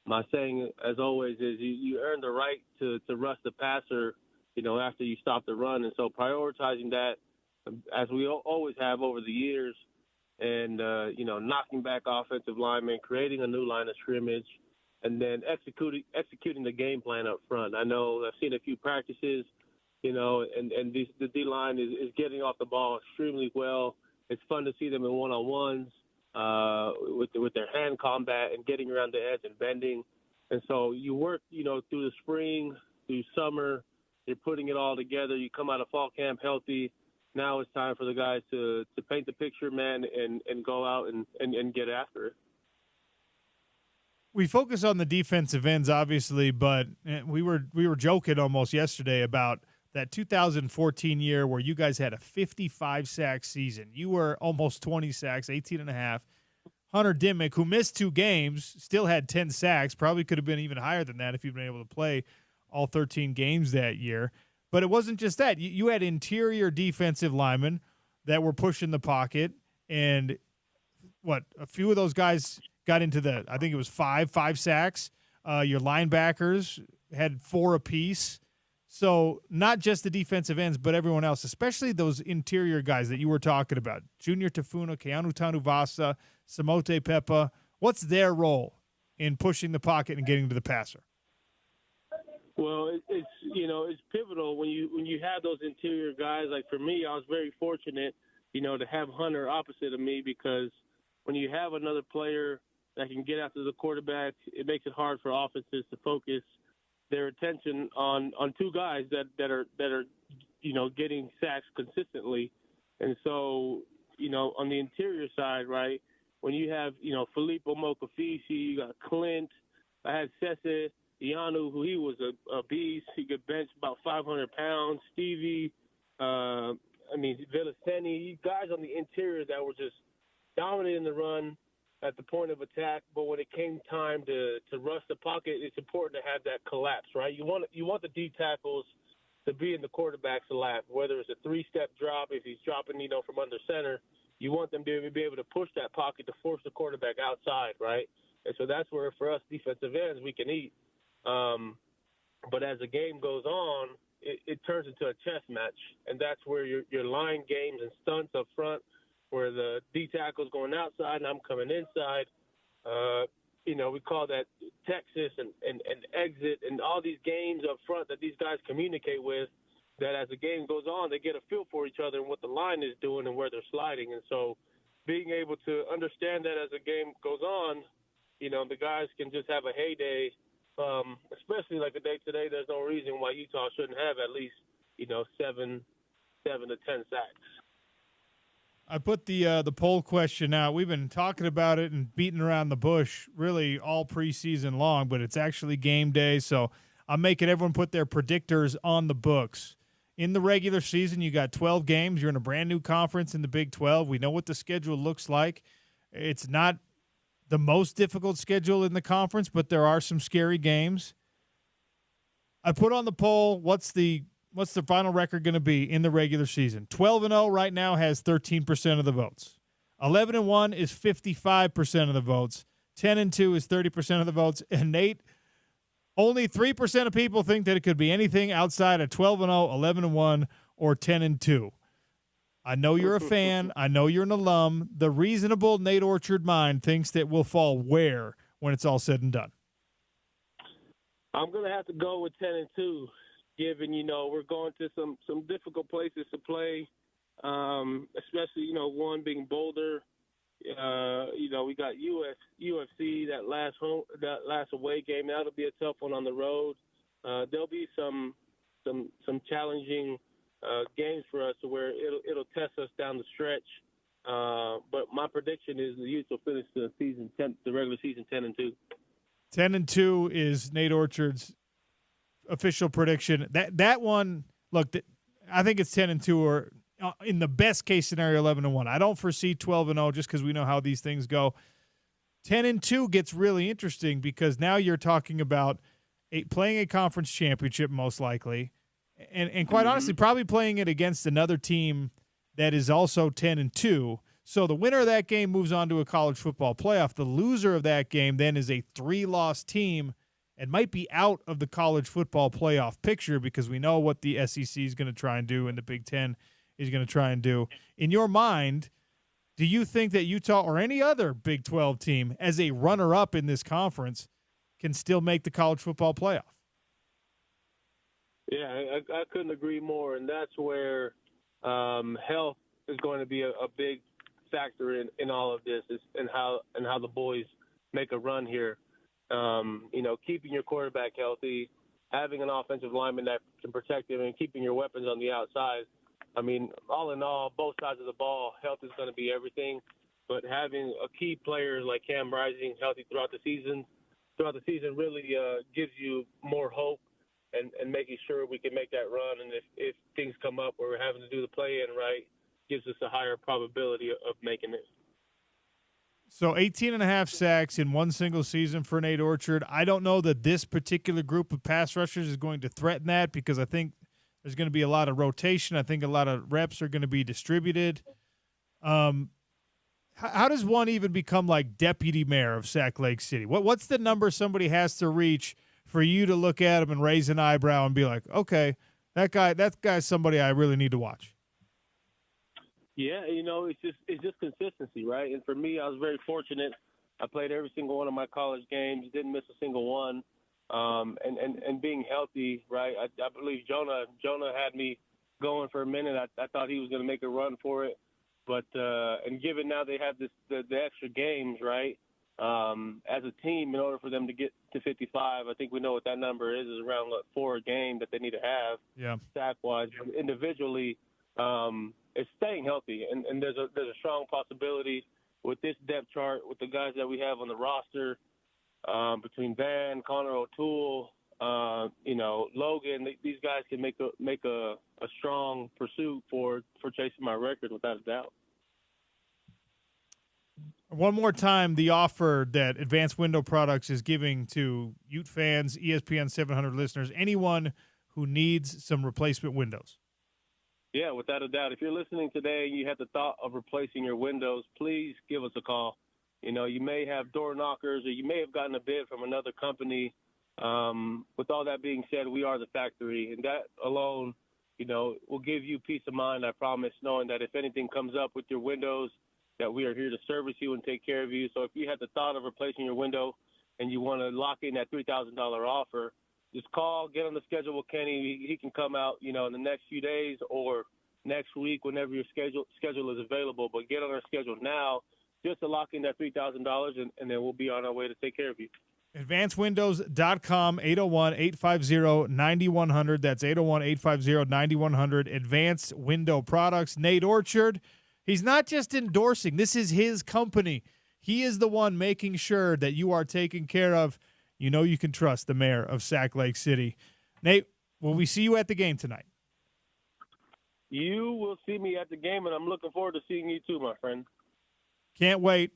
my saying, as always, is you earn the right to rush the passer, after you stop the run. And so prioritizing that, as we always have over the years, and, knocking back offensive linemen, creating a new line of scrimmage, and then executing the game plan up front. I know I've seen a few practices, and the D-line is getting off the ball extremely well. It's fun to see them in one-on-ones with their hand combat and getting around the edge and bending. And so you work, through the spring, through summer, you're putting it all together. You come out of fall camp healthy. Now it's time for the guys to paint the picture, man, and go out and get after it. We focus on the defensive ends, obviously, but we were joking almost yesterday about that 2014 year where you guys had a 55-sack season. You were almost 20 sacks, 18 and a half. Hunter Dimmick, who missed 2 games, still had 10 sacks, probably could have been even higher than that if you'd been able to play all 13 games that year. But it wasn't just that. You had interior defensive linemen that were pushing the pocket, and a few of those guys got into I think it was five sacks. Your linebackers had 4 apiece. So not just the defensive ends, but everyone else, especially those interior guys that you were talking about, Junior Tafuna, Keanu Tanuvasa, Samote Pepa. What's their role in pushing the pocket and getting to the passer? Well, it's pivotal when you have those interior guys. Like for me, I was very fortunate, to have Hunter opposite of me, because when you have another player that can get after the quarterback, it makes it hard for offenses to focus their attention on 2 guys that are getting sacks consistently. And so, on the interior side, right, when you have, Filippo Mokafisi, you got Clint, I had Sese, Ianu, who he was a beast. He could bench about 500 pounds. Stevie, Villaseni, guys on the interior that were just dominating the run at the point of attack. But when it came time to rush the pocket, it's important to have that collapse, right? You want the D tackles to be in the quarterback's lap, whether it's a 3-step drop, if he's dropping, from under center. You want them to be able to push that pocket to force the quarterback outside, right? And so that's where, for us defensive ends, we can eat. But as the game goes on, it turns into a chess match, and that's where your line games and stunts up front, where the D tackle's going outside and I'm coming inside. We call that Texas and exit and all these games up front that these guys communicate with, that as the game goes on, they get a feel for each other and what the line is doing and where they're sliding. And so being able to understand that as the game goes on, the guys can just have a heyday, especially like a day today. There's no reason why Utah shouldn't have at least, 7 to 10 sacks. I put the poll question out. We've been talking about it and beating around the bush really all preseason long, but it's actually game day, so I'm making everyone put their predictors on the books. In the regular season, you got 12 games. You're in a brand-new conference in the Big 12. We know what the schedule looks like. It's not the most difficult schedule in the conference, but there are some scary games. I put on the poll, what's the final record going to be in the regular season? 12-0 right now has 13% of the votes. 11-1 is 55% of the votes. 10-2 is 30% of the votes. And Nate, only 3% of people think that it could be anything outside of 12-0, 11-1, or 10-2. I know you're a fan. I know you're an alum. The reasonable Nate Orchard mind thinks that we'll fall where when it's all said and done? I'm going to have to go with 10-2. Given, we're going to some difficult places to play, especially, one being Boulder. We got UFC, that last away game. That'll be a tough one on the road. There'll be some challenging games for us to where it'll test us down the stretch. But my prediction is the Utes will finish the regular season 10-2. 10-2 is Nate Orchard's official prediction. That one, look, I think it's 10-2 or in the best case scenario 11-1. I don't foresee 12-0 just because we know how these things go. 10-2 gets really interesting because now you're talking about playing a conference championship most likely, and quite honestly probably playing it against another team that is also 10-2. So the winner of that game moves on to a college football playoff. The loser of that game then is a 3-loss team and might be out of the college football playoff picture because we know what the SEC is going to try and do and the Big Ten is going to try and do. In your mind, do you think that Utah or any other Big 12 team as a runner-up in this conference can still make the college football playoff? Yeah, I couldn't agree more, and that's where health is going to be a big factor in all of this, and how the boys make a run here. Keeping your quarterback healthy, having an offensive lineman that can protect him, and keeping your weapons on the outside. I mean, all in all, both sides of the ball, health is going to be everything. But having a key player like Cam Rising healthy throughout the season really gives you more hope and making sure we can make that run. And if things come up where we're having to do the play-in right, gives us a higher probability of making it. So 18.5 sacks in one single season for Nate Orchard. I don't know that this particular group of pass rushers is going to threaten that because I think there's going to be a lot of rotation. I think a lot of reps are going to be distributed. How does one even become like deputy mayor of Sac Lake City? What's the number somebody has to reach for you to look at him and raise an eyebrow and be like, okay, that guy's somebody I really need to watch? Yeah, it's just consistency, right? And for me, I was very fortunate. I played every single one of my college games, didn't miss a single one. And being healthy, right? I believe Jonah had me going for a minute. I thought he was going to make a run for it, but and given now they have the extra games, right? As a team, in order for them to get to 55, I think we know what that number is around 4 a game that they need to have. Yeah, sack wise, individually. It's staying healthy, and there's a strong possibility with this depth chart, with the guys that we have on the roster, between Van, Connor O'Toole, Logan. These guys can make a strong pursuit for chasing my record without a doubt. One more time, the offer that Advanced Window Products is giving to Ute fans, ESPN 700 listeners, anyone who needs some replacement windows. Yeah, without a doubt. If you're listening today and you had the thought of replacing your windows, please give us a call. You may have door knockers or you may have gotten a bid from another company. With all that being said, we are the factory, and that alone, will give you peace of mind, I promise, knowing that if anything comes up with your windows, that we are here to service you and take care of you. So if you had the thought of replacing your window and you want to lock in that $3,000 offer, just call, get on the schedule with Kenny. He can come out, in the next few days or next week whenever your schedule is available. But get on our schedule now just to lock in that $3,000, and then we'll be on our way to take care of you. AdvancedWindows.com, 801-850-9100. That's 801-850-9100. Advanced Window Products. Nate Orchard, he's not just endorsing. This is his company. He is the one making sure that you are taken care of. You can trust the mayor of Sac Lake City. Nate, will we see you at the game tonight? You will see me at the game, and I'm looking forward to seeing you too, my friend. Can't wait.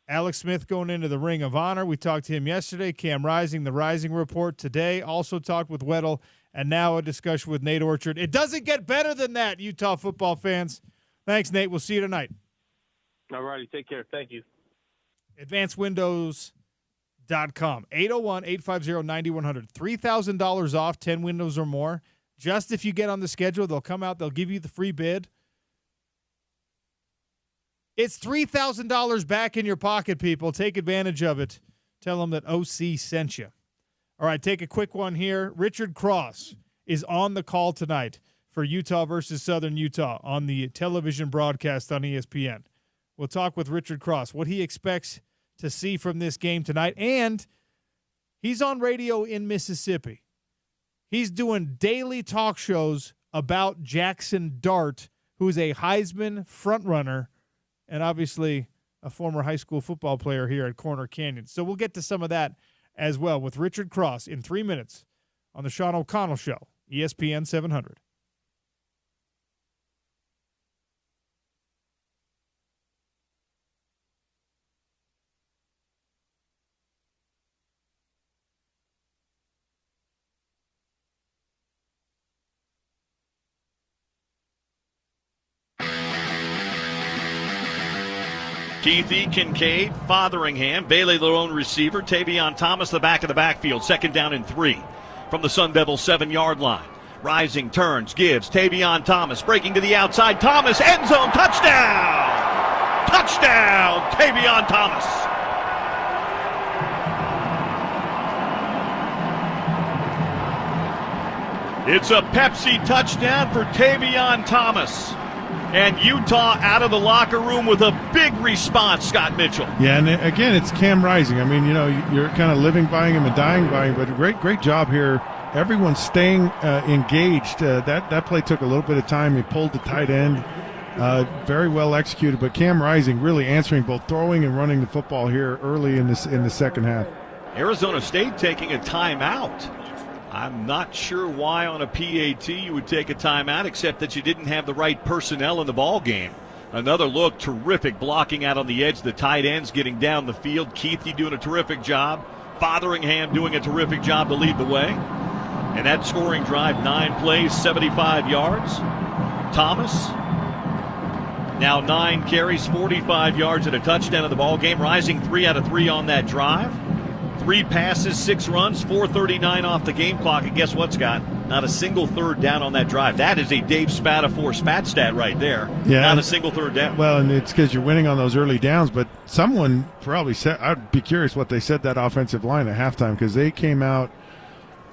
Alex Smith going into the Ring of Honor. We talked to him yesterday. Cam Rising, the Rising Report today. Also talked with Weddle, and now a discussion with Nate Orchard. It doesn't get better than that, Utah football fans. Thanks, Nate. We'll see you tonight. All righty. Take care. Thank you. AdvancedWindows.com, 801-850-9100. $3,000 off, 10 windows or more. Just if you get on the schedule, they'll come out, they'll give you the free bid. It's $3,000 back in your pocket, people. Take advantage of it. Tell them that OC sent you. All right, take a quick one here. Richard Cross is on the call tonight for Utah versus Southern Utah on the television broadcast on ESPN. We'll talk with Richard Cross, what he expects to see from this game tonight. And he's on radio in Mississippi. He's doing daily talk shows about Jackson Dart, who is a Heisman frontrunner and obviously a former high school football player here at Corner Canyon. So we'll get to some of that as well with Richard Cross in 3 minutes on the Sean O'Connell Show, ESPN 700. Keith E. Kincaid, Fotheringham, Bailey lone receiver, Tavion Thomas the back of the backfield, 2nd down and 3 from the Sun Devils 7-yard line. Rising turns, gives Tavion Thomas, breaking to the outside, Thomas, end zone, touchdown! Touchdown, Tavion Thomas! It's a Pepsi touchdown for Tavion Thomas. And Utah out of the locker room with a big response, Scott Mitchell. Yeah, and again, it's Cam Rising. I mean, you're kind of living by him and dying by him, but a great job here. Everyone's staying engaged. That play took a little bit of time. He pulled the tight end. Very well executed, but Cam Rising really answering both throwing and running the football here early in the second half. Arizona State taking a timeout. I'm not sure why on a PAT you would take a timeout, except that you didn't have the right personnel in the ball game. Another look, terrific blocking out on the edge. The tight ends getting down the field. Keithy doing a terrific job. Fotheringham doing a terrific job to lead the way. And that scoring drive, 9 plays, 75 yards. Thomas, now 9 carries, 45 yards and a touchdown in the ball game. Rising 3 out of 3 on that drive. 3 passes, 6 runs, 4:39 off the game clock. And guess what, Scott? Not a single third down on that drive. That is a Dave Spatafor spat stat right there. Yeah, not a single third down. Well, and it's because you're winning on those early downs. But someone probably said, I'd be curious what they said that offensive line at halftime, because they came out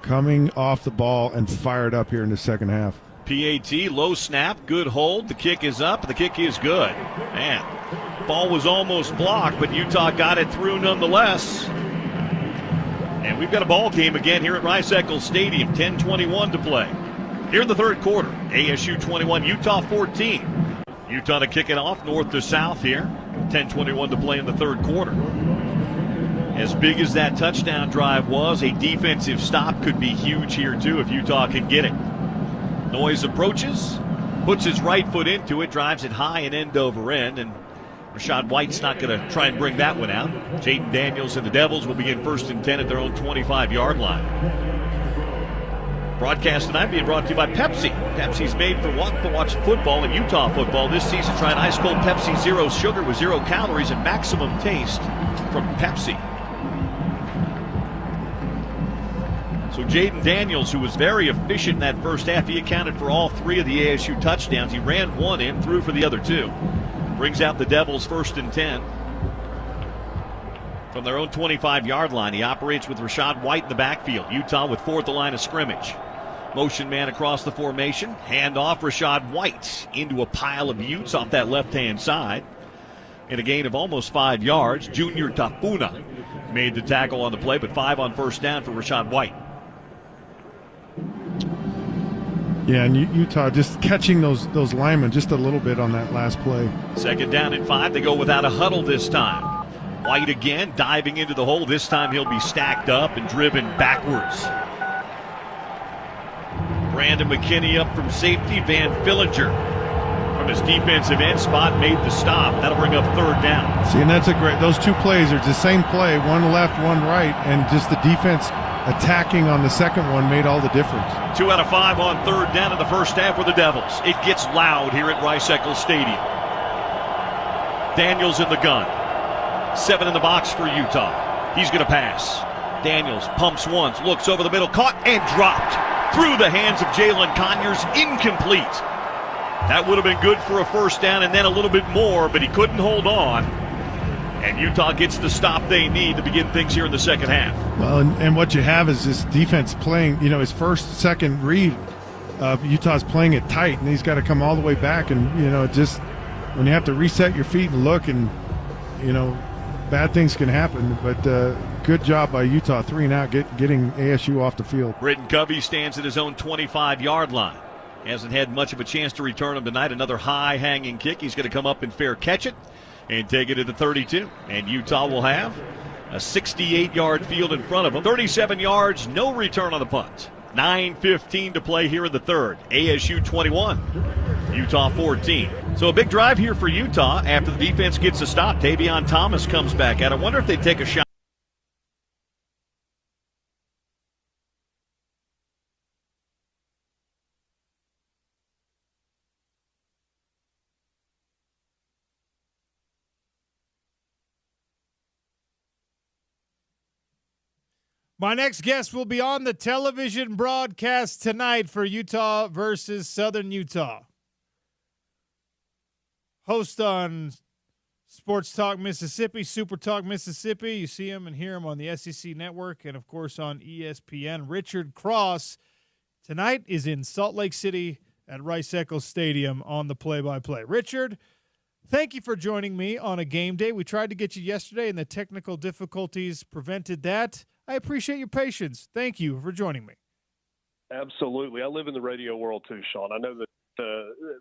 coming off the ball and fired up here in the second half. PAT, low snap, good hold. The kick is up. The kick is good. Man, ball was almost blocked, but Utah got it through nonetheless. And we've got a ball game again here at Rice-Eccles Stadium, 10:21 to play. Here in the third quarter, ASU 21, Utah 14. Utah to kick it off north to south here, 10:21 to play in the third quarter. As big as that touchdown drive was, a defensive stop could be huge here too if Utah can get it. Noyes approaches, puts his right foot into it, drives it high and end over end, and Rashad White's not going to try and bring that one out. Jaden Daniels and the Devils will begin 1st and 10 at their own 25-yard line. Broadcast tonight being brought to you by Pepsi. Pepsi's made for watching football and Utah football. This season, try an ice-cold Pepsi Zero Sugar with 0 calories and maximum taste from Pepsi. So Jaden Daniels, who was very efficient in that first half, he accounted for all 3 of the ASU touchdowns. He ran 1 in, threw for the other 2. Brings out the Devils 1st and 10. From their own 25-yard line, he operates with Rashad White in the backfield. Utah with 4 at the line of scrimmage. Motion man across the formation. Hand off Rashad White into a pile of Utes off that left-hand side. In a gain of almost 5 yards, Junior Tafuna made the tackle on the play, but 5 on first down for Rashad White. Yeah, and Utah just catching those linemen just a little bit on that last play. 2nd down and 5. They go without a huddle this time. White again diving into the hole. This time he'll be stacked up and driven backwards. Brandon McKinney up from safety. Van Fillinger from his defensive end spot made the stop. That'll bring up 3rd down. See, and that's those 2 plays are the same play, one left, one right, and just the defense attacking on the second one made all the difference. 2 out of 5 on 3rd down in the first half for the Devils. It gets loud here at Rice-Eccles Stadium. Daniels in the gun. 7 in the box for Utah. He's going to pass. Daniels pumps once, looks over the middle, caught and dropped through the hands of Jalen Conyers. Incomplete. That would have been good for a 1st down and then a little bit more, but he couldn't hold on. And Utah gets the stop they need to begin things here in the second half. Well, and what you have is this defense playing, his second read, Utah's playing it tight, and he's got to come all the way back. And, just when you have to reset your feet and look and, bad things can happen. But good job by Utah, 3 and out, getting ASU off the field. Britton Covey stands at his own 25-yard line. Hasn't had much of a chance to return him tonight. Another high-hanging kick. He's going to come up and fair catch it and take it to the 32. And Utah will have a 68-yard field in front of them. 37 yards, no return on the punt. 9:15 to play here in the 3rd. ASU 21, Utah 14. So a big drive here for Utah after the defense gets a stop. Tavion Thomas comes back out. I wonder if they take a shot. My next guest will be on the television broadcast tonight for Utah versus Southern Utah. Host on Sports Talk Mississippi, Super Talk Mississippi. You see him and hear him on the SEC Network and, of course, on ESPN. Richard Cross tonight is in Salt Lake City at Rice-Eccles Stadium on the play-by-play. Richard, thank you for joining me on a game day. We tried to get you yesterday, and the technical difficulties prevented that. I appreciate your patience. Thank you for joining me. Absolutely. I live in the radio world too, Sean. I know that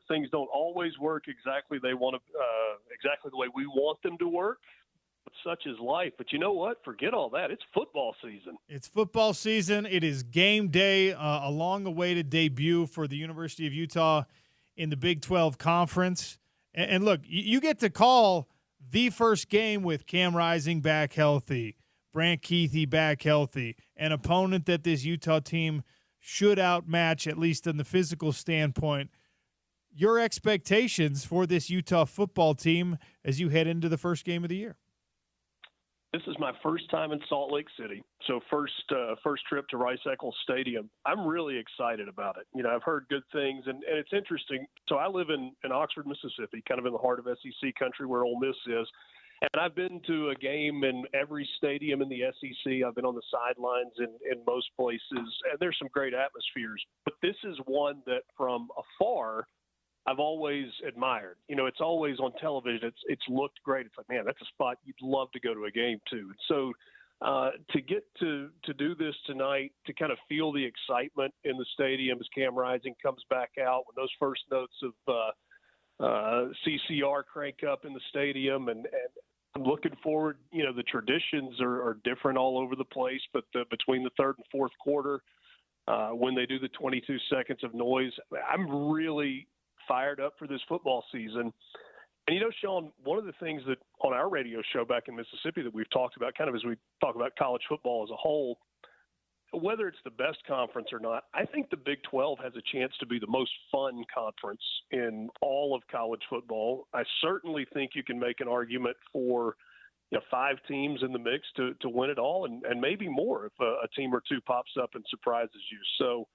things don't always work exactly the way we want them to work, but such is life. But you know what? Forget all that. It's football season. It's football season. It is game day, a long-awaited debut for the University of Utah in the Big 12 Conference. And look, you get to call the first game with Cam Rising back healthy, Brant Keithy back healthy, an opponent that this Utah team should outmatch, at least in the physical standpoint. Your expectations for this Utah football team as you head into the first game of the year? This is my first time in Salt Lake City, so first trip to Rice-Eccles Stadium. I'm really excited about it. I've heard good things, and it's interesting. So I live in Oxford, Mississippi, kind of in the heart of SEC country where Ole Miss is. And I've been to a game in every stadium in the SEC. I've been on the sidelines in most places, and there's some great atmospheres. But this is one that from afar I've always admired. It's always on television. It's looked great. It's like, man, that's a spot you'd love to go to a game to. And so to get to do this tonight, to kind of feel the excitement in the stadium as Cam Rising comes back out, when those first notes of CCR crank up in the stadium, and I'm looking forward. The traditions are different all over the place, but between the third and fourth quarter, when they do the 22 seconds of noise, I'm really fired up for this football season. And, Sean, one of the things that on our radio show back in Mississippi that we've talked about, kind of as we talk about college football as a whole, whether it's the best conference or not, I think the Big 12 has a chance to be the most fun conference in all of college football. I certainly think you can make an argument for 5 teams in the mix to win it all, and maybe more if a team or two pops up and surprises you. So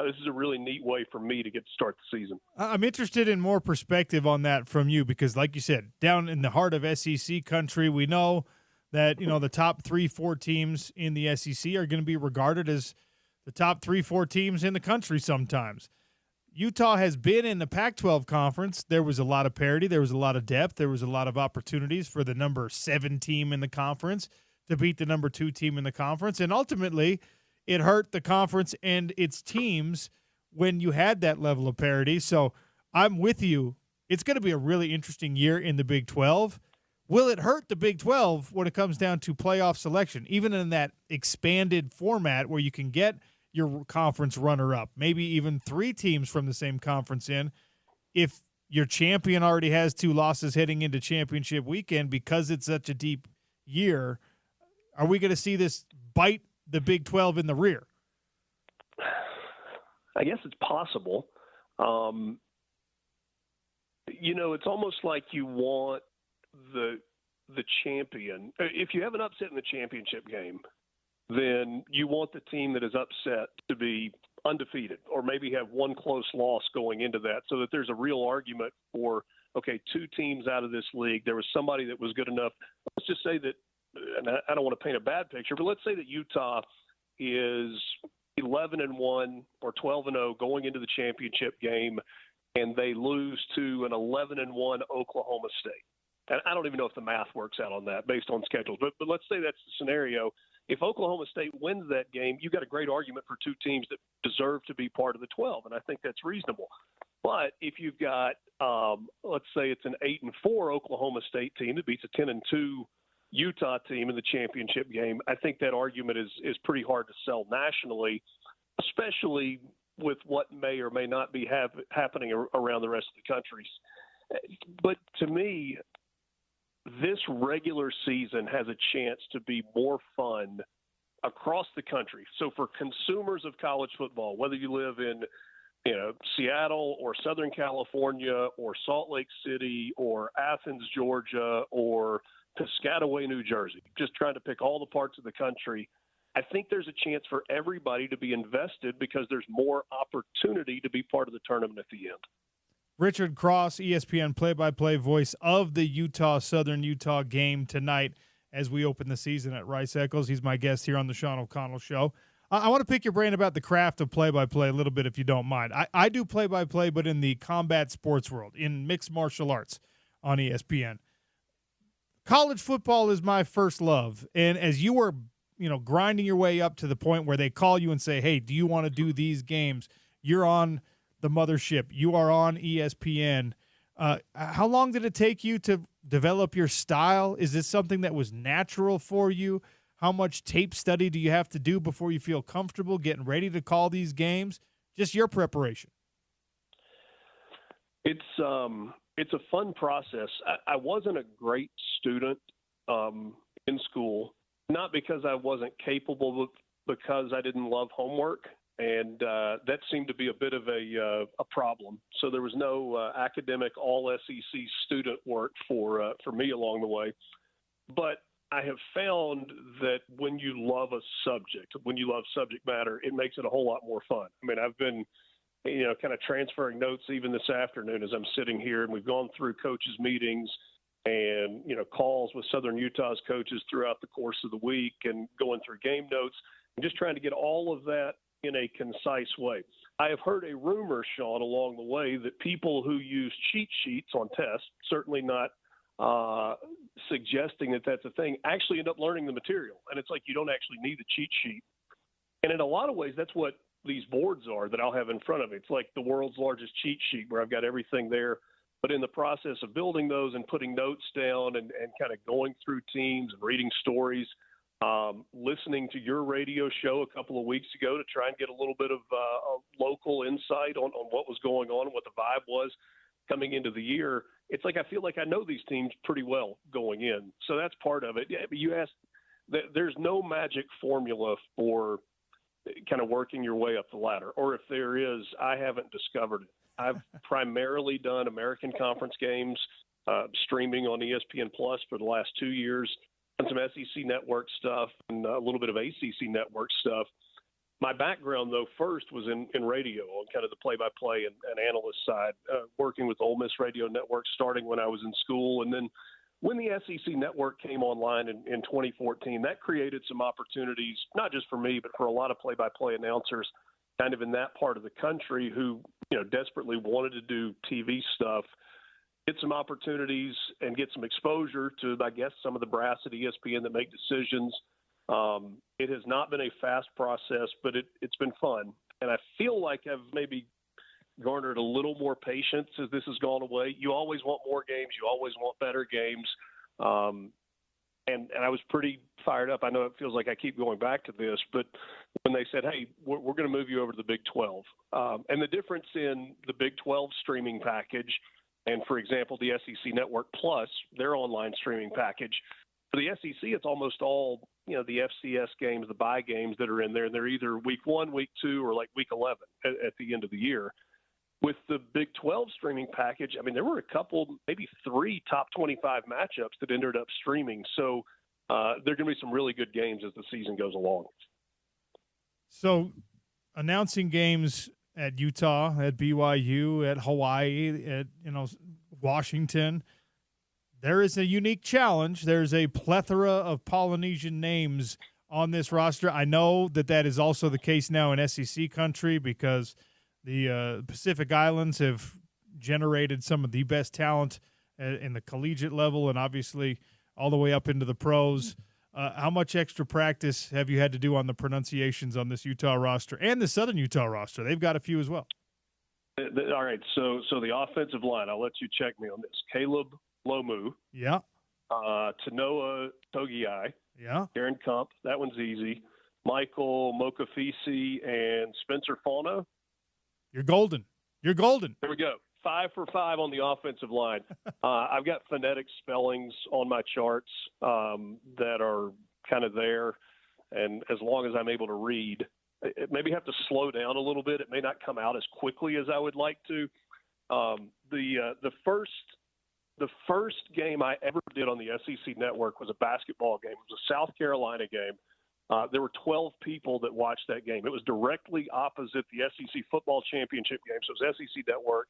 this is a really neat way for me to get to start the season. I'm interested in more perspective on that from you because, like you said, down in the heart of SEC country, we know that the top 3-4 teams in the SEC are going to be regarded as the top 3-4 teams in the country sometimes. Utah has been in the Pac-12 conference. There was a lot of parity. There was a lot of depth. There was a lot of opportunities for the number 7 team in the conference to beat the number 2 team in the conference. And ultimately, it hurt the conference and its teams when you had that level of parity. So I'm with you. It's going to be a really interesting year in the Big 12. Will it hurt the Big 12 when it comes down to playoff selection, even in that expanded format where you can get your conference runner-up, maybe even 3 teams from the same conference in, if your champion already has 2 losses heading into championship weekend because it's such a deep year? Are we going to see this bite the Big 12 in the rear? I guess it's possible. It's almost like you want the champion. If you have an upset in the championship game, then you want the team that is upset to be undefeated or maybe have one close loss going into that so that there's a real argument for, okay, 2 teams out of this league. There was somebody that was good enough. Let's just say that, and I don't want to paint a bad picture, but let's say that Utah is 11-1 or 12-0 going into the championship game and they lose to an 11-1 Oklahoma State. And I don't even know if the math works out on that based on schedules, but let's say that's the scenario. If Oklahoma State wins that game, you've got a great argument for 2 teams that deserve to be part of the 12, and I think that's reasonable. But if you've got, let's say it's an 8-4 Oklahoma State team that beats a 10-2 Utah team in the championship game, I think that argument is pretty hard to sell nationally, especially with what may or may not be happening around the rest of the country. But to me, this regular season has a chance to be more fun across the country. So for consumers of college football, whether you live in Seattle or Southern California or Salt Lake City or Athens, Georgia, or Piscataway, New Jersey, just trying to pick all the parts of the country, I think there's a chance for everybody to be invested because there's more opportunity to be part of the tournament at the end. Richard Cross, ESPN play-by-play voice of the Utah-Southern Utah game tonight as we open the season at Rice-Eccles. He's my guest here on the Sean O'Connell Show. I want to pick your brain about the craft of play-by-play a little bit if you don't mind. I do play-by-play, but in the combat sports world, in mixed martial arts on ESPN. College football is my first love, and as you were grinding your way up to the point where they call you and say, hey, do you want to do these games? You're on the mothership. You are on ESPN. How long did it take you to develop your style? Is this something that was natural for you? How much tape study do you have to do before you feel comfortable getting ready to call these games? Just your preparation. It's a fun process. I wasn't a great student in school, not because I wasn't capable, but because I didn't love homework. And that seemed to be a bit of a problem. So there was no academic all-SEC student work for me along the way. But I have found that when you love a subject, when you love subject matter, it makes it a whole lot more fun. I mean, I've been, kind of transferring notes even this afternoon as I'm sitting here, and we've gone through coaches' meetings and, calls with Southern Utah's coaches throughout the course of the week and going through game notes and just trying to get all of that in a concise way. I have heard a rumor, Sean, along the way that people who use cheat sheets on tests, certainly not suggesting that that's a thing, actually end up learning the material. And it's like you don't actually need the cheat sheet. And in a lot of ways, that's what these boards are that I'll have in front of me. It's like the world's largest cheat sheet where I've got everything there But in the process of building those and putting notes down and kind of going through teams and reading stories, listening to your radio show a couple of weeks ago to try and get a little bit of a local insight on what was going on and what the vibe was coming into the year, it's like I feel like I know these teams pretty well going in. So that's part of it. Yeah, but you asked, there's no magic formula for kind of working your way up the ladder. Or if there is, I haven't discovered it. I've primarily done American Conference games, streaming on ESPN Plus for the last 2 years, and some SEC Network stuff and a little bit of ACC Network stuff. My background, though, first was in radio on kind of the play-by-play and analyst side, working with Ole Miss Radio Network starting when I was in school. And then when the SEC Network came online in 2014, that created some opportunities, not just for me, but for a lot of play-by-play announcers kind of in that part of the country who, desperately wanted to do TV stuff, get some opportunities and get some exposure to, I guess, some of the brass at ESPN that make decisions. It has not been a fast process, but it's been fun. And I feel like I've maybe garnered a little more patience as this has gone away. You always want more games. You always want better games. And I was pretty fired up. I know it feels like I keep going back to this, but when they said, hey, we're going to move you over to the Big 12. And the difference in the Big 12 streaming package and, for example, the SEC Network Plus, their online streaming package, for the SEC, it's almost all, the FCS games, the bye games that are in there. And they're either week 1, week 2, or like week 11 at the end of the year. With the Big 12 streaming package, I mean, there were a couple, maybe 3 top 25 matchups that ended up streaming. So there are going to be some really good games as the season goes along. So announcing games at Utah, at BYU, at Hawaii, at Washington, there is a unique challenge. There's a plethora of Polynesian names on this roster. I know that is also the case now in SEC country because the Pacific Islands have generated some of the best talent in the collegiate level and obviously all the way up into the pros. How much extra practice have you had to do on the pronunciations on this Utah roster and the Southern Utah roster? They've got a few as well. All right, so the offensive line, I'll let you check me on this. Caleb Lomu. Yeah. Tanoa Togiai. Yeah. Aaron Kump. That one's easy. Michael Mokafisi and Spencer Fauna. You're golden. You're golden. There we go. 5 for 5 on the offensive line. I've got phonetic spellings on my charts that are kind of there. And as long as I'm able to read, it maybe have to slow down a little bit. It may not come out as quickly as I would like to. The first game I ever did on the SEC Network was a basketball game. It was a South Carolina game. There were 12 people that watched that game. It was directly opposite the SEC football championship game. So it was SEC Network.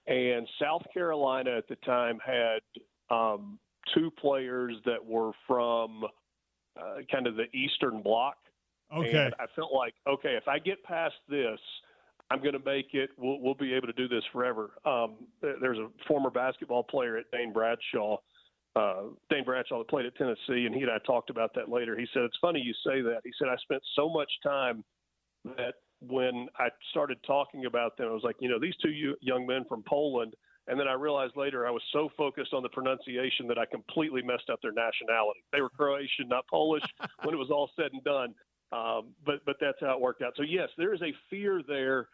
And South Carolina at the time had 2 players that were from kind of the Eastern Bloc. Okay. And I felt like, okay, if I get past this, I'm going to make it. We'll be able to do this forever. There's a former basketball player at Dane Bradshaw that played at Tennessee, and he and I talked about that later. He said, it's funny you say that. He said, I spent so much time that when I started talking about them, I was like, these 2 young men from Poland. And then I realized later I was so focused on the pronunciation that I completely messed up their nationality. They were Croatian, not Polish, when it was all said and done. But that's how it worked out. So, yes, there is a fear there.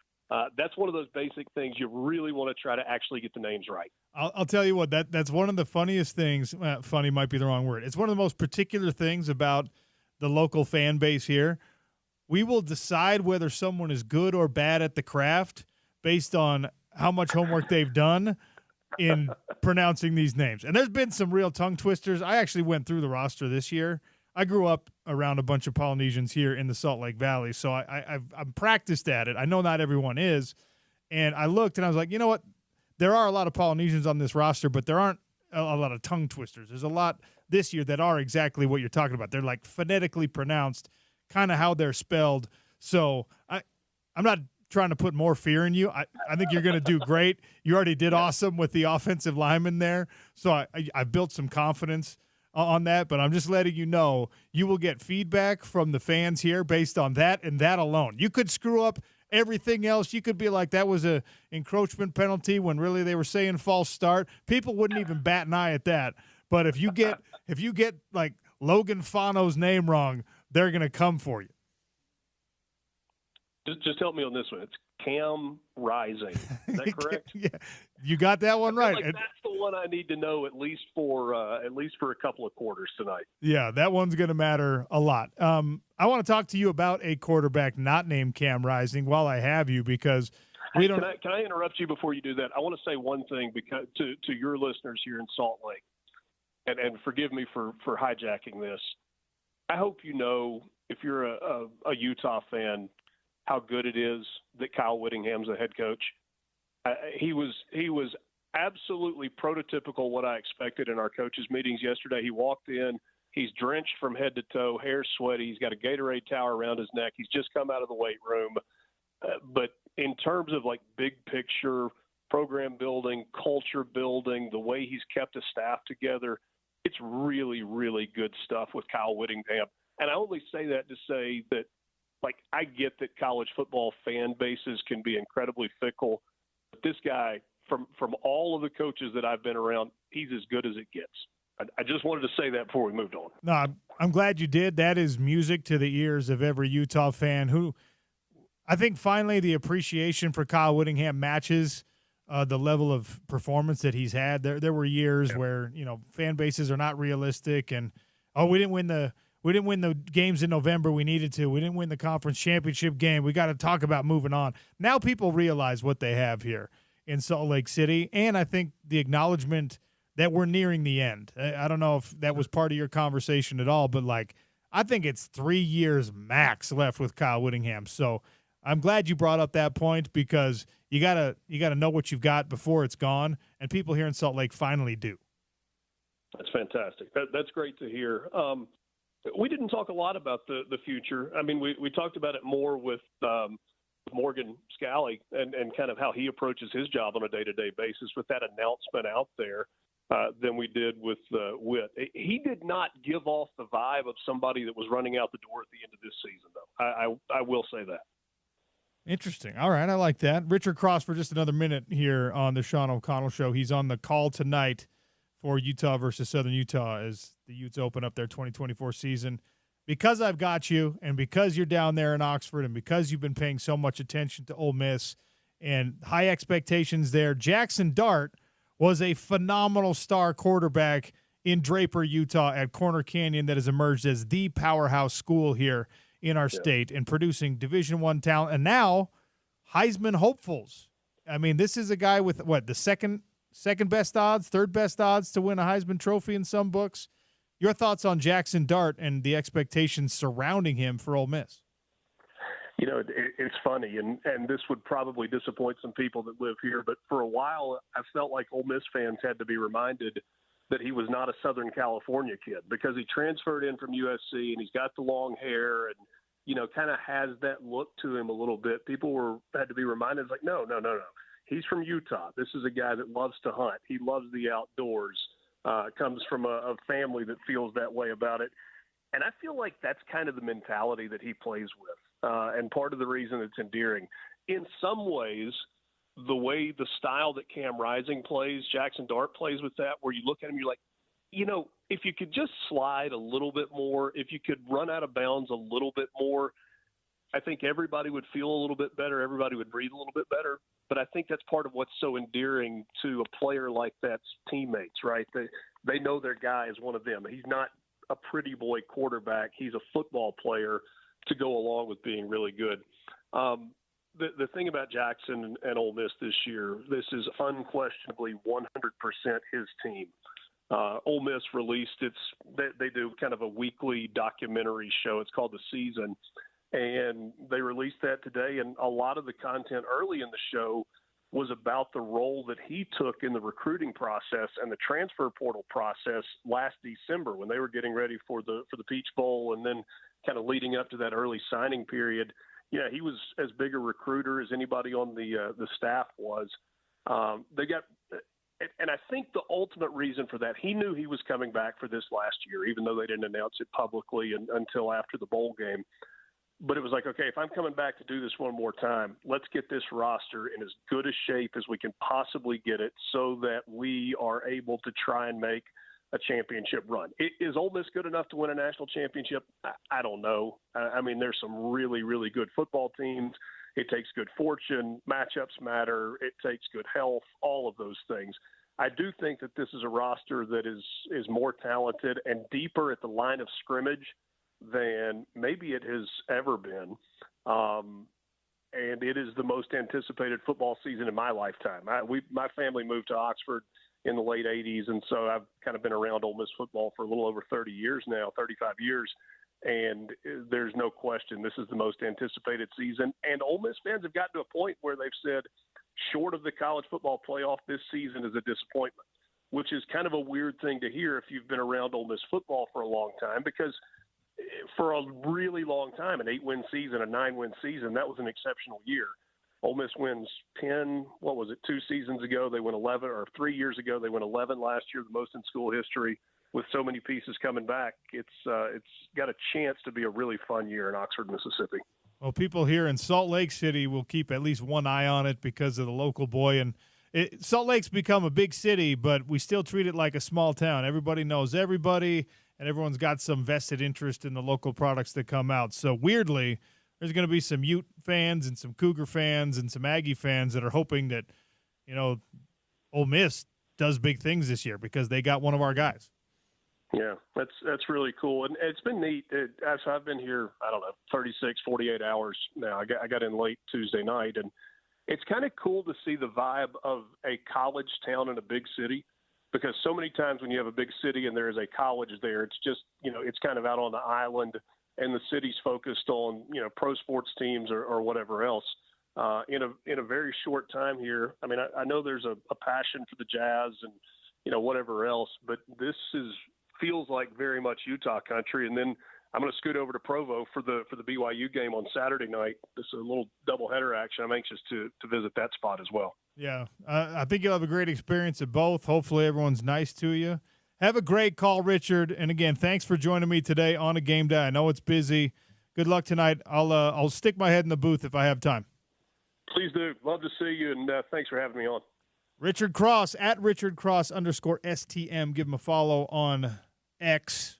That's one of those basic things you really want to try to actually get the names right. I'll tell you what, that's one of the funniest things. Funny might be the wrong word. It's one of the most particular things about the local fan base here. We will decide whether someone is good or bad at the craft based on how much homework they've done in pronouncing these names. And there's been some real tongue twisters. I actually went through the roster this year. I grew up around a bunch of Polynesians here in the Salt Lake Valley, so I'm practiced at it. I know not everyone is. And I looked, and I was like, you know what? There are a lot of Polynesians on this roster, but there aren't a lot of tongue twisters. There's a lot this year that are exactly what you're talking about. They're like phonetically pronounced, kind of how they're spelled. So I'm not trying to put more fear in you. I think you're going to do great. You already did awesome with the offensive lineman there. So I built some confidence on that, but I'm just letting you know you will get feedback from the fans here based on that and that alone. You could screw up Everything else, you could be like, that was a encroachment penalty when really they were saying false start. People wouldn't even bat an eye at that. But if you get like Logan Fano's name wrong, they're going to come for you. Just help me on this one. It's Cam Rising. Is that correct? Yeah, you got that one right. Like that's the one I need to know at least for a couple of quarters tonight. Yeah, that one's going to matter a lot. I want to talk to you about a quarterback not named Cam Rising while I have you, because we don't. Can I interrupt you before you do that? I want to say one thing because to your listeners here in Salt Lake, and forgive me for hijacking this. I hope you know, if you're a Utah fan, how good it is that Kyle Whittingham's the head coach. He was absolutely prototypical what I expected in our coaches' meetings yesterday. He walked in, he's drenched from head to toe, hair sweaty, he's got a Gatorade tower around his neck, he's just come out of the weight room. But in terms of like big picture, program building, culture building, the way he's kept a staff together, it's really, really good stuff with Kyle Whittingham. And I only say that to say that, like, I get that college football fan bases can be incredibly fickle, but this guy, from all of the coaches that I've been around, he's as good as it gets. I just wanted to say that before we moved on. No, I'm glad you did. That is music to the ears of every Utah fan who I think finally the appreciation for Kyle Whittingham matches the level of performance that he's had. There were years where, fan bases are not realistic and, we didn't win the games in November we needed to. We didn't win the conference championship game. We got to talk about moving on. Now people realize what they have here in Salt Lake City, and I think the acknowledgement that we're nearing the end. I don't know if that was part of your conversation at all, but I think it's 3 years max left with Kyle Whittingham. So I'm glad you brought up that point, because you gotta know what you've got before it's gone, and people here in Salt Lake finally do. That's fantastic. That's great to hear. We didn't talk a lot about the future. I mean, we talked about it more with Morgan Scally and kind of how he approaches his job on a day-to-day basis with that announcement out there than we did with Witt. He did not give off the vibe of somebody that was running out the door at the end of this season, though. I will say that. Interesting. All right, I like that. Richard Cross for just another minute here on the Sean O'Connell Show. He's on the call tonight for Utah versus Southern Utah as the Utes open up their 2024 season. Because I've got you, and because you're down there in Oxford, and because you've been paying so much attention to Ole Miss and high expectations there, Jackson Dart was a phenomenal star quarterback in Draper, Utah at Corner Canyon that has emerged as the powerhouse school here in our state and producing Division I talent. And now Heisman hopefuls. I mean, this is a guy with, the second best odds, third best odds to win a Heisman Trophy in some books. Your thoughts on Jackson Dart and the expectations surrounding him for Ole Miss? It's funny, and this would probably disappoint some people that live here, but for a while I felt like Ole Miss fans had to be reminded that he was not a Southern California kid because he transferred in from USC and he's got the long hair and, kind of has that look to him a little bit. People had to be reminded, like, no. He's from Utah. This is a guy that loves to hunt. He loves the outdoors. Comes from a family that feels that way about it. And I feel like that's kind of the mentality that he plays with. And part of the reason it's endearing. In some ways, the style that Cam Rising plays, Jackson Dart plays with that, where you look at him, you're like, if you could just slide a little bit more, if you could run out of bounds a little bit more, I think everybody would feel a little bit better. Everybody would breathe a little bit better. But I think that's part of what's so endearing to a player like that's teammates, right? They know their guy is one of them. He's not a pretty boy quarterback. He's a football player to go along with being really good. The thing about Jackson and Ole Miss this year, this is unquestionably 100% his team. Ole Miss released they do kind of a weekly documentary show. It's called The Season. And they released that today, and a lot of the content early in the show was about the role that he took in the recruiting process and the transfer portal process last December when they were getting ready for the Peach Bowl and then kind of leading up to that early signing period. Yeah, he was as big a recruiter as anybody on the staff was. They got, and I think the ultimate reason for that, he knew he was coming back for this last year, even though they didn't announce it publicly until after the bowl game. But it was like, okay, if I'm coming back to do this one more time, let's get this roster in as good a shape as we can possibly get it so that we are able to try and make a championship run. Is Ole Miss good enough to win a national championship? I don't know. I mean, there's some really, really good football teams. It takes good fortune. Matchups matter. It takes good health, all of those things. I do think that this is a roster that is more talented and deeper at the line of scrimmage than maybe it has ever been. And it is the most anticipated football season in my lifetime. My family moved to Oxford in the late 80s, and so I've kind of been around Ole Miss football for a little over 30 years now, 35 years, and there's no question this is the most anticipated season. And Ole Miss fans have gotten to a point where they've said, short of the college football playoff, this season is a disappointment, which is kind of a weird thing to hear if you've been around Ole Miss football for a long time, because for a really long time, an 8-win season, a 9-win season, that was an exceptional year. Ole Miss wins 10, 2 seasons ago, they went 11, or 3 years ago, they went 11 last year, the most in school history. With so many pieces coming back, it's got a chance to be a really fun year in Oxford, Mississippi. Well, people here in Salt Lake City will keep at least one eye on it because of the local boy. And Salt Lake's become a big city, but we still treat it like a small town. Everybody knows everybody, and everyone's got some vested interest in the local products that come out. So weirdly, there's going to be some Ute fans and some Cougar fans and some Aggie fans that are hoping that, Ole Miss does big things this year because they got one of our guys. Yeah, that's really cool. And it's been neat. I've been here, 36, 48 hours now. I got in late Tuesday night, and it's kind of cool to see the vibe of a college town in a big city, because so many times when you have a big city and there is a college there, it's just, it's kind of out on the island and the city's focused on, pro sports teams or whatever else. In a very short time here, I mean, I know there's a passion for the Jazz and, whatever else, but this feels like very much Utah country. And then I'm going to scoot over to Provo for the BYU game on Saturday night. This is a little doubleheader action. I'm anxious to visit that spot as well. Yeah, I think you'll have a great experience at both. Hopefully everyone's nice to you. Have a great call, Richard. And again, thanks for joining me today on a game day. I know it's busy. Good luck tonight. I'll stick my head in the booth if I have time. Please do. Love to see you, and thanks for having me on. Richard Cross, at RichardCross_STM. Give him a follow on X.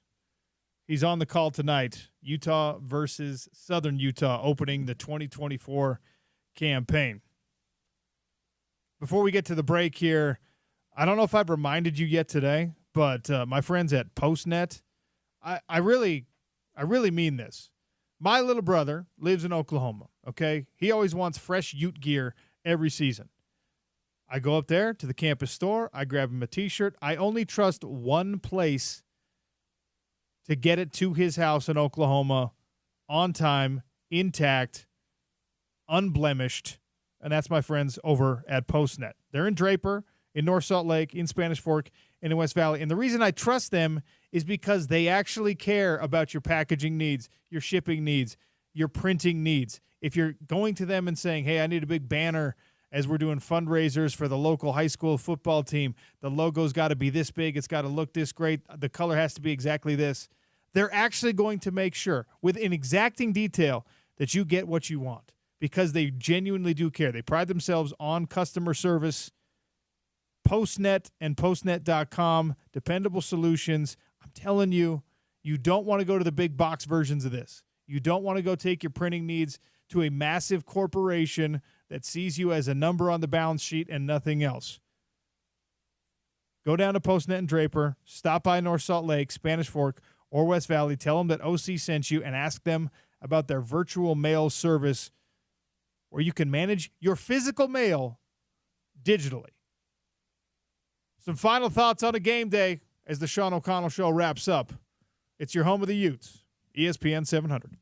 He's on the call tonight. Utah versus Southern Utah, opening the 2024 campaign. Before we get to the break here, I don't know if I've reminded you yet today, but my friends at PostNet, I really mean this. My little brother lives in Oklahoma, okay? He always wants fresh Ute gear every season. I go up there to the campus store. I grab him a T-shirt. I only trust one place to get it to his house in Oklahoma on time, intact, unblemished, and that's my friends over at PostNet. They're in Draper, in North Salt Lake, in Spanish Fork, and in West Valley. And the reason I trust them is because they actually care about your packaging needs, your shipping needs, your printing needs. If you're going to them and saying, hey, I need a big banner as we're doing fundraisers for the local high school football team, the logo's got to be this big, it's got to look this great, the color has to be exactly this, they're actually going to make sure, with an exacting detail, that you get what you want, because they genuinely do care. They pride themselves on customer service. PostNet and postnet.com, dependable solutions. I'm telling you, you don't want to go to the big box versions of this. You don't want to go take your printing needs to a massive corporation that sees you as a number on the balance sheet and nothing else. Go down to PostNet and Draper, stop by North Salt Lake, Spanish Fork, or West Valley. Tell them that OC sent you and ask them about their virtual mail service where you can manage your physical mail digitally. Some final thoughts on a game day as the Sean O'Connell Show wraps up. It's your home of the Utes, ESPN 700.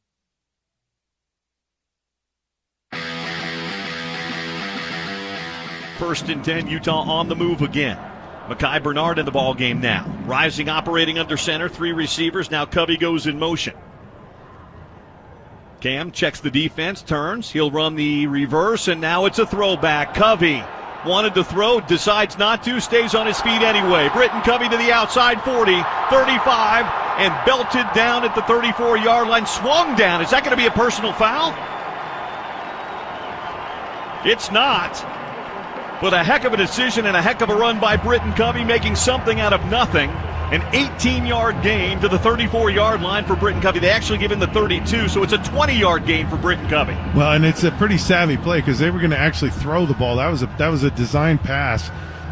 First and 10, Utah on the move again. Mekhi Bernard in the ball game now. Rising, operating under center, 3 receivers. Now Covey goes in motion. Cam checks the defense, turns. He'll run the reverse, and now it's a throwback. Covey wanted to throw, decides not to, stays on his feet anyway. Britton Covey to the outside, 40, 35, and belted down at the 34-yard line. Swung down. Is that going to be a personal foul? It's not. But a heck of a decision and a heck of a run by Britton Covey, making something out of nothing. An 18-yard gain to the 34-yard line for Britton Covey. They actually give him the 32, so it's a 20-yard gain for Britton Covey. Well, and it's a pretty savvy play because they were going to actually throw the ball. That was a designed pass.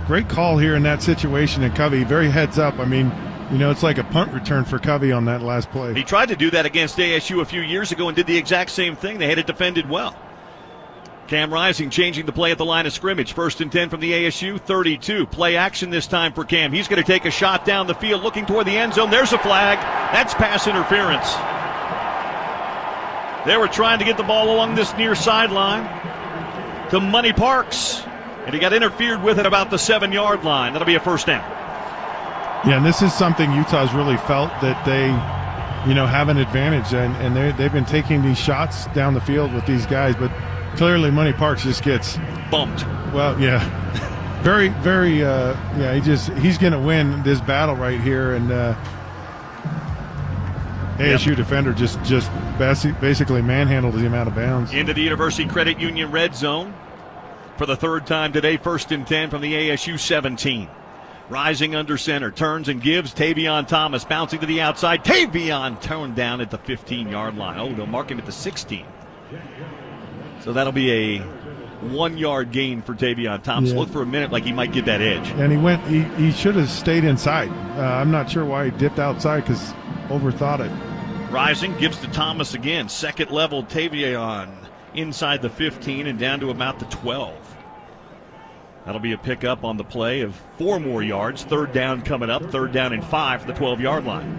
Great call here in that situation, and Covey very heads up. I mean, it's like a punt return for Covey on that last play. He tried to do that against ASU a few years ago and did the exact same thing. They had it defended well. Cam Rising changing the play at the line of scrimmage. 1st and 10 from the ASU 32. Play action this time for Cam. He's going to take a shot down the field looking toward the end zone. There's a flag. That's pass interference. They were trying to get the ball along this near sideline to Money Parks, and he got interfered with at about the 7-yard line. That'll be a first down. Yeah, and this is something Utah's really felt that they have an advantage, and they've been taking these shots down the field with these guys, but clearly Money Parks just gets bumped. Well, yeah. Very, very, he's going to win this battle right here, and ASU defender just basically manhandled him out of bounds. Into the University Credit Union red zone for the 3rd time today. 1st and 10 from the ASU 17. Rising under center, turns and gives. Tavion Thomas bouncing to the outside. Tavion turned down at the 15-yard line. Oh, they'll mark him at the 16. So that'll be a 1-yard gain for Tavion Thomas. Yeah. Looked for a minute like he might get that edge. And he should have stayed inside. I'm not sure why he dipped outside because overthought it. Rising gives to Thomas again. 2nd level Tavion inside the 15 and down to about the 12. That'll be a pickup on the play of 4 more yards. 3rd down coming up. 3rd down and 5 for the 12-yard line.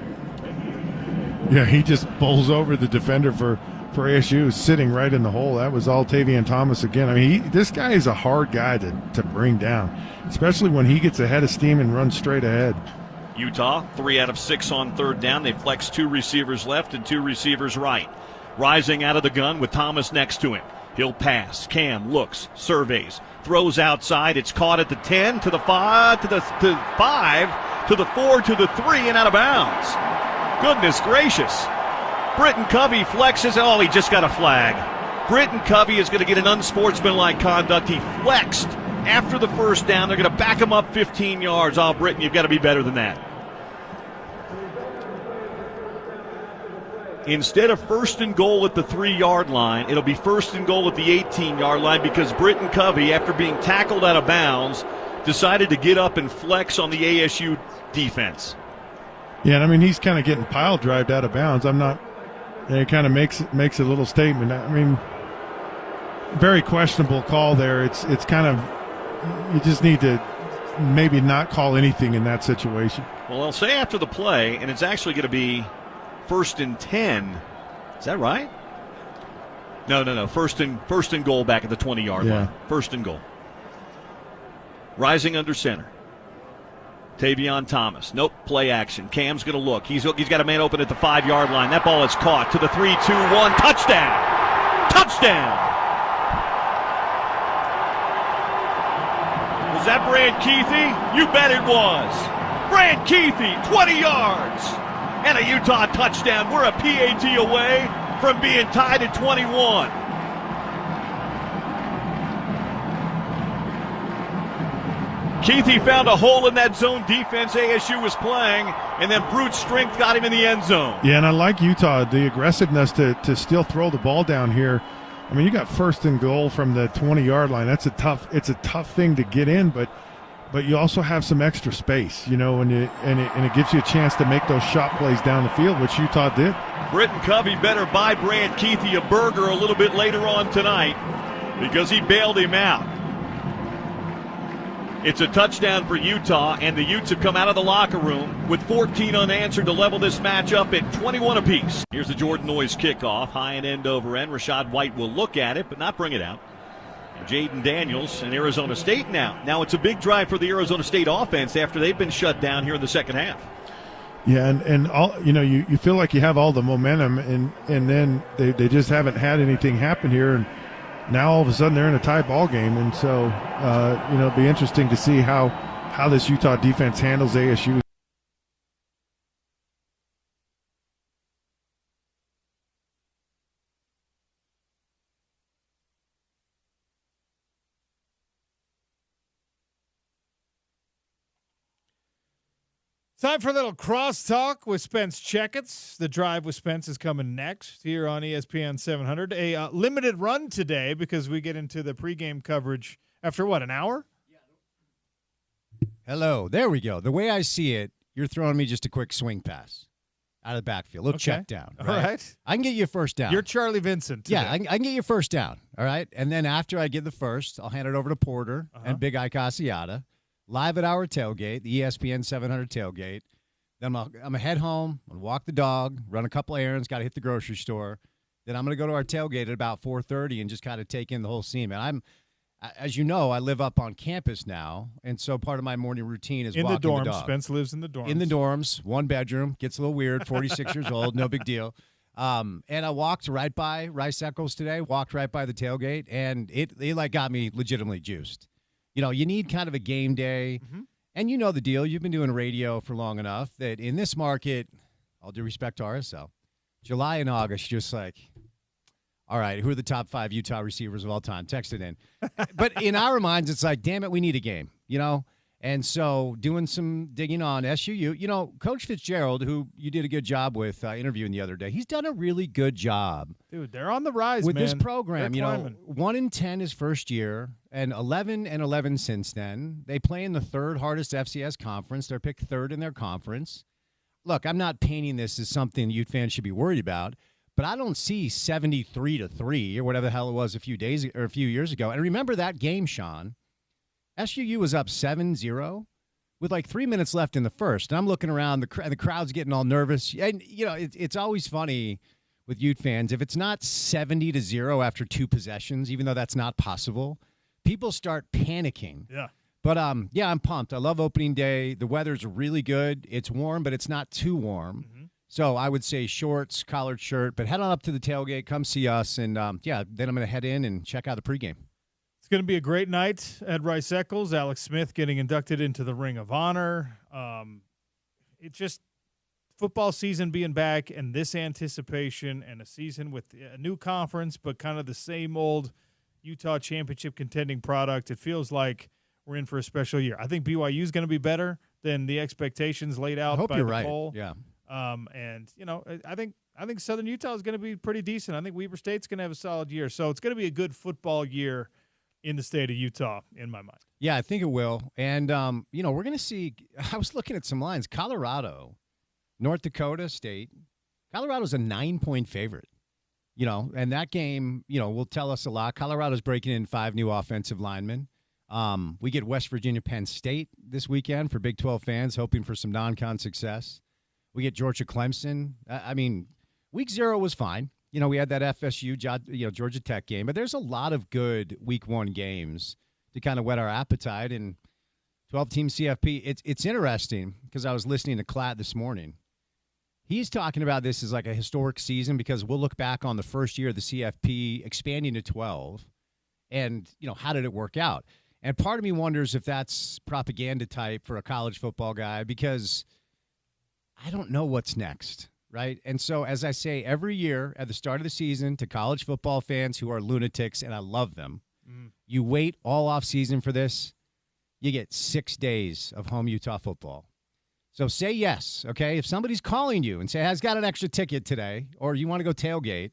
Yeah, he just bowls over the defender for ASU, sitting right in the hole. That was all Tavion Thomas again. I mean, this guy is a hard guy to bring down, especially when he gets ahead of steam and runs straight ahead. Utah, 3 out of 6 on 3rd down. They flex 2 receivers left and 2 receivers right. Rising out of the gun with Thomas next to him. He'll pass. Cam looks, surveys, throws outside. It's caught at the 10, to the 5, to the 5, to the 4, to the 3, and out of bounds. Goodness gracious. Britton Covey flexes. Oh, he just got a flag. Britton Covey is going to get an unsportsmanlike conduct. He flexed after the 1st down. They're going to back him up 15 yards. Oh, Britton, you've got to be better than that. Instead of 1st and goal at the 3-yard line, it'll be 1st and goal at the 18-yard line because Britton Covey, after being tackled out of bounds, decided to get up and flex on the ASU defense. Yeah, and I mean, he's kind of getting pile-drived out of bounds. It kind of makes a little statement. I mean, very questionable call there. It's kind of, you just need to maybe not call anything in that situation. Well, they'll say after the play, and it's actually going to be 1st and 10. Is that right? No. First and goal back at the 20-yard line. 1st and goal. Rising under center. Tavion Thomas. Nope, play action. Cam's going to look. He's got a man open at the 5-yard line. That ball is caught to the 3-2-1. Touchdown! Touchdown! Was that Brand Keithy? You bet it was. Brand Keithy, 20 yards. And a Utah touchdown. We're a PAT away from being tied at 21. Keithy found a hole in that zone defense ASU was playing, and then brute strength got him in the end zone. Yeah, and I like Utah, the aggressiveness to still throw the ball down here. I mean, you got 1st and goal from the 20-yard line. It's a tough thing to get in, but you also have some extra space, and it gives you a chance to make those shot plays down the field, which Utah did. Britton Covey better buy Brand Keithy a burger a little bit later on tonight because he bailed him out. It's a touchdown for Utah, and the Utes have come out of the locker room with 14 unanswered to level this match up at 21 apiece. Here's the Jordan Noyes kickoff, high and end over end. Rashad White will look at it, but not bring it out. Jaden Daniels and Arizona State now. Now it's a big drive for the Arizona State offense after they've been shut down here in the 2nd half. Yeah, and all you feel like you have all the momentum, and then they just haven't had anything happen here, and now all of a sudden they're in a tie ball game, and so it'll be interesting to see how this Utah defense handles ASU. Time for a little crosstalk with Spence Checketts. The Drive with Spence is coming next here on ESPN 700. A limited run today because we get into the pregame coverage after, an hour? Hello. There we go. The way I see it, you're throwing me just a quick swing pass out of the backfield. Little check down. Right? All right. I can get you a first down. You're Charlie Vincent today. Yeah, I can get you a first down. All right. And then after I get the first, I'll hand it over to Porter and Big Ike Asiata. Live at our tailgate, the ESPN 700 tailgate. Then I'm going to head home, I'm going to walk the dog, run a couple errands, got to hit the grocery store. Then I'm going to go to our tailgate at about 4:30 and just kind of take in the whole scene. And as you know, I live up on campus now, and so part of my morning routine is walking the dog. In the dorms. Spence lives in the dorms. In the dorms, one bedroom, gets a little weird, 46 years old, no big deal. And I walked right by Rice Eccles today, walked right by the tailgate, and it got me legitimately juiced. You need kind of a game day, and you know the deal. You've been doing radio for long enough that in this market, all due respect to RSL, July and August, just like, all right, who are the top 5 Utah receivers of all time? Text it in. But in our minds, it's like, damn it, we need a game, And so doing some digging on SUU, Coach Fitzgerald, who you did a good job with interviewing the other day, he's done a really good job. Dude, they're on the rise, with man. This program. 1-10 his first year and 11-11 since then. They play in the 3rd hardest FCS conference. They're picked 3rd in their conference. Look, I'm not painting this as something Ute fans should be worried about, but I don't see 73-3 or whatever the hell it was a few years ago. And remember that game, Sean. SUU was up 7-0 with like 3 minutes left in the first. And I'm looking around, the crowd's getting all nervous. And, it's always funny with Ute fans. If it's not 70-0 after 2 possessions, even though that's not possible, people start panicking. Yeah. But, I'm pumped. I love opening day. The weather's really good. It's warm, but it's not too warm. So I would say shorts, collared shirt. But head on up to the tailgate. Come see us. And, then I'm going to head in and check out the pregame. It's going to be a great night at Rice Eccles. Alex Smith getting inducted into the Ring of Honor. It's just football season being back and this anticipation and a season with a new conference, but kind of the same old Utah championship contending product. It feels like we're in for a special year. I think BYU is going to be better than the expectations laid out by the poll. Yeah. And I think Southern Utah is going to be pretty decent. I think Weber State's going to have a solid year. So it's going to be a good football year in the state of Utah, in my mind. Yeah, I think it will. And, we're going to see – I was looking at some lines. Colorado, North Dakota State. Colorado's a 9-point favorite, and that game, will tell us a lot. Colorado's breaking in 5 new offensive linemen. We get West Virginia Penn State this weekend for Big 12 fans, hoping for some non-con success. We get Georgia Clemson. Week 0 was fine. We had that FSU, Georgia Tech game, but there's a lot of good Week 1 games to kind of whet our appetite. And 12-team CFP, it's interesting because I was listening to Klatt this morning. He's talking about this as like a historic season because we'll look back on the first year of the CFP expanding to 12 and, how did it work out? And part of me wonders if that's propaganda type for a college football guy because I don't know what's next. Right. And so, as I say, every year at the start of the season to college football fans who are lunatics, and I love them, you wait all off season for this. You get 6 days of home Utah football. So say yes. OK, if somebody's calling you and say, I've got an extra ticket today or you want to go tailgate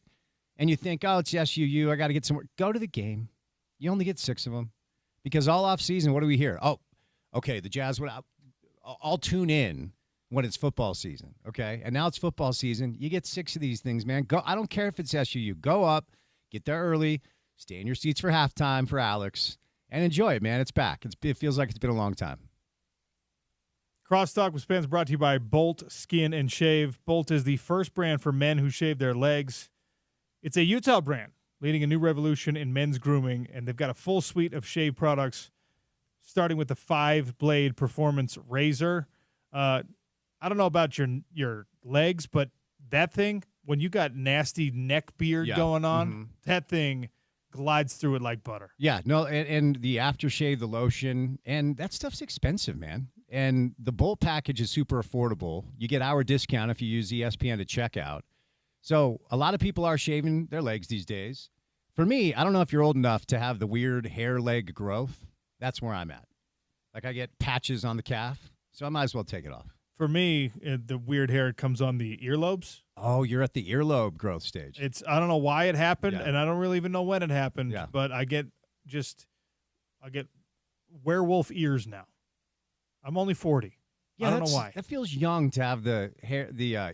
and you think, oh, it's SUU, I got to get somewhere. Go to the game. You only get 6 of them because all off season. What do we hear? Oh, OK, the Jazz. I'll tune in when it's football season, okay? And now it's football season. You get 6 of these things, man. Go. I don't care if it's SUU. Go up, get there early, stay in your seats for halftime for Alex, and enjoy it, man. It's back. It feels like it's been a long time. Crosstalk with Spence brought to you by Bolt Skin and Shave. Bolt is the first brand for men who shave their legs. It's a Utah brand leading a new revolution in men's grooming, and they've got a full suite of shave products, starting with the 5-blade performance razor. I don't know about your legs, but that thing, when you got nasty neck beard going on, that thing glides through it like butter. Yeah, no, and the aftershave, the lotion, and that stuff's expensive, man. And the Bolt package is super affordable. You get our discount if you use ESPN at checkout. So a lot of people are shaving their legs these days. For me, I don't know if you're old enough to have the weird hair leg growth. That's where I'm at. Like I get patches on the calf, so I might as well take it off. For me, the weird hair comes on the earlobes. Oh, you're at the earlobe growth stage. I don't know why it happened, Yeah. and I don't really even know when it happened. Yeah. But I get werewolf ears now. I'm only 40. Yeah, I don't know why. That feels young to have the hair,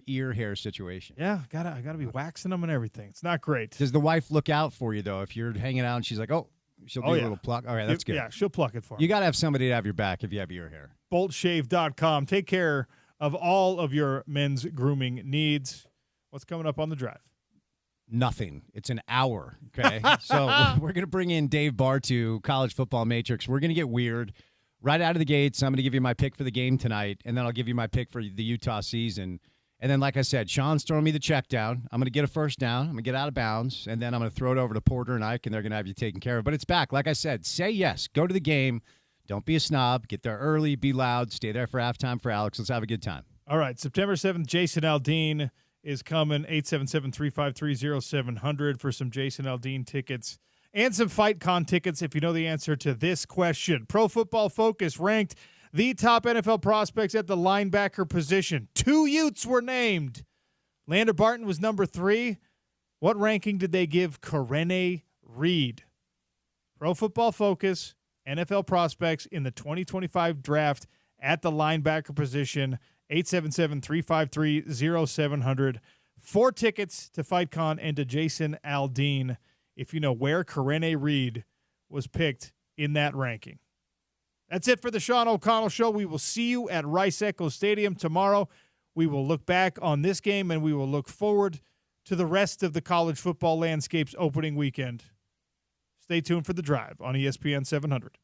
ear hair situation. Yeah, I gotta be waxing them and everything. It's not great. Does the wife look out for you though? If you're hanging out and she's like, "Oh," she'll do a little pluck. All right, that's good. Yeah, she'll pluck it for me. You got to have somebody to have your back if you have ear hair. Boltshave.com. Take care of all of your men's grooming needs. What's coming up on the drive? Nothing. It's an hour. Okay, so we're gonna bring in Dave Bartu, College Football Matrix. We're gonna get weird. Right out of the gates, I'm going to give you my pick for the game tonight, and then I'll give you my pick for the Utah season. And then, like I said, Sean's throwing me the check down. I'm going to get a first down. I'm going to get out of bounds, and then I'm going to throw it over to Porter and Ike, and they're going to have you taken care of. But it's back. Like I said, say yes. Go to the game. Don't be a snob. Get there early. Be loud. Stay there for halftime for Alex. Let's have a good time. All right, September 7th, Jason Aldean is coming, 877-353-0700 for some Jason Aldean tickets. And some FightCon tickets if you know the answer to this question. Pro Football Focus ranked the top NFL prospects at the linebacker position. 2 Utes were named. Lander Barton was number 3. What ranking did they give Karene Reed? Pro Football Focus, NFL prospects in the 2025 draft at the linebacker position. 877-353-0700. 4 tickets to FightCon and to Jason Aldean if you know where Karene Reed was picked in that ranking. That's it for the Sean O'Connell Show. We will see you at Rice-Eccles Stadium tomorrow. We will look back on this game, and we will look forward to the rest of the college football landscape's opening weekend. Stay tuned for The Drive on ESPN 700.